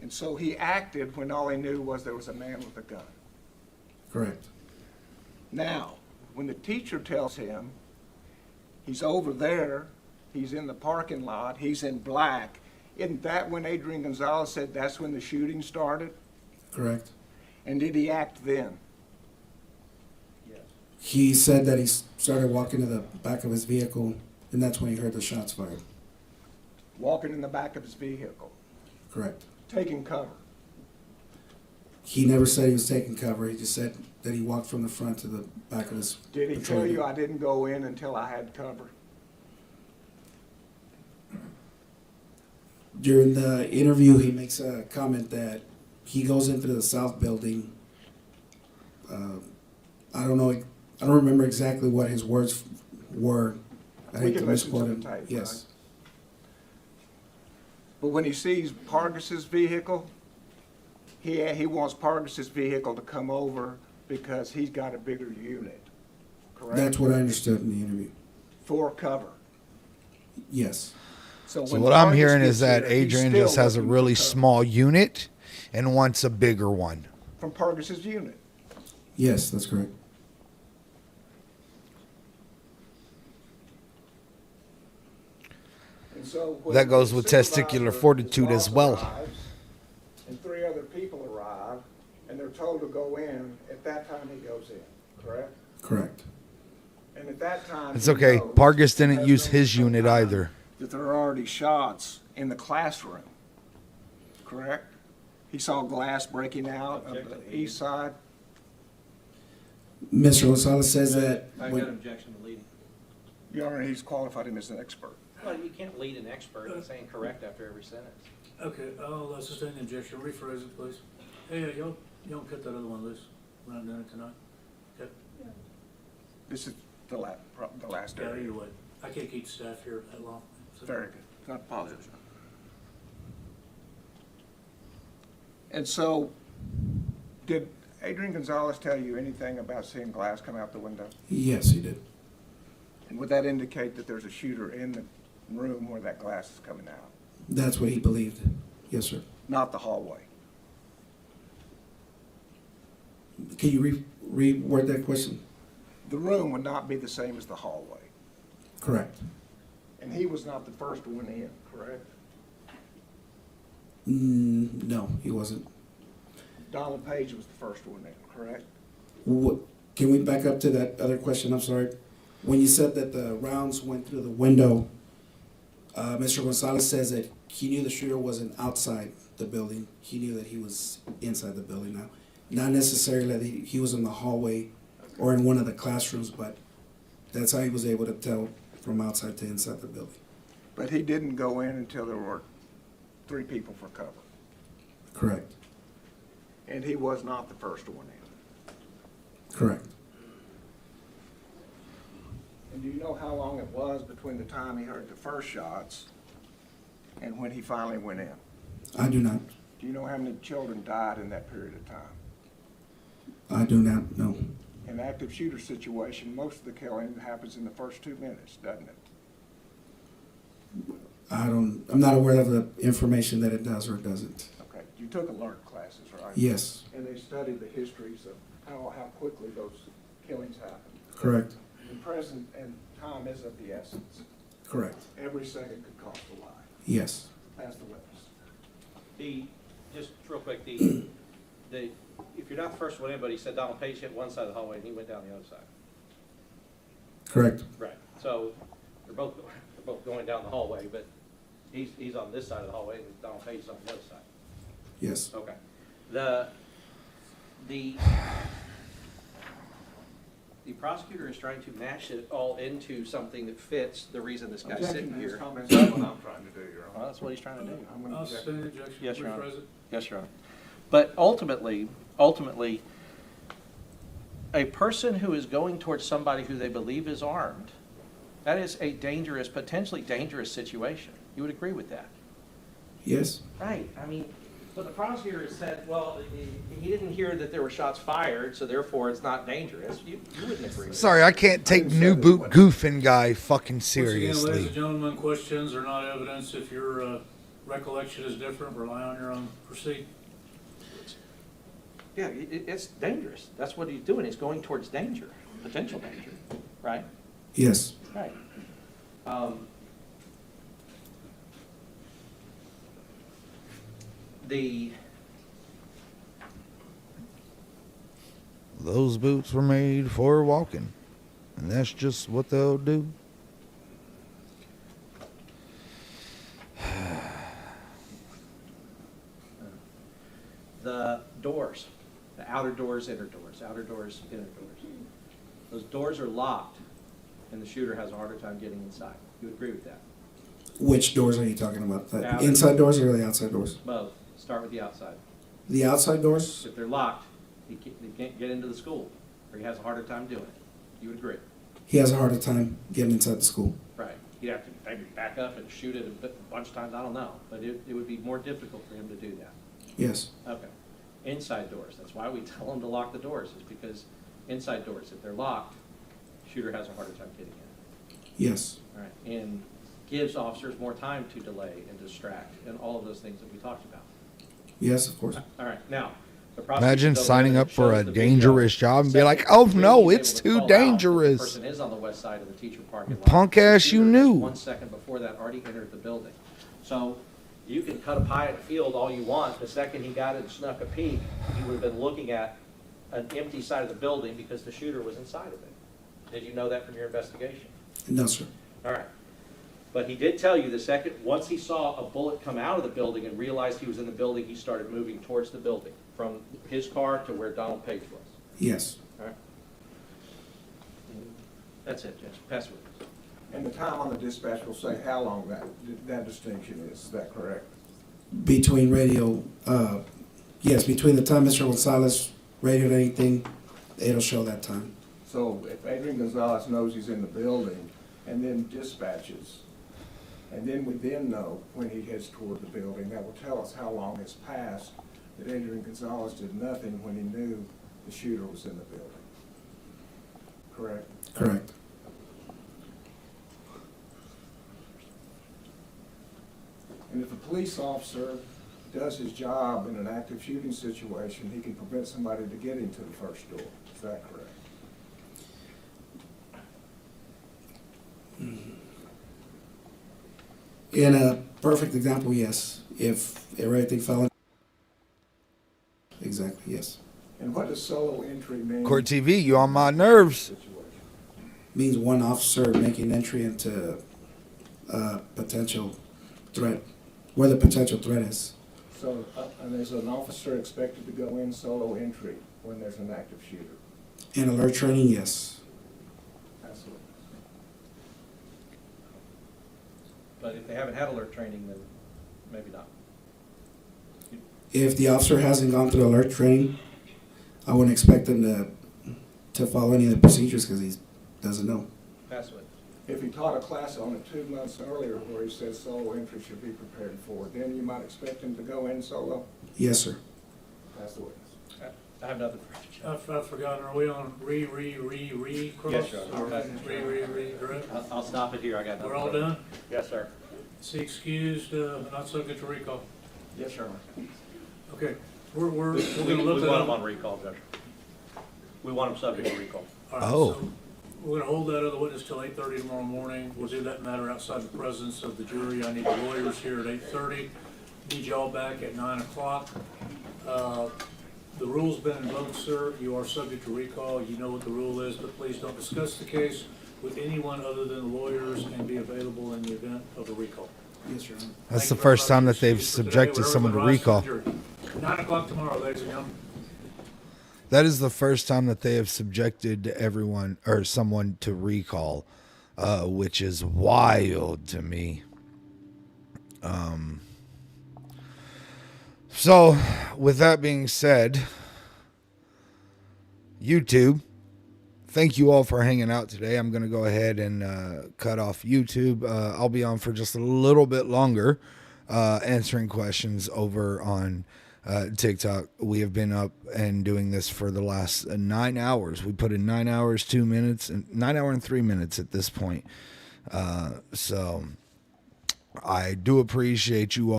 And so he acted when all he knew was there was a man with a gun. Correct. Now, when the teacher tells him he's over there he's in the parking lot, he's in black. Isn't that when Adrian Gonzales said that's when the shooting started? Correct. And did he act then? Yes. He said that he started walking to the back of his vehicle, and that's when he heard the shots fired. Walking in the back of his vehicle, Correct. taking cover. He never said he was taking cover. He just said that he walked from the front to the back of his. Did he patrol tell you vehicle. I didn't go in until I had cover? During the interview, he makes a comment that he goes into the south building. I don't know. I don't remember exactly what his words were. I We hate can to listen to misquote the him. tape, Yes. But when he sees Pargas's vehicle, he wants Pargas's vehicle to come over because he's got a bigger unit, correct? That's what I understood in the interview. For cover. Yes. So when what I'm Pargas hearing gets is that here, he's Adrian still just has a looking for really cover small unit and wants a bigger one. From Pargas's unit. Yes, that's correct. And so when That goes the with testicular supervisor, fortitude his as boss well. arrives, and 3 other people arrive, and they're told to go in, at that time he goes in, correct? Correct. And at that time. It's he okay. knows Pargas didn't has use been his some unit time either. That there are already shots in the classroom, correct? He saw glass breaking out of the east side. Mr. Gonzalez says that I got objection to leading. Your Honor, he's qualified him as an expert. Well, you can't lead an expert in saying correct after every sentence. Okay, let's sustain the objection. Rephrase it, please. Hey, y'all cut that other one loose. We're not doing it tonight. Okay. This is the last Yeah, area. either way. I can't keep staff here that long. So- Very good. I apologize. And so, did Adrian Gonzales tell you anything about seeing glass come out the window? yes, he did. And would that indicate that there's a shooter in the room where that glass is coming out? That's what he believed. Yes, sir. Not the hallway? Can you reword that question? The room would not be the same as the hallway. Correct. And he was not the first one in, correct? No, he wasn't. Donald Page was the first one in, correct? What, can we back up to that other question? I'm sorry. When you said that the rounds went through the window, Mr. Gonzalez says that he knew the shooter wasn't outside the building. He knew that he was inside the building now. Not necessarily that he was in the hallway or in one of the classrooms, but that's how he was able to tell from outside to inside the building. But he didn't go in until there were 3 people for cover. Correct. And he was not the first one in. Correct. And do you know how long it was between the time he heard the first shots and when he finally went in? I do not. Do you know how many children died in that period of time? I do not know. In an active shooter situation, most of the killing happens in the first 2 minutes, doesn't it? I'm not aware of the information that it does or it doesn't. Okay, you took alert classes, right? Yes. And they studied the histories of how quickly those killings happen. Correct. And present and time is of the essence. Correct. Every second could cost a life. Yes. As the witness. Just real quick, if you're not the first one in, but he said Donald Page hit one side of the hallway and he went down the other side. Correct. Right. So they're both going down the hallway, but he's on this side of the hallway and Donald Page is on the other side. Yes. Okay. The prosecutor is trying to mash it all into something that fits the reason this guy's sitting here. Comments on what I'm trying to do, Your Honor. Well, that's what he's trying to do. I'm gonna I'll object. sustain the objection. Yes, Your Honor. Rephrase it. Yes, Your Honor. But ultimately, a person who is going towards somebody who they believe is armed, that is a dangerous, potentially dangerous situation. You would agree with that? Yes. Right. I mean, but the prosecutor said, well, he didn't hear that there were shots fired, so therefore it's not dangerous. You wouldn't agree with Sorry, I can't take new boot goofing guy fucking Once again, ladies seriously. and gentlemen, questions are not evidence. If your recollection is different, rely on your own. Proceed. Yeah, it's dangerous. That's what he's doing. He's going towards danger, potential danger, right? Yes. Right. Those boots were made for walking, and that's just what they'll do. The doors, the outer doors, inner doors, outer doors, inner doors. Those doors are locked, and the shooter has a harder time getting inside. You would agree with that? Which doors are you talking about? The Outer. inside doors or the outside doors? Both. Start with the outside. The outside doors? If they're locked, he can't get into the school, or he has a harder time doing it. You would agree? He has a harder time getting inside the school. Right. He'd have to maybe back up and shoot it a bunch of times, I don't know. But it would be more difficult for him to do that. Yes. Okay. Inside doors, that's why we tell them to lock the doors, is because inside doors, if they're locked, shooter has a harder time getting in. Yes. All right. And gives officers more time to delay and distract and all of those things that we talked about. Yes, of course. All right. Now, the prosecutor Imagine goes signing in up and for shows a the video. dangerous job and be like, Second, oh he's no, able it's to too call out that the dangerous. person is on the west side of the teacher parking lot. Punk ass, you Shooter, knew. 1 second before that, already entered the building. So you can cut a pie at the field all you want. The second he got it and snuck a peek, he would have been looking at an empty side of the building because the shooter was inside of it. Did you know that from your investigation? No, sir. All right. But he did tell you the second, once he saw a bullet come out of the building and realized he was in the building, he started moving towards the building, from his car to where Donald Page was. Yes. All right. That's it, Judge. Pass it. And the time on the dispatch will say how long that distinction is that correct? Between radio, yes, between the time Mr. Gonzalez radioed anything, it'll show that time. So if Adrian Gonzales knows he's in the building and then dispatches, and then we then know when he heads toward the building, that will tell us how long has passed that Adrian Gonzales did nothing when he knew the shooter was in the building. Correct? Correct. And if a police officer does his job in an active shooting situation, he can prevent somebody to get into the first door. Is that correct? In a perfect example, yes. If everything fell in. Exactly, yes. And what does solo entry mean? Court TV, you on my nerves. Situation? Means one officer making entry into a potential threat, where the potential threat is. So, and is an officer expected to go in solo entry when there's an active shooter? In alert training, yes. Absolutely. But if they haven't had alert training, then maybe not. If the officer hasn't gone through alert training, I wouldn't expect him to follow any of the procedures because he doesn't know. Pass it. If he taught a class on it 2 months earlier where he said solo entry should be prepared for, then you might expect him to go in solo? Yes, sir. That's the witness. I have nothing for you, Judge. I've forgotten, are we on cross? Yes, Your Honor. Direct? I'll stop it here. I got nothing. We're all further. done? Yes, sir. Is he excused, not subject to recall? Yes, sir. Okay, we're We gonna want look him at on recall, Judge. We want him subject to recall. All right, Oh. so we're gonna hold that other witness till 8:30 tomorrow morning. We'll do that matter outside the presence of the jury. I need the lawyers here at 8:30. Need y'all back at 9 o'clock. The rule's been invoked, sir. You are subject to recall. You know what the rule is, but please don't discuss the case with anyone other than the lawyers and be available in the event of a recall. Yes, Your Honor. That's Thank the you first very time much. that they've Excuse for today. subjected We're someone to rise the recall. jury. 9 o'clock tomorrow, ladies and gentlemen. That is the first time that they have subjected everyone or someone to recall, which is wild to me. So, with that being said, YouTube, thank you all for hanging out today. I'm going to go ahead and cut off YouTube. I'll be on for just a little bit longer, answering questions over on TikTok. We have been up and doing this for the last 9 hours. We put in 9 hours, 2 minutes, and 9 hours and 3 minutes at this point. So I do appreciate you all.